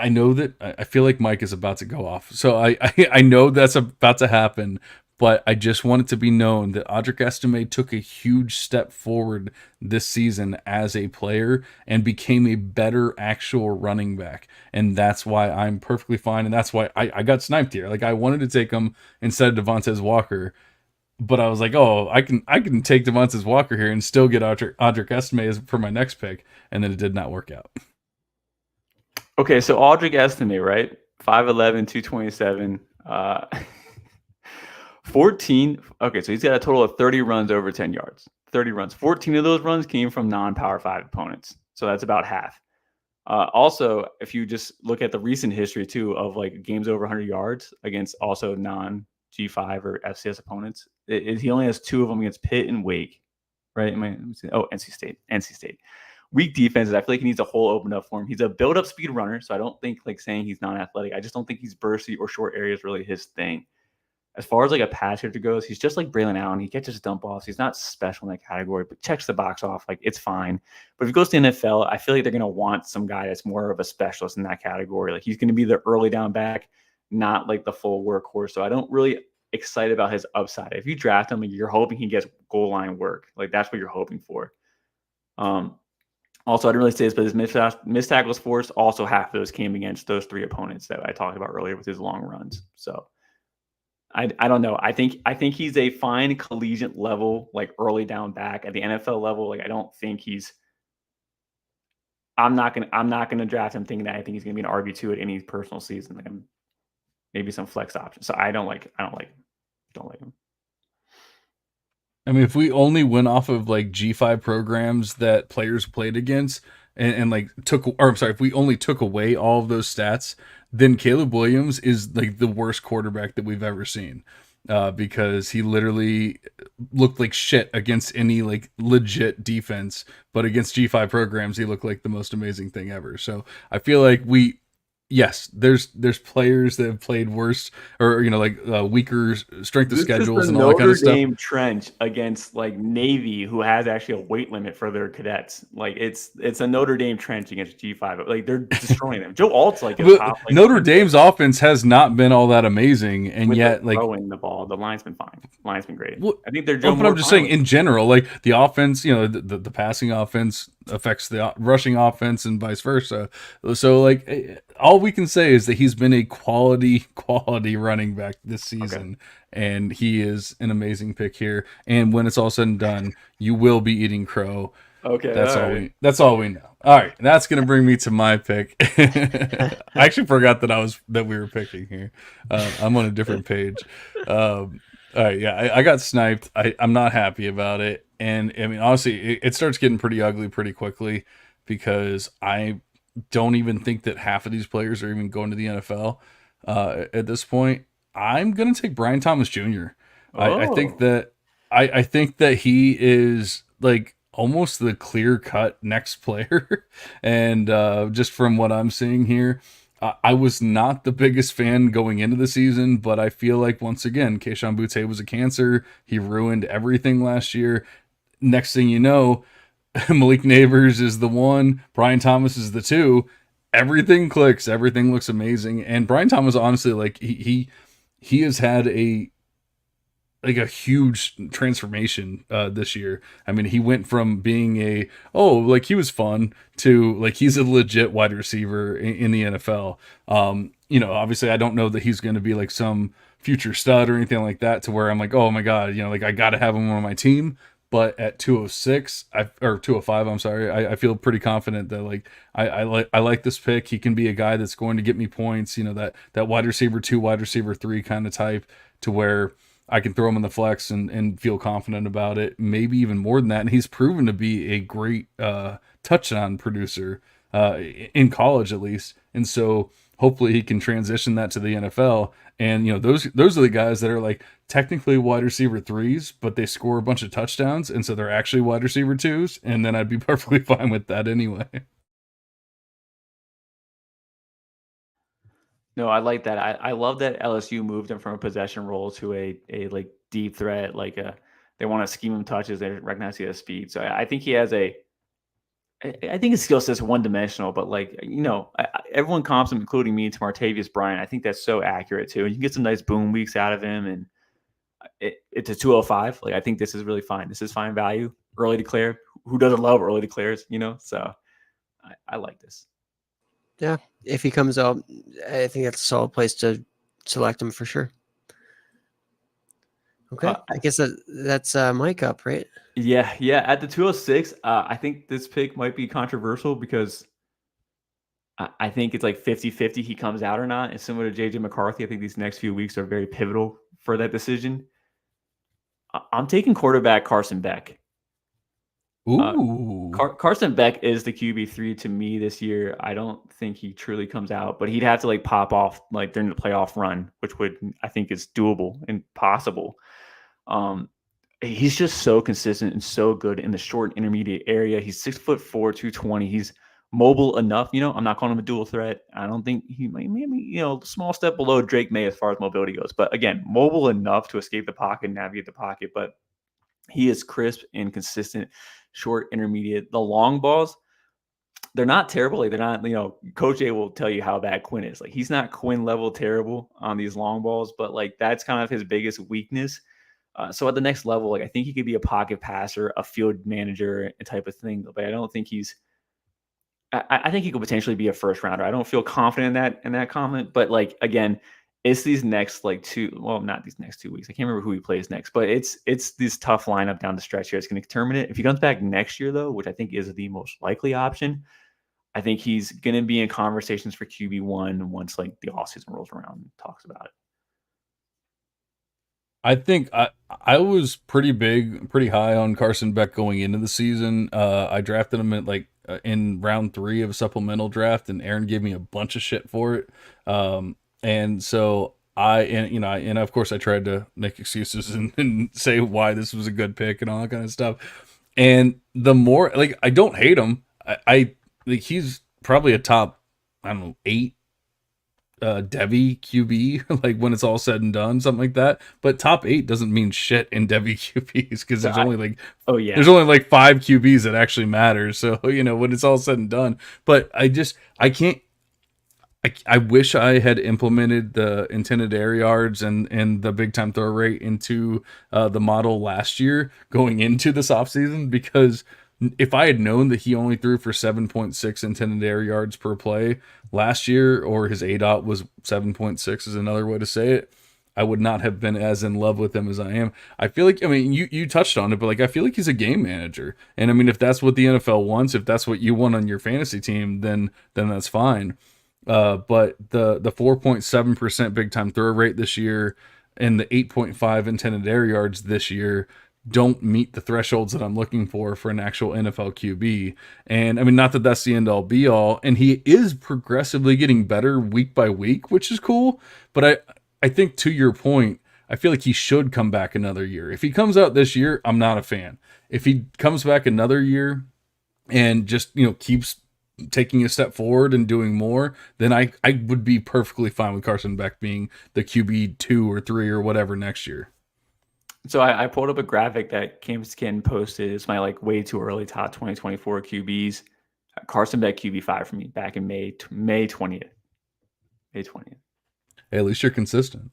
know that I feel like Mike is about to go off. So I know that's about to happen, but I just want it to be known that Audric Estime took a huge step forward this season as a player and became a better actual running back. And that's why I'm perfectly fine. And that's why I got sniped here. Like, I wanted to take him instead of Devontae Walker, but I was like, oh, I can take Devontae Walker here and still get Audric Estime for my next pick. And then it did not work out. Okay, so Audric Estime, right? 5'11", 227. 14. Okay, so he's got a total of 30 runs over 10 yards. 30 runs. 14 of those runs came from non-Power 5 opponents. So that's about half. Also, if you just look at the recent history too of like games over 100 yards against also non-G5 or FCS opponents, he only has 2 of them against Pitt and Wake, right? NC State. Weak defenses. I feel like he needs a hole opened up for him. He's a build-up speed runner, so I don't think like saying he's non-athletic. I just don't think he's bursty or short areas really his thing. as far as like a pass catcher goes, he's just like Braylon Allen. He catches dump offs. He's not special in that category, but checks the box off. Like, it's fine. But if he goes to the NFL, I feel like they're going to want some guy that's more of a specialist in that category. Like, he's going to be the early down back, not like the full workhorse. So I don't really excited about his upside. If you draft him, you're hoping he gets goal line work. Like, that's what you're hoping for. Also, I didn't really say this, but his missed tackles forced, also half of those came against those 3 opponents that I talked about earlier with his long runs. So I don't know. I think he's a fine collegiate level, like early down back. At the NFL level, like, I don't think he's. I'm not gonna draft him thinking that I think he's gonna be an RB2 at any personal season. Like, I'm maybe some flex options. So I don't like him. I mean, if we only went off of like G5 programs that players played against and like if we only took away all of those stats, then Caleb Williams is like the worst quarterback that we've ever seen. Because he literally looked like shit against any like legit defense, but against G5 programs, he looked like the most amazing thing ever. So I feel like yes, there's players that have played worse or weaker strength of schedules and all that kind of stuff. Notre Dame trench against like Navy, who has actually a weight limit for their cadets. Like, it's a Notre Dame trench against G5. Like, they're destroying them. Joe Alt's like a top. Like, Notre Dame's offense has not been all that amazing, and yet like throwing the ball, the line's been fine. The line's been great. Well, I think they're. But I'm just saying in general, like the offense, the passing offense affects the rushing offense and vice versa. So like all we can say is that he's been a quality running back this season, and he is an amazing pick here. And when it's all said and done, you will be eating crow. Okay, that's all we know. All right, that's gonna bring me to my pick. I actually forgot that we were picking here. I'm on a different page. All right, yeah, I got sniped. I'm not happy about it, and I mean honestly, it starts getting pretty ugly pretty quickly because I don't even think that half of these players are even going to the NFL at this point. I'm gonna take Brian Thomas Jr. I think that he is like almost the clear-cut next player, and just from what I'm seeing here, I was not the biggest fan going into the season, but I feel like once again, Kayshon Boutte was a cancer. He ruined everything last year. Next thing you know, Malik Neighbors is the 1, Brian Thomas is the 2. Everything clicks. Everything looks amazing. And Brian Thomas, honestly, like he has had a huge transformation this year. I mean, he went from being he was fun to like he's a legit wide receiver in the NFL. Obviously I don't know that he's going to be like some future stud or anything like that to where I'm like, oh my God, like I got to have him on my team. But at 206 or 205, I'm sorry, I feel pretty confident that like I like this pick. He can be a guy that's going to get me points, that wide receiver 2, wide receiver 3 kind of type to where I can throw him in the flex and feel confident about it, maybe even more than that. And he's proven to be a great touchdown producer in college, at least. And so hopefully he can transition that to the NFL. And, those are the guys that are like technically wide receiver 3s, but they score a bunch of touchdowns. And so they're actually wide receiver 2s. And then I'd be perfectly fine with that anyway. No, I like that. I love that LSU moved him from a possession role to a like deep threat. Like they want to scheme him touches. They recognize he has speed. So I think he has I think his skill set's one dimensional, but like, everyone comps him, including me, to Martavius Bryant. I think that's so accurate too. You can get some nice boom weeks out of him, and it's a 205. Like, I think this is really fine. This is fine value. Early declare. Who doesn't love early declares? So I like this. Yeah, if he comes out, I think that's a solid place to select him for sure. Okay, I guess that's Mike up, right? Yeah. At the 206, I think this pick might be controversial because I think it's like 50-50 he comes out or not. And similar to JJ McCarthy, I think these next few weeks are very pivotal for that decision. I'm taking quarterback Carson Beck. Ooh. Carson Beck is the QB3 to me this year. I don't think he truly comes out, but he'd have to like pop off like during the playoff run, which I think is doable and possible. He's just so consistent and so good in the short intermediate area. He's 6'4", 220. He's mobile enough. I'm not calling him a dual threat. I don't think he might, maybe, small step below Drake May as far as mobility goes. But again, mobile enough to escape the pocket, navigate the pocket. But he is crisp and consistent, short, intermediate. The long balls, they're not terrible. Like they're not, Coach A will tell you how bad Quinn is. Like he's not Quinn level terrible on these long balls, but like that's kind of his biggest weakness. So at the next level, like I think he could be a pocket passer, a field manager type of thing. But I don't think I think he could potentially be a first rounder. I don't feel confident in that comment, but like again, it's these next not these next 2 weeks. I can't remember who he plays next, but it's this tough lineup down the stretch here. It's going to determine it. If he comes back next year though, which I think is the most likely option, I think he's going to be in conversations for QB1 once like the offseason rolls around and talks about it. I think I was pretty high on Carson Beck going into the season. I drafted him at in round 3 of a supplemental draft, and Aaron gave me a bunch of shit for it. And so and of course I tried to make excuses and say why this was a good pick and all that kind of stuff. And the more I don't hate him. I like he's probably a top, I don't know, 8 Devy QB, like when it's all said and done, something like that. But top 8 doesn't mean shit in Devy QBs because there's only there's only 5 QBs that actually matter. So when it's all said and done. But I can't. I wish I had implemented the intended air yards and the big time throw rate into the model last year going into this offseason, because if I had known that he only threw for 7.6 intended air yards per play last year, or his ADOT was 7.6 is another way to say it, I would not have been as in love with him as I am. I feel like, you touched on it, but I feel like he's a game manager. And if that's what the NFL wants, if that's what you want on your fantasy team, then that's fine. But the 4.7% big time throw rate this year and the 8.5 intended air yards this year don't meet the thresholds that I'm looking for an actual NFL QB. And not that that's the end all be all. And he is progressively getting better week by week, which is cool. But I think to your point, I feel like he should come back another year. If he comes out this year, I'm not a fan. If he comes back another year and just, keeps taking a step forward and doing more, then I would be perfectly fine with Carson Beck being the QB 2 or 3 or whatever next year. So I pulled up a graphic that Cam Skin posted. It's my way too early top 2024 QBs. Carson Beck QB5 for me back in May 20th. May 20th. Hey, at least you're consistent.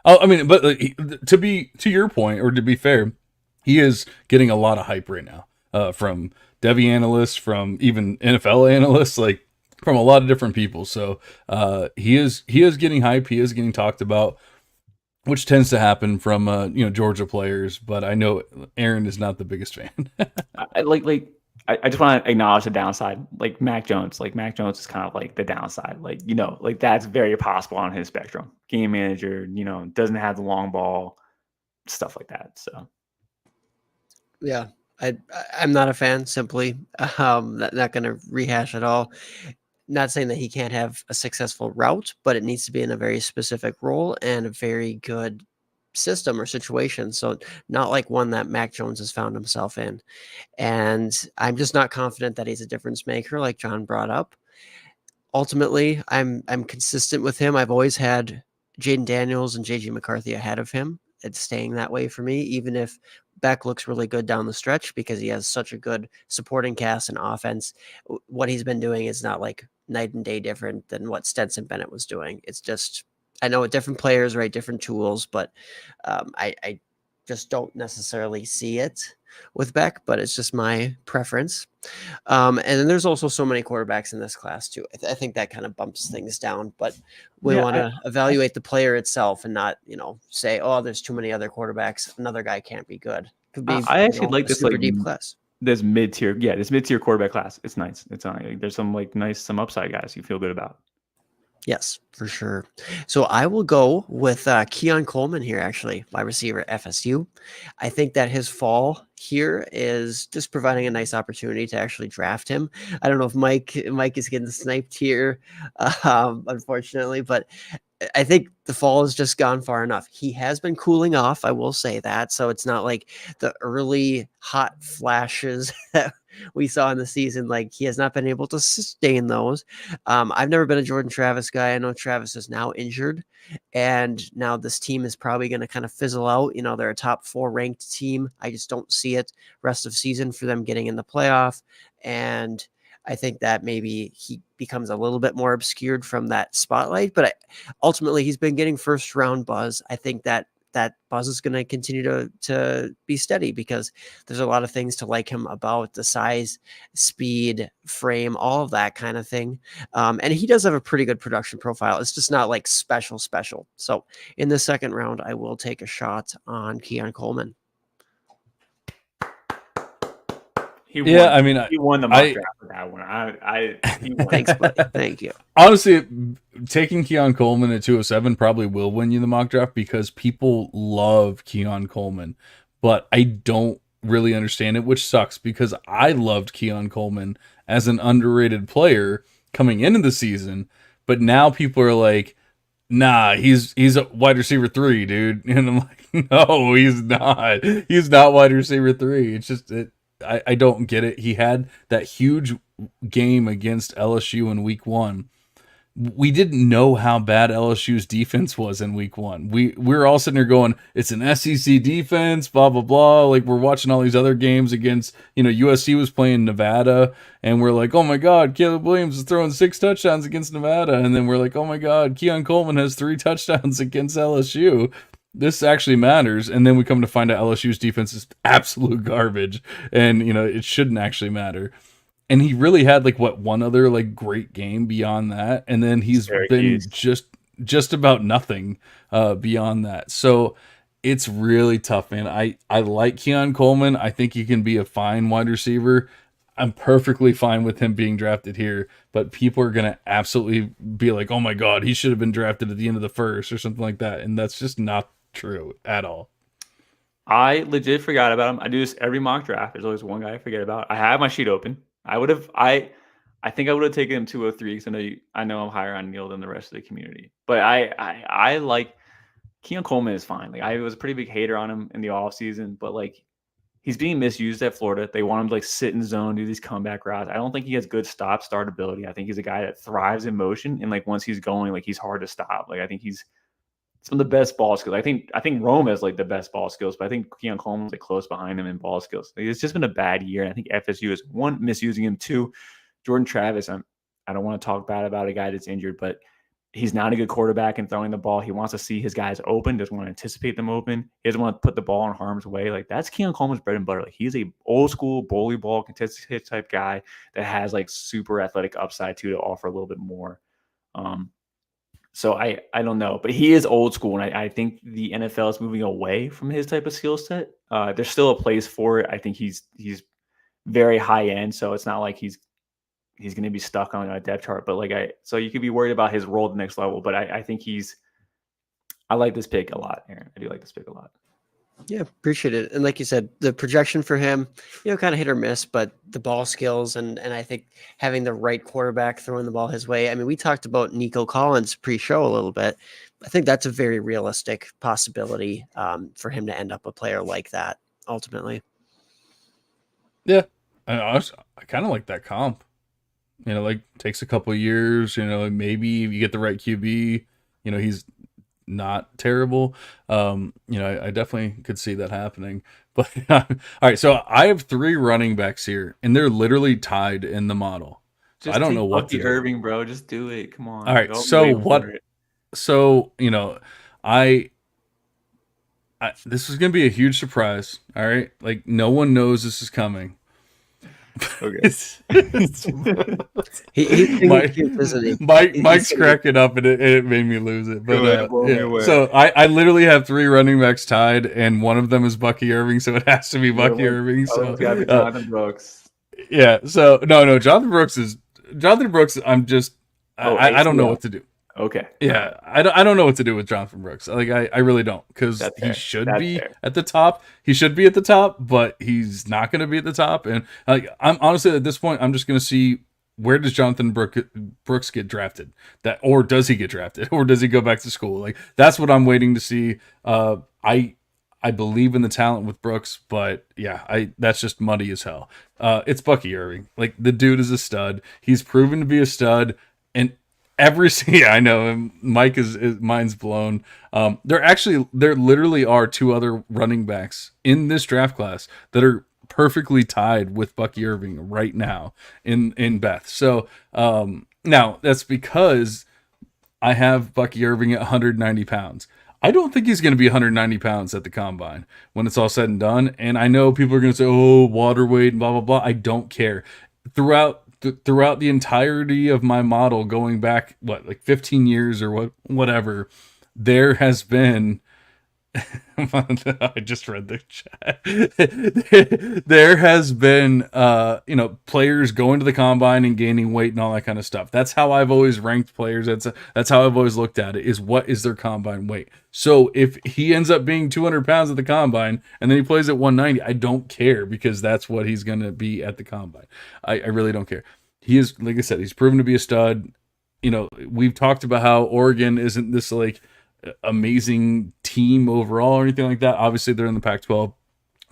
But to your point, or to be fair, he is getting a lot of hype right now from Devy analysts, from even NFL analysts, from a lot of different people. So he is getting hype. He is getting talked about, which tends to happen from Georgia players. But I know Aaron is not the biggest fan. I just want to acknowledge the downside. Mac Jones. Mac Jones is kind of the downside. That's very possible on his spectrum. Game manager, doesn't have the long ball, stuff like that. So Yeah, I'm not a fan, simply. Not going to rehash at all. Not saying that he can't have a successful route, but it needs to be in a very specific role and a very good system or situation. So not like one that Mac Jones has found himself in. And I'm just not confident that he's a difference maker, like John brought up. Ultimately, I'm consistent with him. I've always had Jaden Daniels and JG McCarthy ahead of him. It's staying that way for me, even if Beck looks really good down the stretch because he has such a good supporting cast and offense. What he's been doing is not night and day different than what Stetson Bennett was doing. It's just, I know different players, right? Different tools, but I just don't necessarily see it with Beck, but it's just my preference. And then there's also so many quarterbacks in this class too. I think that kind of bumps things down, but we want to evaluate the player itself and not, say, oh, there's too many other quarterbacks. Another guy can't be good. Could be, I actually like this super deep class. This mid-tier, this mid-tier quarterback class. It's nice. It's there's some some upside guys you feel good about. Yes, for sure. So I will go with Keon Coleman here, actually, wide receiver at FSU. I think that his fall here is just providing a nice opportunity to actually draft him. I don't know if Mike is getting sniped here, unfortunately, but I think the fall has just gone far enough. He has been cooling off, I will say that. So it's not like the early hot flashes that we saw in the season. Like, he has not been able to sustain those. I've never been a Jordan Travis guy. I know Travis is now injured, and now this team is probably going to kind of fizzle out. They're a top 4 ranked team. I just don't see it rest of season for them getting in the playoff. And I think that maybe he becomes a little bit more obscured from that spotlight, but ultimately he's been getting first round buzz. I think that buzz is going to continue to be steady because there's a lot of things to like him about: the size, speed, frame, all of that kind of thing. And he does have a pretty good production profile. It's just not like special. So in the second round, I will take a shot on Keon Coleman. He won the mock draft for that one. He won. Thanks, buddy. Thank you. Honestly, taking Keon Coleman at 207 probably will win you the mock draft because people love Keon Coleman, but I don't really understand it, which sucks because I loved Keon Coleman as an underrated player coming into the season, but now people are like, nah, he's a wide receiver 3, dude. And I'm like, no, he's not. He's not wide receiver 3. It's just I don't get it. He had that huge game against LSU in week 1. We didn't know how bad LSU's defense was in week 1. We're all sitting there going, it's an SEC defense, blah, blah, blah. Like, we're watching all these other games against, USC was playing Nevada, and we're like, oh my God, Caleb Williams is throwing 6 touchdowns against Nevada. And then we're like, oh my God, Keon Coleman has 3 touchdowns against LSU. This actually matters. And then we come to find out LSU's defense is absolute garbage, and it shouldn't actually matter. And he really had one other great game beyond that, and then he's been just about nothing beyond that. So it's really tough, man. I like Keon Coleman. I think he can be a fine wide receiver. I'm perfectly fine with him being drafted here, but people are going to absolutely be like, oh my God, he should have been drafted at the end of the first or something like that. And that's just not true at all. I legit forgot about him. I do this every mock draft. There's always one guy I forget about. I have my sheet open. I think I would have taken him 203 because I know I'm higher on Neal than the rest of the community. But I like Keon Coleman is fine. Like, I was a pretty big hater on him in the offseason, but he's being misused at Florida. They want him to sit in zone, do these comeback routes. I don't think he has good start ability. I think he's a guy that thrives in motion, and once he's going, he's hard to stop. I think he's some of the best ball skills. I think Rome has the best ball skills, but I think Keon Coleman's close behind him in ball skills. It's just been a bad year. And I think FSU is, 1, misusing him. 2, Jordan Travis. I don't want to talk bad about a guy that's injured, but he's not a good quarterback in throwing the ball. He wants to see his guys open, doesn't want to anticipate them open. He doesn't want to put the ball in harm's way. That's Keon Coleman's bread and butter. He's a old school bully ball contested hit type guy that has super athletic upside too, to offer a little bit more. So I don't know, but he is old school, and I think the NFL is moving away from his type of skill set. There's still a place for it. I think he's very high end, so it's not like he's going to be stuck on a depth chart. But so you could be worried about his role at the next level. But I think I like this pick a lot, Aaron. I do like this pick a lot. Yeah, appreciate it. And like you said, the projection for him, kind of hit or miss, but the ball skills and I think having the right quarterback throwing the ball his way. I mean, we talked about Nico Collins pre-show a little bit. I think that's a very realistic possibility for him to end up a player like that ultimately. Yeah, I kind of like that comp. Takes a couple of years. Maybe if you get the right QB, he's not terrible. I definitely could see that happening. But all right, so I have 3 running backs here, and they're literally tied in the model. So I don't know what to do. Irving, bro, just do it. Come on. All right, so what? So I this is gonna be a huge surprise. All right, no one knows this is coming. Okay. Mike's cracking up, and it made me lose it. But so I literally have 3 running backs tied, and one of them is Bucky Irving, so it has to be Bucky Irving. So it's gotta be Jonathan Brooks. Yeah. So no, Jonathan Brooks. I'm just I don't know what to do. Okay. Yeah, I don't know what to do with Jonathan Brooks. I really don't, because he should be at the top. He should be at the top, but he's not going to be at the top. And I'm honestly at this point, I'm just going to see, where does Jonathan Brooks get drafted? Or does he get drafted? Or does he go back to school? That's what I'm waiting to see. I believe in the talent with Brooks, but yeah, that's just muddy as hell. It's Bucky Irving. Like, the dude is a stud. He's proven to be a stud, and yeah, I know. And Mike is mind's blown. There literally are two other running backs in this draft class that are perfectly tied with Bucky Irving right now in Beth. So now that's because I have Bucky Irving at 190 pounds. I don't think he's going to be 190 pounds at the combine when it's all said and done. And I know people are going to say, "Oh, water weight and blah blah blah." I don't care. Throughout the entirety of my model, going back like 15 years or whatever, there has been I just read the chat. There has been, players going to the combine and gaining weight and all that kind of stuff. That's how I've always ranked players. That's how I've always looked at it, is what is their combine weight. So if he ends up being 200 pounds at the combine and then he plays at 190, I don't care, because that's what he's going to be at the combine. I really don't care. He is, like I said, he's proven to be a stud. We've talked about how Oregon isn't this like amazing team overall or anything like that. Obviously, they're in the Pac-12.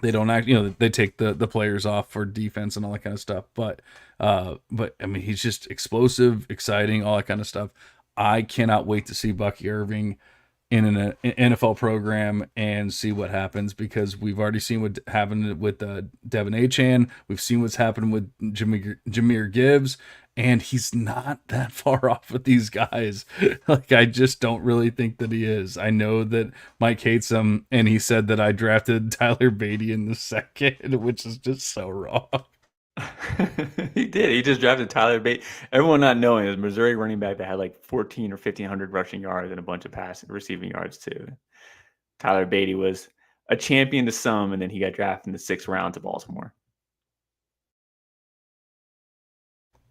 They don't act, they take the players off for defense and all that kind of stuff. But I mean, he's just explosive, exciting, all that kind of stuff. I cannot wait to see Bucky Irving in an NFL program and see what happens, because we've already seen what happened with Devin Achane. We've seen what's happened with Jahmyr Gibbs, and he's not that far off with these guys. Like, I just don't really think that he is. I know that Mike hates him, and he said that I drafted Tyler Beatty in the second, which is just so wrong. He did. He just drafted Tyler Beatty. Everyone not knowing is Missouri running back that had like 14 or 1,500 rushing yards and a bunch of receiving yards too. Tyler Beatty was a champion to some, and then he got drafted in the 6th round to Baltimore.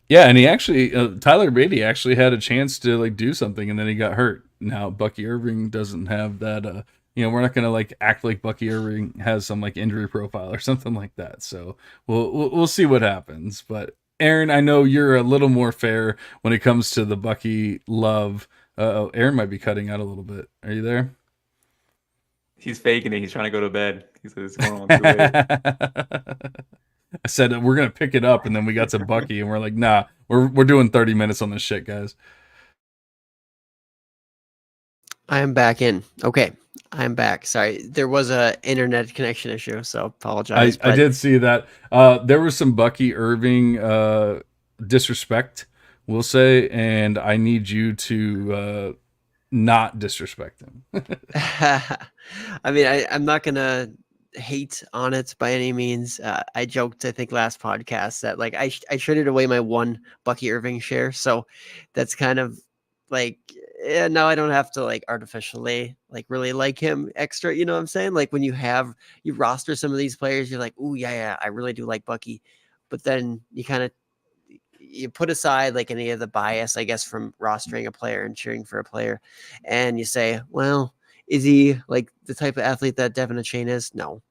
Yeah, and he actually, Tyler Beatty actually had a chance to like do something, and then he got hurt. Now Bucky Irving doesn't have that. We're not gonna like act like Bucky Irving has some like injury profile or something like that. So we'll see what happens. But Aaron, I know you're a little more fair when it comes to the Bucky love. Aaron might be cutting out a little bit. Are you there? He's faking it. He's trying to go to bed. He said it's going on too late. I said we're gonna pick it up, and then we got to Bucky, and we're like, nah, we're doing 30 minutes on this shit, guys. I am back in. Okay, I'm back. Sorry, there was a internet connection issue, so apologize. I did see that. There was some Bucky Irving disrespect, we'll say, and I need you to not disrespect him. I mean, I'm not gonna hate on it by any means. I joked, I think, last podcast that like I traded away my one Bucky Irving share, so that's kind of like, yeah, now I don't have to like artificially like really like him extra. You know what I'm saying? Like when you roster some of these players, you're like, oh yeah, I really do like Bucky, but then you put aside like any of the bias, I guess, from rostering a player and cheering for a player, and you say, well, is he like the type of athlete that Devin Achane is? No.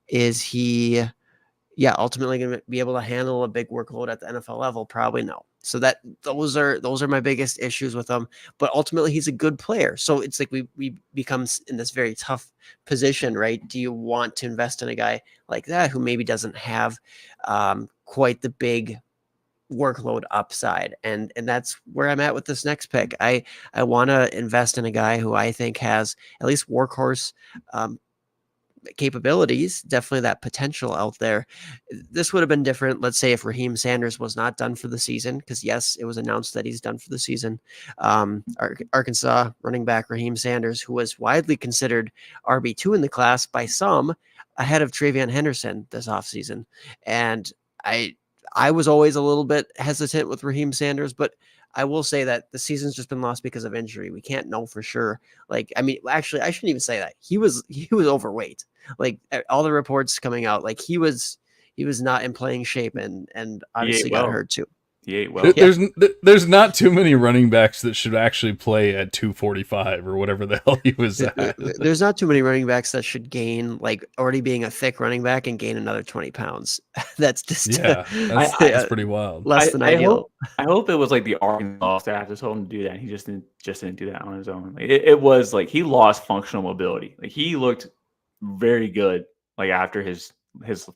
Is he, ultimately going to be able to handle a big workload at the NFL level? Probably no. So those are my biggest issues with him. But ultimately, he's a good player. So it's like we become in this very tough position, right? Do you want to invest in a guy like that who maybe doesn't have quite the big workload upside, and that's where I'm at with this next pick. I want to invest in a guy who I think has at least workhorse capabilities, definitely that potential out there. This would have been different, let's say, if Raheem Sanders was not done for the season, because yes, it was announced that he's done for the season. Arkansas running back Raheem Sanders, who was widely considered RB2 in the class by some, ahead of Travion Henderson this offseason. And I was always a little bit hesitant with Raheem Sanders, but I will say that the season's just been lost because of injury. We can't know for sure. Like, I mean, actually, I shouldn't even say that. He was overweight. Like all the reports coming out, like he was not in playing shape, and obviously got hurt too. He ate well. There's not too many running backs that should actually play at 245 or whatever the hell he was at. There's not too many running backs that should gain, like already being a thick running back and gain another 20 pounds. That's just that's pretty wild. Less than ideal. I hope it was like the Arkansas staff just told him to do that. And he just didn't do that on his own. Like, it was like he lost functional mobility. Like he looked very good. Like after his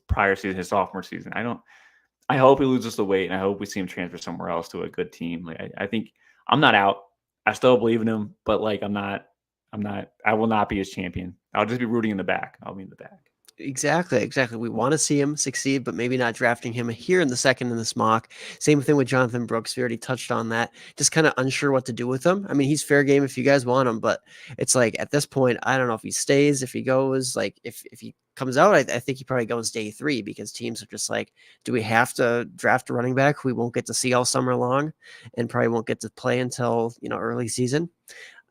prior season, his sophomore season. I hope he loses the weight, and I hope we see him transfer somewhere else to a good team. Like I think I'm not out. I still believe in him, but like I'm not. I will not be his champion. I'll just be rooting in the back. I'll be in the back. Exactly. We want to see him succeed, but maybe not drafting him here in the second in this mock. Same thing with Jonathan Brooks. We already touched on that. Just kind of unsure what to do with him. I mean, he's fair game if you guys want him, but it's like at this point, I don't know if he stays, if he goes. Like if he comes out, I think he probably goes day 3 because teams are just like, do we have to draft a running back who we won't get to see all summer long and probably won't get to play until early season?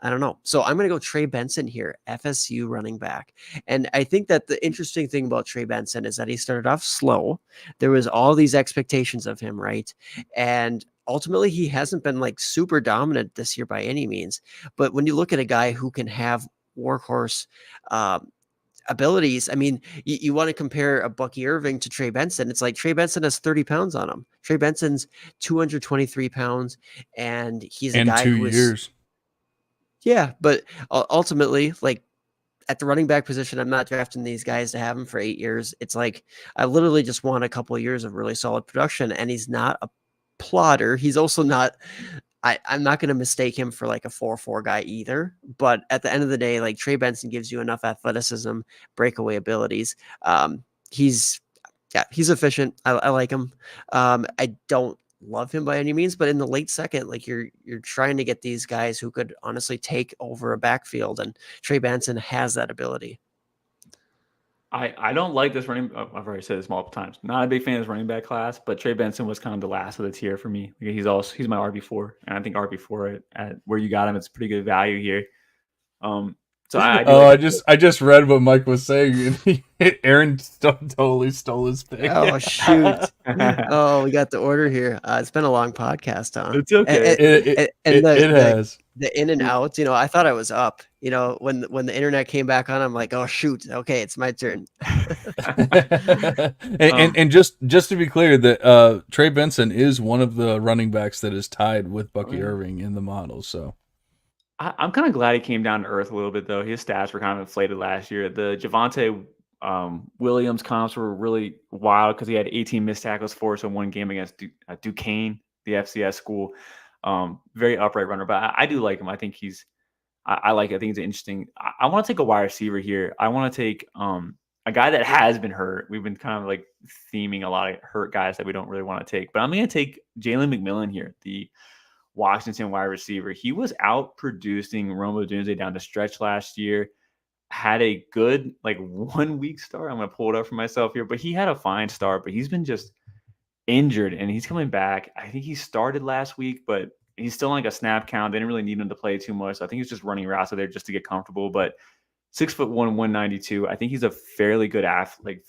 I don't know. So I'm going to go Trey Benson here, FSU running back. And I think that the interesting thing about Trey Benson is that he started off slow. There was all these expectations of him, right? And ultimately he hasn't been like super dominant this year by any means. But when you look at a guy who can have workhorse abilities, I mean, you want to compare a Bucky Irving to Trey Benson. It's like Trey Benson has 30 pounds on him. Trey Benson's 223 pounds, and he's a guy 2 who is years. yeah, but ultimately, like at the running back position, I'm not drafting these guys to have him for 8 years. It's like I literally just want a couple of years of really solid production, and he's not a plotter. He's also not. I'm not going to mistake him for like a 4.4 guy either. But at the end of the day, like Trey Benson gives you enough athleticism, breakaway abilities. He's efficient. I like him. I don't love him by any means, but in the late second, like you're trying to get these guys who could honestly take over a backfield, and Trey Benson has that ability. I don't like this running. I've already said this multiple times. Not a big fan of this running back class, but Trey Benson was kind of the last of the tier for me. He's my RB4, and I think RB4 at where you got him, it's pretty good value here. So I just read what Mike was saying, and Aaron totally stole his pick. Oh shoot! Oh, we got the order here. It's been a long podcast, huh? It's okay. It has the in and out. I thought I was up. When the internet came back on, I'm like, oh shoot, okay, it's my turn. and just to be clear, that Trey Benson is one of the running backs that is tied with Bucky Irving in the model. So I'm kind of glad he came down to earth a little bit, though. His stats were kind of inflated last year. The Javonte Williams comps were really wild because he had 18 missed tackles for us in one game against Duquesne, the FCS school. Very upright runner, but I do like him. I think I like it. I think he's interesting. I want to take a wide receiver here. I want to take a guy that has been hurt. We've been kind of like theming a lot of hurt guys that we don't really want to take, but I'm going to take Jalen McMillan here, the Washington wide receiver. He was out producing Rome Odunze down the stretch last year. Had a good 1 week start. I'm going to pull it up for myself here, but he had a fine start, but he's been just injured and he's coming back. I think he started last week, but he's still on a snap count. They didn't really need him to play too much. So I think he's just running routes out there just to get comfortable, but 6'1", 192. I think he's a fairly good athlete,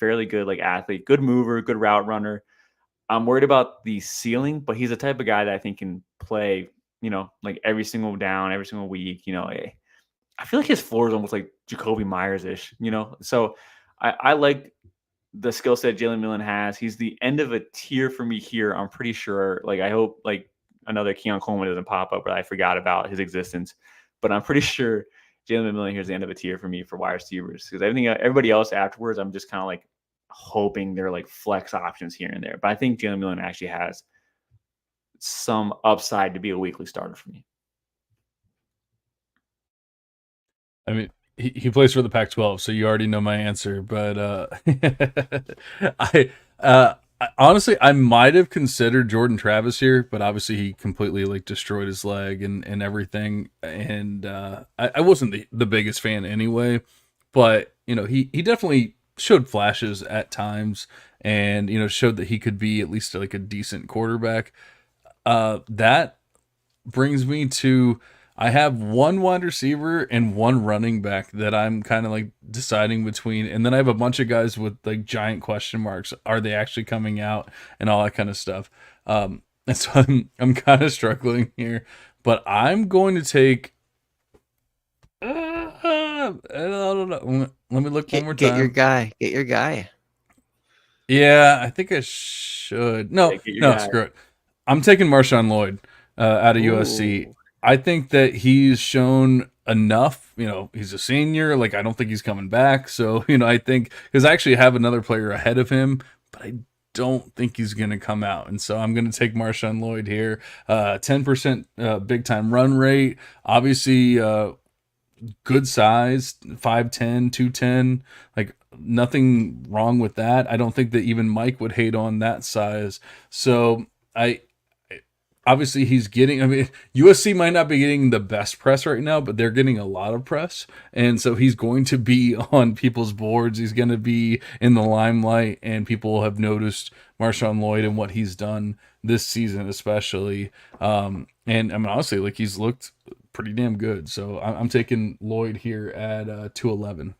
good mover, good route runner. I'm worried about the ceiling, but he's the type of guy that I think can play, every single down, every single week. I feel like his floor is almost like Jacoby Myers-ish, So I like the skill set Jalen McMillan has. He's the end of a tier for me here. I'm pretty sure. I hope another Keon Coleman doesn't pop up, but I forgot about his existence. But I'm pretty sure Jalen McMillan here is the end of a tier for me for wide receivers, because everybody else afterwards, I'm just kind of hoping they're flex options here and there. But I think Jalen McMillan actually has some upside to be a weekly starter for me. I mean, he plays for the Pac-12, so you already know my answer. But I honestly, I might have considered Jordan Travis here, but obviously he completely destroyed his leg and everything. And I wasn't the biggest fan anyway, but he definitely showed flashes at times, and showed that he could be at least a decent quarterback. That brings me to, I have one wide receiver and one running back that I'm kind of deciding between, and then I have a bunch of guys with giant question marks. Are they actually coming out and all that kind of stuff? And so I'm kind of struggling here, but I'm going to take. I don't know. Let me look one more time. Get your guy. Yeah, I think I should. No, screw it. I'm taking Marshawn Lloyd out of USC. I think that he's shown enough. He's a senior. Like, I don't think he's coming back. So, I think, because I actually have another player ahead of him, but I don't think he's going to come out. And so I'm going to take Marshawn Lloyd here. 10% big time run rate. Obviously, good size, 5'10", 210. Like, nothing wrong with that. I don't think that even Mike would hate on that size. So obviously he's getting, USC might not be getting the best press right now, but they're getting a lot of press. And so he's going to be on people's boards. He's going to be in the limelight, and people have noticed Marshawn Lloyd and what he's done this season, especially. And honestly, like, he's looked pretty damn good. So I'm taking Lloyd here at 211.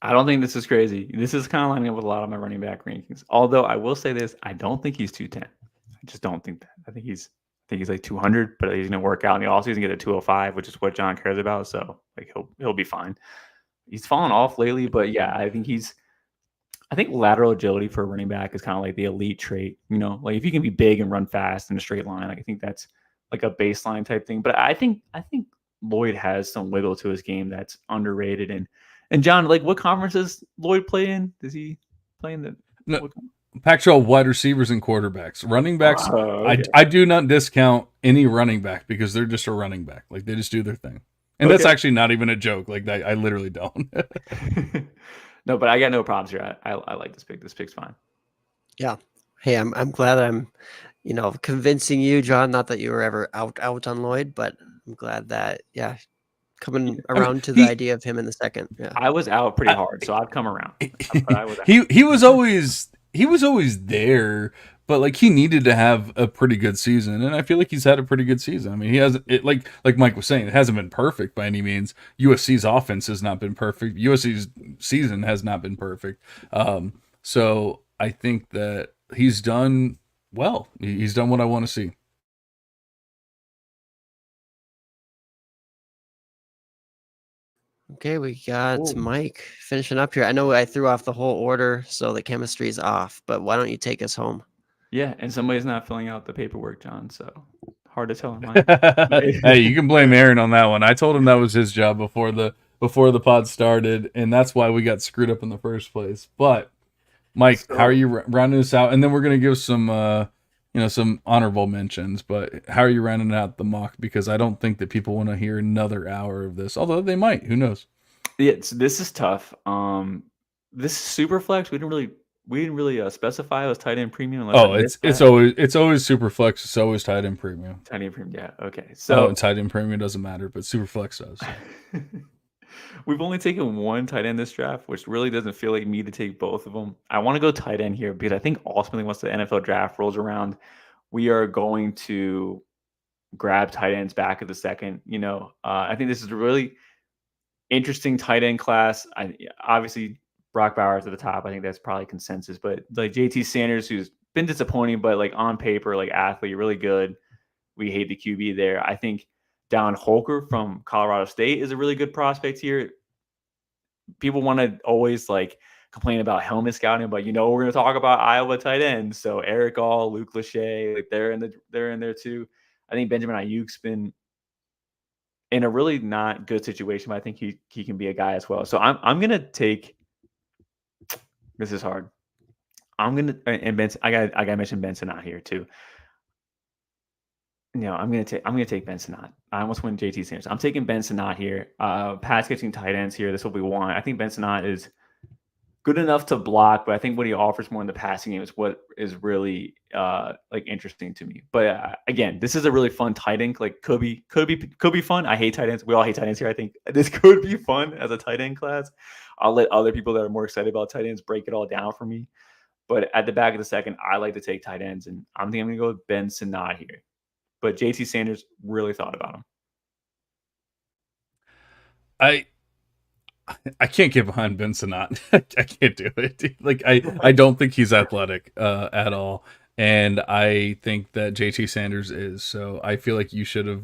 I don't think this is crazy. This is kind of lining up with a lot of my running back rankings. Although I will say this, I don't think he's 210. I just don't think that. I think he's like 200, but he's going to work out in the offseason, get a 205, which is what John cares about. So, like, he'll be fine. He's fallen off lately, but yeah, I think lateral agility for a running back is kind of like the elite trait. Like, if you can be big and run fast in a straight line, like, I think that's like a baseline type thing. But I think Lloyd has some wiggle to his game that's underrated. And John, like, what conference does Lloyd play in? Does he play in the? No, Pac-12 wide receivers and quarterbacks. Running backs, okay. I do not discount any running back, because they're just a running back. Like, they just do their thing. And that's actually not even a joke. Like, I literally don't. No, but I got no problems here. I like this pick. This pick's fine. Yeah. Hey, I'm glad I'm, convincing you, John. Not that you were ever out on Lloyd, but I'm glad that, coming around to the idea of him in the second. Yeah. I was out pretty hard, so I've come around. But I was out. He was always there, but like, he needed to have a pretty good season, and I feel like he's had a pretty good season. I mean, he hasn't, like Mike was saying, it hasn't been perfect by any means. USC's offense has not been perfect. USC's season has not been perfect. So I think that he's done well. He's done what I want to see. Okay, we got Mike finishing up here. I know I threw off the whole order, so the chemistry is off, but why don't you take us home? Yeah, and somebody's not filling out the paperwork, John, so hard to tell him. Hey, you can blame Aaron on that one. I told him that was his job before the pod started, and that's why we got screwed up in the first place. But Mike, how are you rounding this out? And then we're gonna give some some honorable mentions, but how are you rounding out the mock? Because I don't think that people want to hear another hour of this, although they might. Who knows? Yeah, this is tough. This is super flex. We didn't really specify it was tight end premium. It's always super flex. It's always tight end premium. Tight end premium, yeah. Okay, so tight end premium doesn't matter, but super flex does. We've only taken one tight end this draft, which really doesn't feel like me to take both of them. I want to go tight end here because I think ultimately once the NFL draft rolls around, we are going to grab tight ends back at the second. I think this is a really interesting tight end class. Obviously Brock Bowers at the top. I think that's probably consensus. But like JT Sanders, who's been disappointing, but like on paper, like athlete, really good. We hate the QB there. I think Dallin Holker from Colorado State is a really good prospect here. People want to always like complain about helmet scouting, but we're going to talk about Iowa tight ends. So Eric All, Luke Lachey, like they're in there too. I think Benjamin Ayuk's been in a really not good situation, but I think he can be a guy as well. So I'm gonna take. This is hard. I'm gonna Benson. I gotta mention Benson out here too. I'm gonna take Ben Sinnott. I almost went JT Sanders. I'm taking Ben Sinnott here. Pass catching tight ends here. This is what we want. I think Ben Sinnott is good enough to block, but I think what he offers more in the passing game is what is really like interesting to me. But again, this is a really fun tight end. Like could be fun. I hate tight ends. We all hate tight ends here. I think this could be fun as a tight end class. I'll let other people that are more excited about tight ends break it all down for me. But at the back of the second, I like to take tight ends, and I'm going to go with Ben Sinnott here. But JT Sanders really thought about him. I can't get behind Ben Sinnott. I can't do it. Like I don't think he's athletic at all, and I think that JT Sanders is. So I feel like you should have.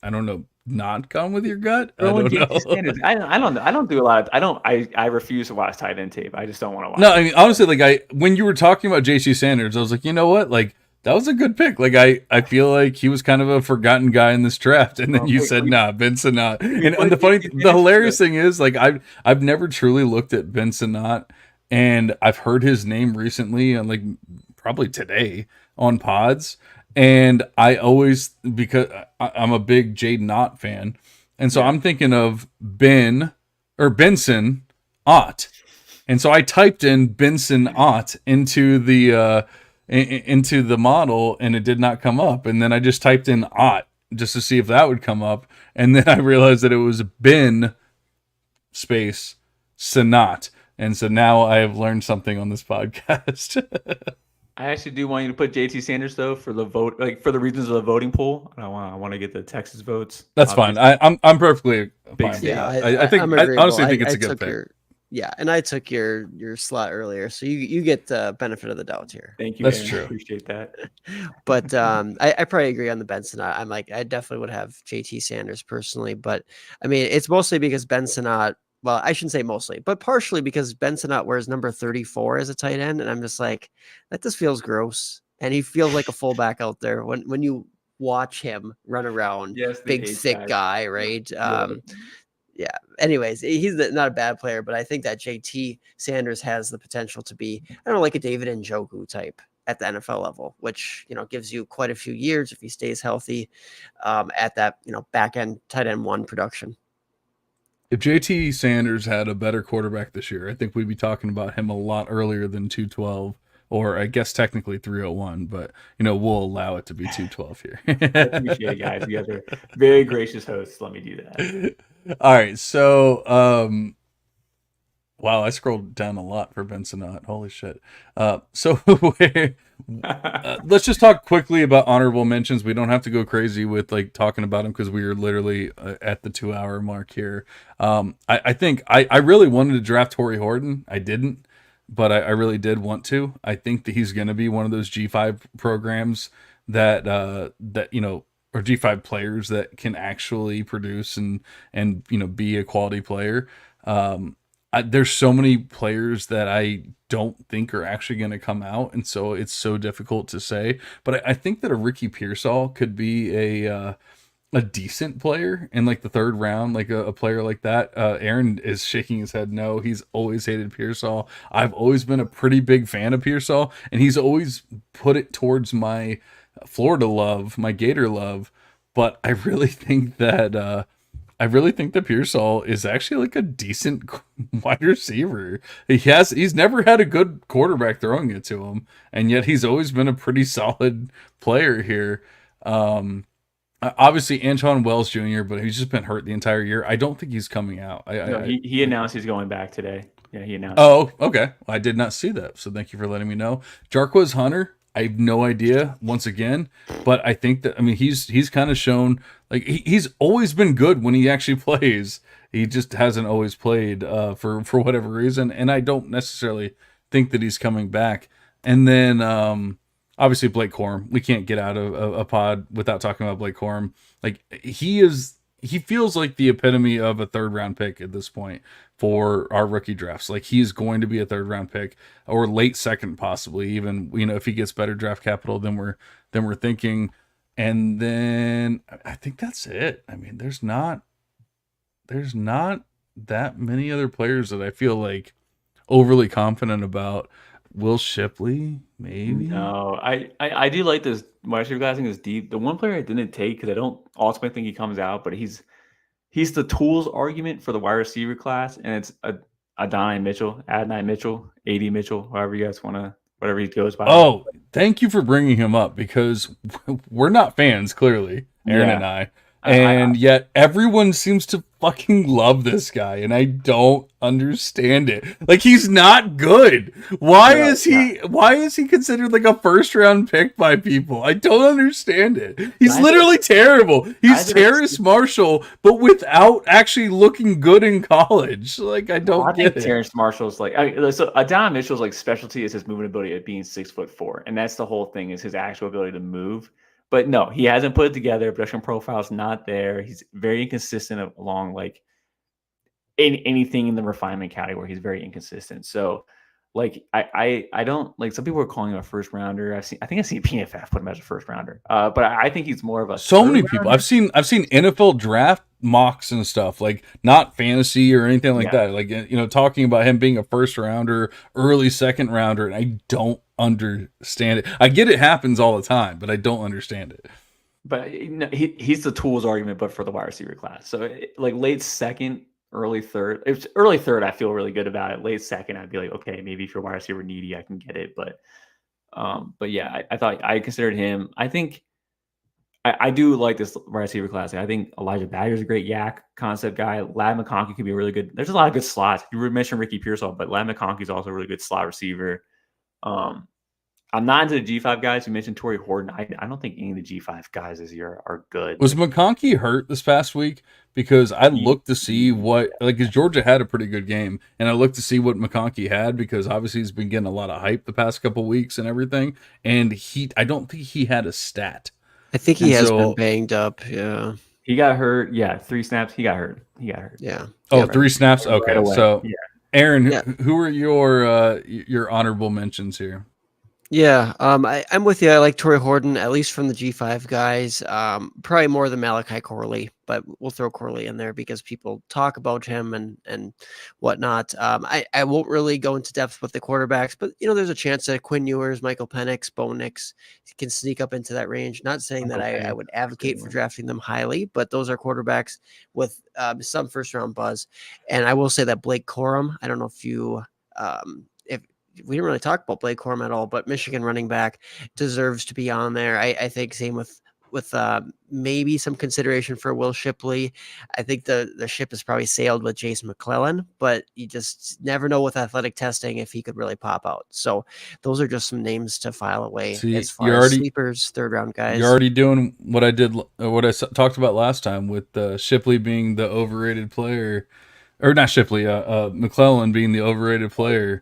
I don't know. Not gone with your gut. I don't know. Sanders, I don't do a lot. I refuse to watch tight end tape. I just don't want to watch. No, I mean honestly, like when you were talking about JT Sanders, I was like, you know what, like. That was a good pick. Like I feel like he was kind of a forgotten guy in this draft, and then you said, "Nah, Ben Sinnott." And the hilarious thing is, like I've never truly looked at Ben Sinnott, and I've heard his name recently, and like probably today on pods, and I always because I'm a big Jaden Ott fan, and so I'm thinking of Benson Ott, and so I typed in Benson Ott into the model, and it did not come up. And then I just typed in Ott just to see if that would come up, and then I realized that it was Ben space Sinnott, and so now I have learned something on this podcast. I actually do want you to put JT Sanders though for the vote, like for the reasons of the voting poll. I want to get the Texas votes. That's fine. I'm perfectly Big fine. state. Yeah, I think I honestly think it's a good pick. And I took your slot earlier, so you get the benefit of the doubt here. Thank you. That's Aaron. true. I appreciate that. But I probably agree on the Benson. I'm like, I definitely would have JT Sanders personally, but I mean, it's mostly because Ben Sinnott. Well, I shouldn't say mostly, but partially because Ben Sinnott wears number 34 as a tight end, and I'm just like, that just feels gross, and he feels like a fullback out there when you watch him run around. Yes, the Big age thick guy, right? Yeah. Anyways, he's not a bad player, but I think that JT Sanders has the potential to be, I don't know, like a David Njoku type at the NFL level, which, gives you quite a few years if he stays healthy at that, back end tight end one production. If JT Sanders had a better quarterback this year, I think we'd be talking about him a lot earlier than 212, or I guess technically 301, but we'll allow it to be 212 here. I appreciate it, guys. You guys are very gracious hosts. Let me do that. All right, so wow, I scrolled down a lot for Ben Sinnott. Holy shit. So let's just talk quickly about honorable mentions. We don't have to go crazy with like talking about them because we are literally at the 2-hour mark here. I think I really wanted to draft Torrey Horton. I didn't, but I really did want to. I think that he's going to be one of those G5 programs that or G5 players that can actually produce and be a quality player. There's so many players that I don't think are actually going to come out, and so it's so difficult to say. But I think that a Ricky Pearsall could be a decent player in like the third round, like a player like that. Aaron is shaking his head no. He's always hated Pearsall. I've always been a pretty big fan of Pearsall, and he's always put it towards my Florida love, my Gator love. But I really think that Pearsall is actually like a decent wide receiver. He's never had a good quarterback throwing it to him, and yet he's always been a pretty solid player here. Obviously Antoine Wells Jr., but he's just been hurt the entire year. I don't think he's coming out. He announced he's going back today. Yeah, he announced. Oh, okay. I did not see that, so thank you for letting me know. Jarquez Hunter, I have no idea once again, but I think that he's kind of shown like he's always been good when he actually plays. He just hasn't always played for whatever reason, and I don't necessarily think that he's coming back. And then obviously Blake Corum. We can't get out of a pod without talking about Blake Corum. Like he feels like the epitome of a third round pick at this point for our rookie drafts. Like he's going to be a third round pick or late second, possibly even, if he gets better draft capital than we're thinking. And then I think that's it. I mean, there's not that many other players that I feel like overly confident about. Will Shipley, maybe? No, I do like this wide receiver class. I think is deep. The one player I didn't take because I don't ultimately think he comes out, but he's the tools argument for the wide receiver class, and it's Adonai Mitchell, AD Mitchell, AD Mitchell, however you guys want to, whatever he goes by. Oh, thank you for bringing him up because we're not fans, clearly, Aaron and I. And yet everyone seems to fucking love this guy, and I don't understand it. Like he's not good. Why is he considered like a first round pick by people? I don't understand it. He's literally terrible. He's Terrace Marshall, but without actually looking good in college. Like I don't get it. Terrace Marshall's like so Adon Mitchell's like specialty is his movement ability at being 6'4", and that's the whole thing is his actual ability to move. But no, he hasn't put it together. Production profile's not there. He's very inconsistent along like in anything in the refinement category. He's very inconsistent. So like I don't like, some people are calling him a first rounder. I think I've seen PFF put him as a first rounder. But I think he's more of a So third many people. rounder. I've seen NFL draft mocks and stuff, like not fantasy or anything like Yeah. that. Like, you know, talking about him being a first rounder, early second rounder, and I don't understand it. I get it happens all the time, but I don't understand it. But he's the tools argument, but for the wide receiver class. So like late second, early third. If it's early third, I feel really good about it. Late second, I'd be like, okay, maybe if you're wide receiver needy, I can get it. But yeah, I thought I considered him. I think I do like this wide receiver class. I think Elijah Badger's a great yak concept guy. Ladd McConkey could be a really good. There's a lot of good slots. You mentioned Ricky Pearsall, but Ladd McConkey's also a really good slot receiver. Um, I'm not into the G5 guys. You mentioned Torrey Horton. I don't think any of the G5 guys this year are good. Was McConkey hurt this past week? Because I He- looked to see what, like, because Georgia had a pretty good game, and I looked to see what McConkey had, because obviously he's been getting a lot of hype the past couple weeks and everything, and I don't think he had a stat. I think he And has so- been banged up. Yeah. He got hurt. Yeah, 3 snaps. He got hurt. Yeah. Oh, Yep. 3 snaps. Right Okay, away. so Yeah. Aaron, Yeah. who are your honorable mentions here? Yeah, I'm with you. I like Torrey Horton, at least from the G5 guys. Probably more than Malachi Corley, but we'll throw Corley in there because people talk about him and whatnot. I won't really go into depth with the quarterbacks, but there's a chance that Quinn Ewers, Michael Penix, Bo Nix can sneak up into that range. Not saying that I would advocate for drafting them highly, but those are quarterbacks with some first round buzz. And I will say that Blake Corum, I don't know if you if we didn't really talk about Blake Corum at all, but Michigan running back deserves to be on there. I think same with maybe some consideration for Will Shipley. I think the ship has probably sailed with Jason McClellan, but you just never know with athletic testing if he could really pop out. So those are just some names to file away See, as far as sleepers, third round guys. You're already doing what I did, what I talked about last time with Shipley being the overrated player, or not Shipley, McClellan being the overrated player.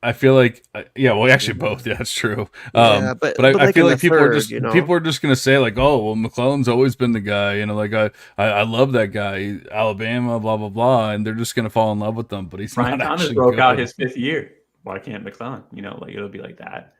I feel like, well, actually both. Yeah, that's true. Yeah, but like I feel in like the people are third, just people are just gonna say like, oh, well, McClellan's always been the guy. Like I love that guy, Alabama, blah blah blah, and they're just gonna fall in love with them. But he's Brian not Thomas actually broke good. out his 5th year. Why can't McClellan? Like it'll be like that.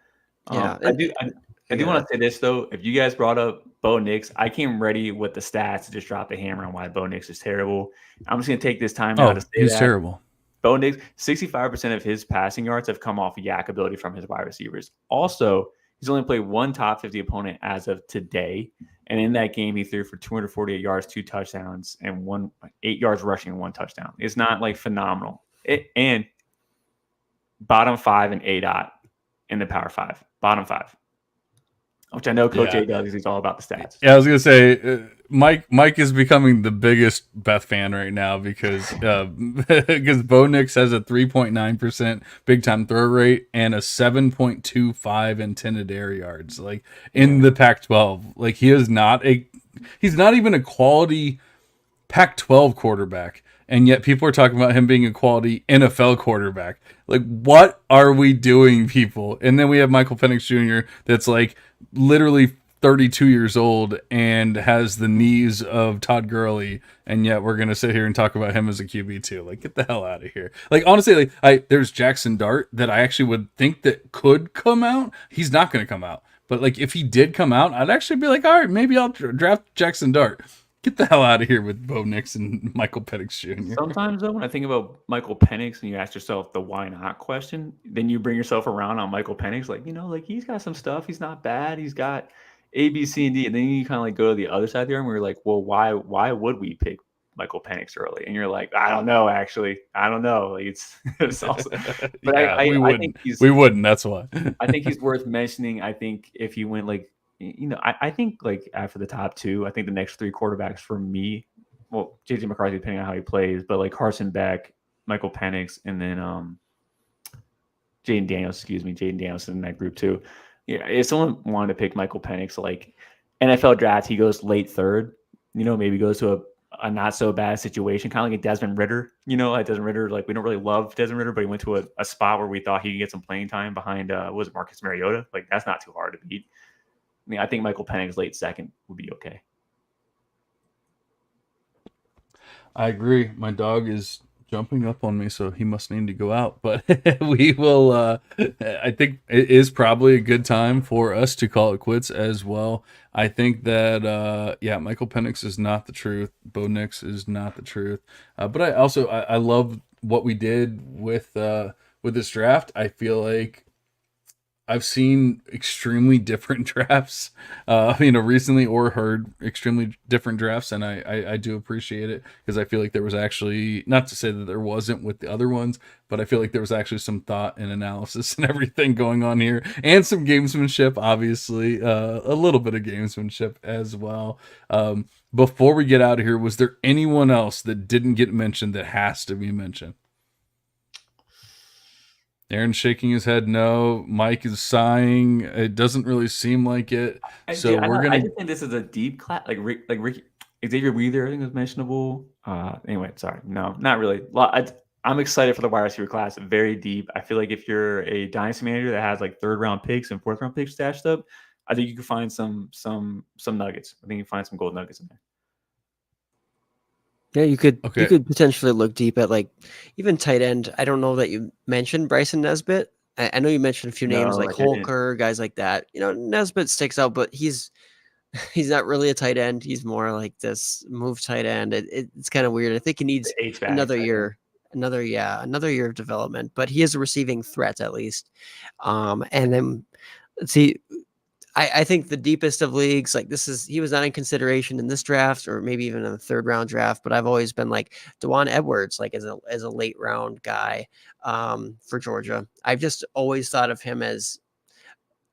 Yeah, I do want to say this though. If you guys brought up Bo Nix, I came ready with the stats to just drop the hammer on why Bo Nix is terrible. I'm just gonna take this time now to say he's that terrible. Bo Nix, 65% of his passing yards have come off yak ability from his wide receivers. Also, he's only played one top 50 opponent as of today. And in that game, he threw for 248 yards, 2 touchdowns, and 8 yards rushing and 1 touchdown. It's not like phenomenal. And bottom 5 in ADOT in the Power 5. Bottom 5. Which I know Coach A does. He's all about the stats. Yeah, I was gonna say Mike is becoming the biggest Beth fan right now because Bo Nix has a 3.9% big time throw rate and a 7.25 intended air yards. Like in the Pac-12, like he's not even a quality Pac-12 quarterback. And yet people are talking about him being a quality NFL quarterback. Like, what are we doing, people? And then we have Michael Penix Jr. that's like literally 32 years old and has the knees of Todd Gurley. And yet we're going to sit here and talk about him as a QB too. Like, get the hell out of here. Like, honestly, there's Jackson Dart that I actually would think that could come out. He's not going to come out. But like, if he did come out, I'd actually be like, all right, maybe I'll draft Jackson Dart. Get the hell out of here with Bo Nix and Michael Penix Jr. Sometimes, though, when I think about Michael Penix and you ask yourself the why not question, then you bring yourself around on Michael Penix. Like, like he's got some stuff. He's not bad. He's got A, B, C, and D. And then you kind of like go to the other side there and we're like, well, why would we pick Michael Penix early? And you're like, I don't know, actually. I don't know. Like, it's also, but I think we wouldn't. That's why. I think he's worth mentioning. I think if he went like, I think like after the top 2, I think the next 3 quarterbacks for me, well, JJ McCarthy, depending on how he plays, but like Carson Beck, Michael Penix, and then Jaden Daniels in that group too. Yeah, if someone wanted to pick Michael Penix, like NFL draft, he goes late 3rd, maybe goes to a not so bad situation, kind of like a Desmond Ridder, like Desmond Ridder, like we don't really love Desmond Ridder, but he went to a spot where we thought he could get some playing time behind, was it Marcus Mariota? Like that's not too hard to beat. I think Michael Penix late 2nd would be okay. I agree. My dog is jumping up on me, so he must need to go out. But we will. I think it is probably a good time for us to call it quits as well. I think that Michael Penix is not the truth. Bo Nix is not the truth. But I love what we did with this draft. I feel like I've seen extremely different drafts, recently, or heard extremely different drafts, and I do appreciate it, because I feel like there was actually, not to say that there wasn't with the other ones, but I feel like there was actually some thought and analysis and everything going on here, and some gamesmanship, obviously, a little bit of gamesmanship as well. Before we get out of here, was there anyone else that didn't get mentioned that has to be mentioned? Aaron's shaking his head no. Mike is sighing. It doesn't really seem like it. I just think this is a deep class. Like Ricky, Xavier Wheeler, I think was mentionable. Anyway, sorry, no, not really. I'm excited for the wide receiver class. Very deep. I feel like if you're a dynasty manager that has like 3rd round picks and 4th round picks stashed up, I think you can find some nuggets. I think you can find some gold nuggets in there. Yeah, you could potentially look deep at like even tight end. I don't know that you mentioned Bryson Nesbitt. I know you mentioned a few names like Holker, guys like that. Nesbitt sticks out, but he's not really a tight end. He's more like this move tight end. It's kind of weird. I think he needs another year of development, but he is a receiving threat at least. And then let's see. I think the deepest of leagues, like he was not in consideration in this draft, or maybe even in the 3rd round draft, but I've always been like Dewan Edwards, like as a late round guy for Georgia. I've just always thought of him as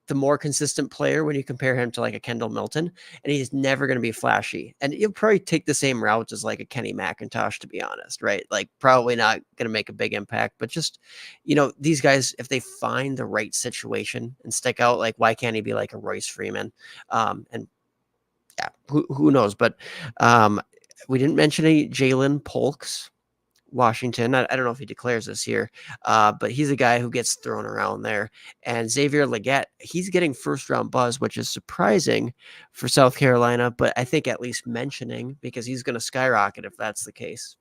the more consistent player when you compare him to like a Kendall Milton, and he's never going to be flashy. And he'll probably take the same route as like a Kenny McIntosh, to be honest, right? Like probably not going to make a big impact, but just, these guys, if they find the right situation and stick out, like why can't he be like a Royce Freeman? And yeah, who knows? But we didn't mention any Jalen Polks. Washington. I don't know if he declares this year, but he's a guy who gets thrown around there. And Xavier Legette, he's getting 1st round buzz, which is surprising for South Carolina, but I think at least mentioning, because he's going to skyrocket if that's the case.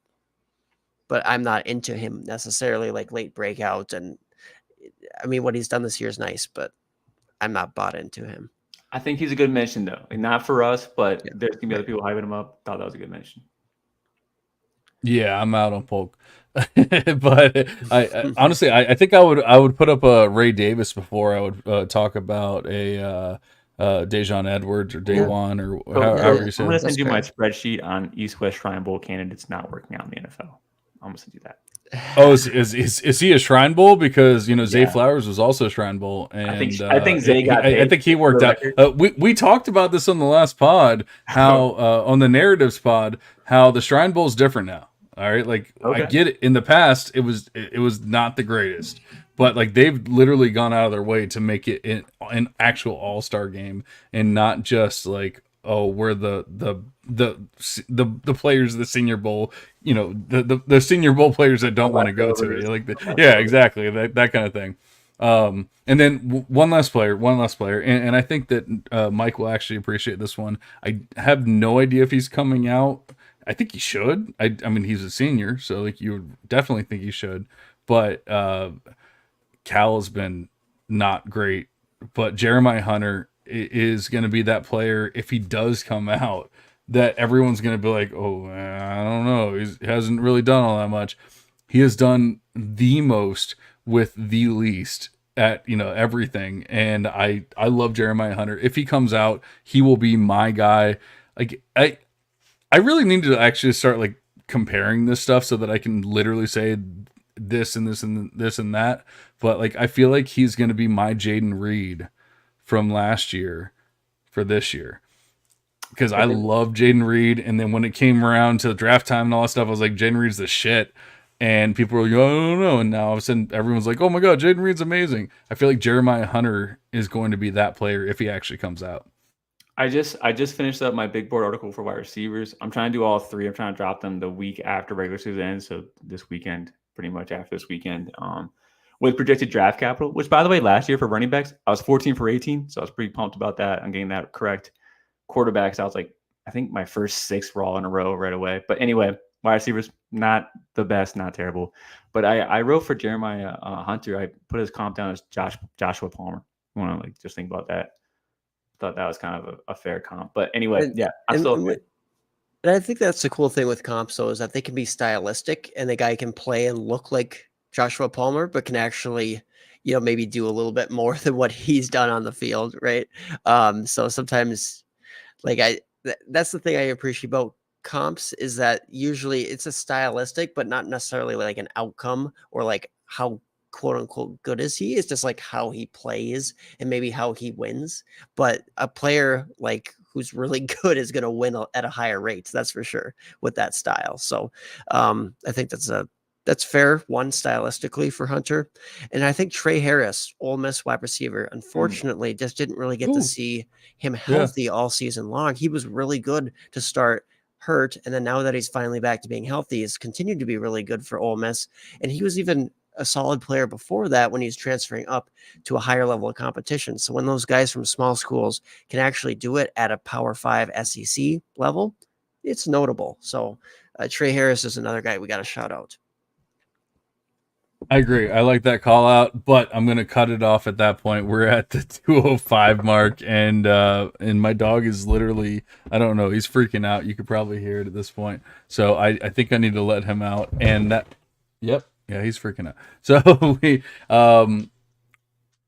But I'm not into him necessarily, like late breakout. And I mean, what he's done this year is nice, but I'm not bought into him. I think he's a good mention though. Like, not for us, but there's gonna be other people hyping him up. Thought that was a good mention. Yeah, I'm out on Polk, but I honestly, I think I would put up a Ray Davis before I would talk about a Dejon Edwards or Daywan or however you say it. I'm gonna send you my spreadsheet on East-West Shrine Bowl candidates not working out in the NFL. I'm gonna send you that. Oh, is he a Shrine Bowl? Because Zay Flowers was also a Shrine Bowl, and I think Zay got paid. I think he worked out. We talked about this on the last pod, how on the narratives pod, how the Shrine Bowl is different now. All right, I get it. In the past, it was not the greatest, but like they've literally gone out of their way to make it an actual all-star game, and not just like, oh, we're the players of the Senior Bowl, the Senior Bowl players that don't want to go to it, exactly, that kind of thing. And then one last player, and I think that Mike will actually appreciate this one. I have no idea if he's coming out. I think he should. I mean, he's a senior, so like you would definitely think he should. But Cal has been not great. But Jeremiah Hunter is going to be that player, if he does come out, that everyone's going to be like, oh, I don't know. He hasn't really done all that much. He has done the most with the least at everything. And I love Jeremiah Hunter. If he comes out, he will be my guy. Like I really need to actually start like comparing this stuff so that I can literally say this and this and this and that. But like, I feel like he's going to be my Jaden Reed from last year for this year, because I love Jaden Reed. And then when it came around to draft time and all that stuff, I was like, Jaden Reed's the shit. And people were like, oh, I don't know. And now all of a sudden everyone's like, oh my God, Jaden Reed's amazing. I feel like Jeremiah Hunter is going to be that player if he actually comes out. I just finished up my big board article for wide receivers. I'm trying to do all 3. I'm trying to drop them the week after regular season ends. So this weekend, pretty much after this weekend, with projected draft capital, which by the way, last year for running backs, I was 14 for 18. So I was pretty pumped about that. I'm getting that correct. Quarterbacks, I was like, I think my first 6 were all in a row right away. But anyway, Wide receivers, not the best, not terrible. But I wrote for Jeremiah Hunter. I put his comp down as Joshua Palmer. I want to like just think about that. Thought that was kind of a fair comp. But anyway, And yeah, I'm and, still and okay. And I think that's the cool thing with comps, though, is that they can be stylistic and the guy can play and look like Joshua Palmer, but can actually, maybe do a little bit more than what he's done on the field, right? So sometimes, like that's the thing I appreciate about comps is that usually it's a stylistic, but not necessarily like an outcome or like how quote unquote good is he. It's just like how he plays and maybe how he wins. But a player like who's really good is going to win at a higher rate. That's for sure with that style. So I think that's fair. One stylistically for Hunter, and I think Trey Harris, Ole Miss wide receiver, unfortunately just didn't really get to Ooh, see him yeah. healthy all season long. He was really good to start hurt, and then now that he's finally back to being healthy, he's continued to be really good for Ole Miss. And he was even a solid player before that when he's transferring up to a higher level of competition. So when those guys from small schools can actually do it at a Power 5 SEC level, it's notable. So Trey Harris is another guy we got to shout out. I agree. I like that call out, but I'm gonna cut it off at that point. We're at the 205 mark, and my dog is literally, I don't know, he's freaking out. You could probably hear it at this point. So I think I need to let him out. And that, yep, yeah, he's freaking out. So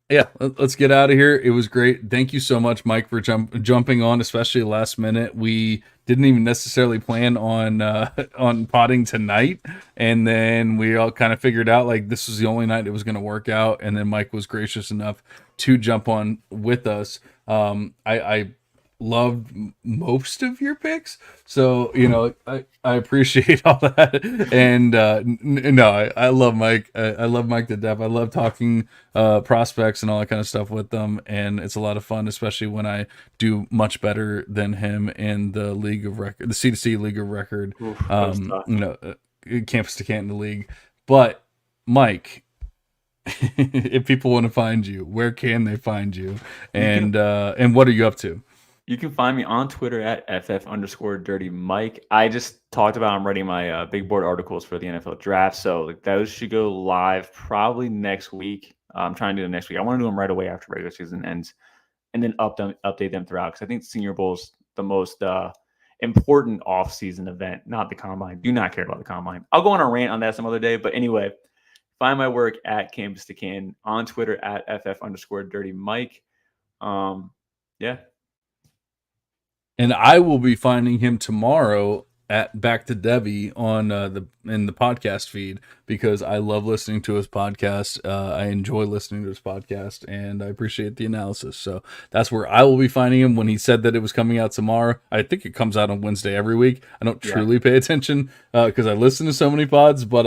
yeah, let's get out of here. It was great. Thank you so much, Mike, for jumping on, especially last minute. We didn't even necessarily plan on on potting tonight, and then we all kind of figured out like this was the only night it was going to work out. And then Mike was gracious enough to jump on with us. I loved most of your picks, so I appreciate all that. And no, I love Mike. I love Mike to death. I love talking prospects and all that kind of stuff with them, and it's a lot of fun, especially when I do much better than him in the league of record, the C2C league of record. Oof, that was tough. Campus to Canton league. But Mike, if people want to find you, where can they find you, and what are you up to? You can find me on Twitter at ff_dirty Mike. I just talked about I'm writing my big board articles for the NFL draft, so like those should go live probably next week. I'm trying to do them next week. I want to do them right away after regular season ends, and then update them throughout because I think Senior Bowl's the most important off-season event, not the combine. Do not care about the combine. I'll go on a rant on that some other day. But anyway, find my work at Campus to Can on Twitter at ff_dirty Mike. Yeah. And I will be finding him tomorrow at Back to Devy on in the podcast feed because I love listening to his podcast. I enjoy listening to his podcast, and I appreciate the analysis. So that's where I will be finding him. When he said that it was coming out tomorrow, I think it comes out on Wednesday every week. I don't truly pay attention because I listen to so many pods, but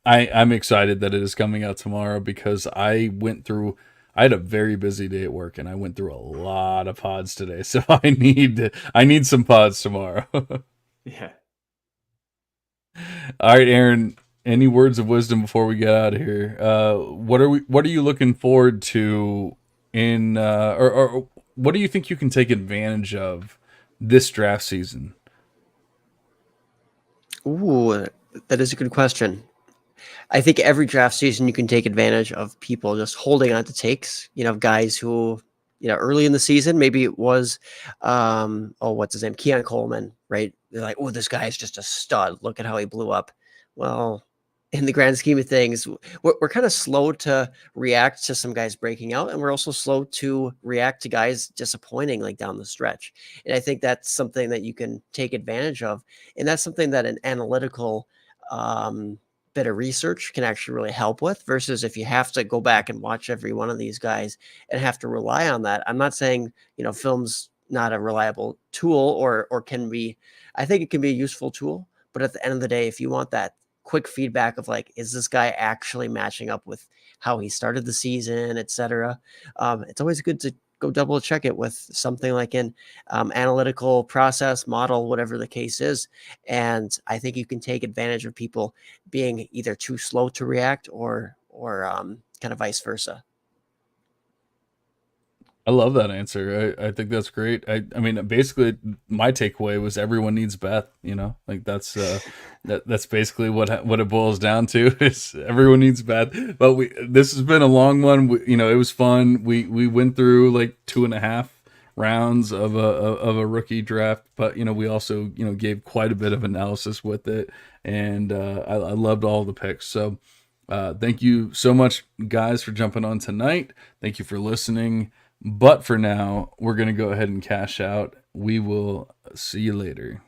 I'm excited that it is coming out tomorrow because I had a very busy day at work, and I went through a lot of pods today. So I need some pods tomorrow. Yeah. All right, Aaron. Any words of wisdom before we get out of here? What are you looking forward to in or what do you think you can take advantage of this draft season? Ooh, that is a good question. I think every draft season you can take advantage of people just holding on to takes, guys who, early in the season, maybe it was, what's his name? Keon Coleman, right? They're like, oh, this guy is just a stud. Look at how he blew up. Well, in the grand scheme of things, we're kind of slow to react to some guys breaking out. And we're also slow to react to guys disappointing like down the stretch. And I think that's something that you can take advantage of. And that's something that an analytical, bit of research can actually really help with versus if you have to go back and watch every one of these guys and have to rely on that. I'm not saying, film's not a reliable tool or can be, I think it can be a useful tool, but at the end of the day, if you want that quick feedback of like, is this guy actually matching up with how he started the season, etc. It's always good to go double check it with something like an analytical process model, whatever the case is. And I think you can take advantage of people being either too slow to react or kind of vice versa. I love that answer. I think that's great. I mean, basically, my takeaway was everyone needs Beth. Like that's basically what it boils down to is everyone needs Beth. But this has been a long one. It was fun. We went through like 2.5 rounds of a rookie draft, but we also gave quite a bit of analysis with it, and I loved all the picks. So thank you so much, guys, for jumping on tonight. Thank you for listening. But for now, we're going to go ahead and cash out. We will see you later.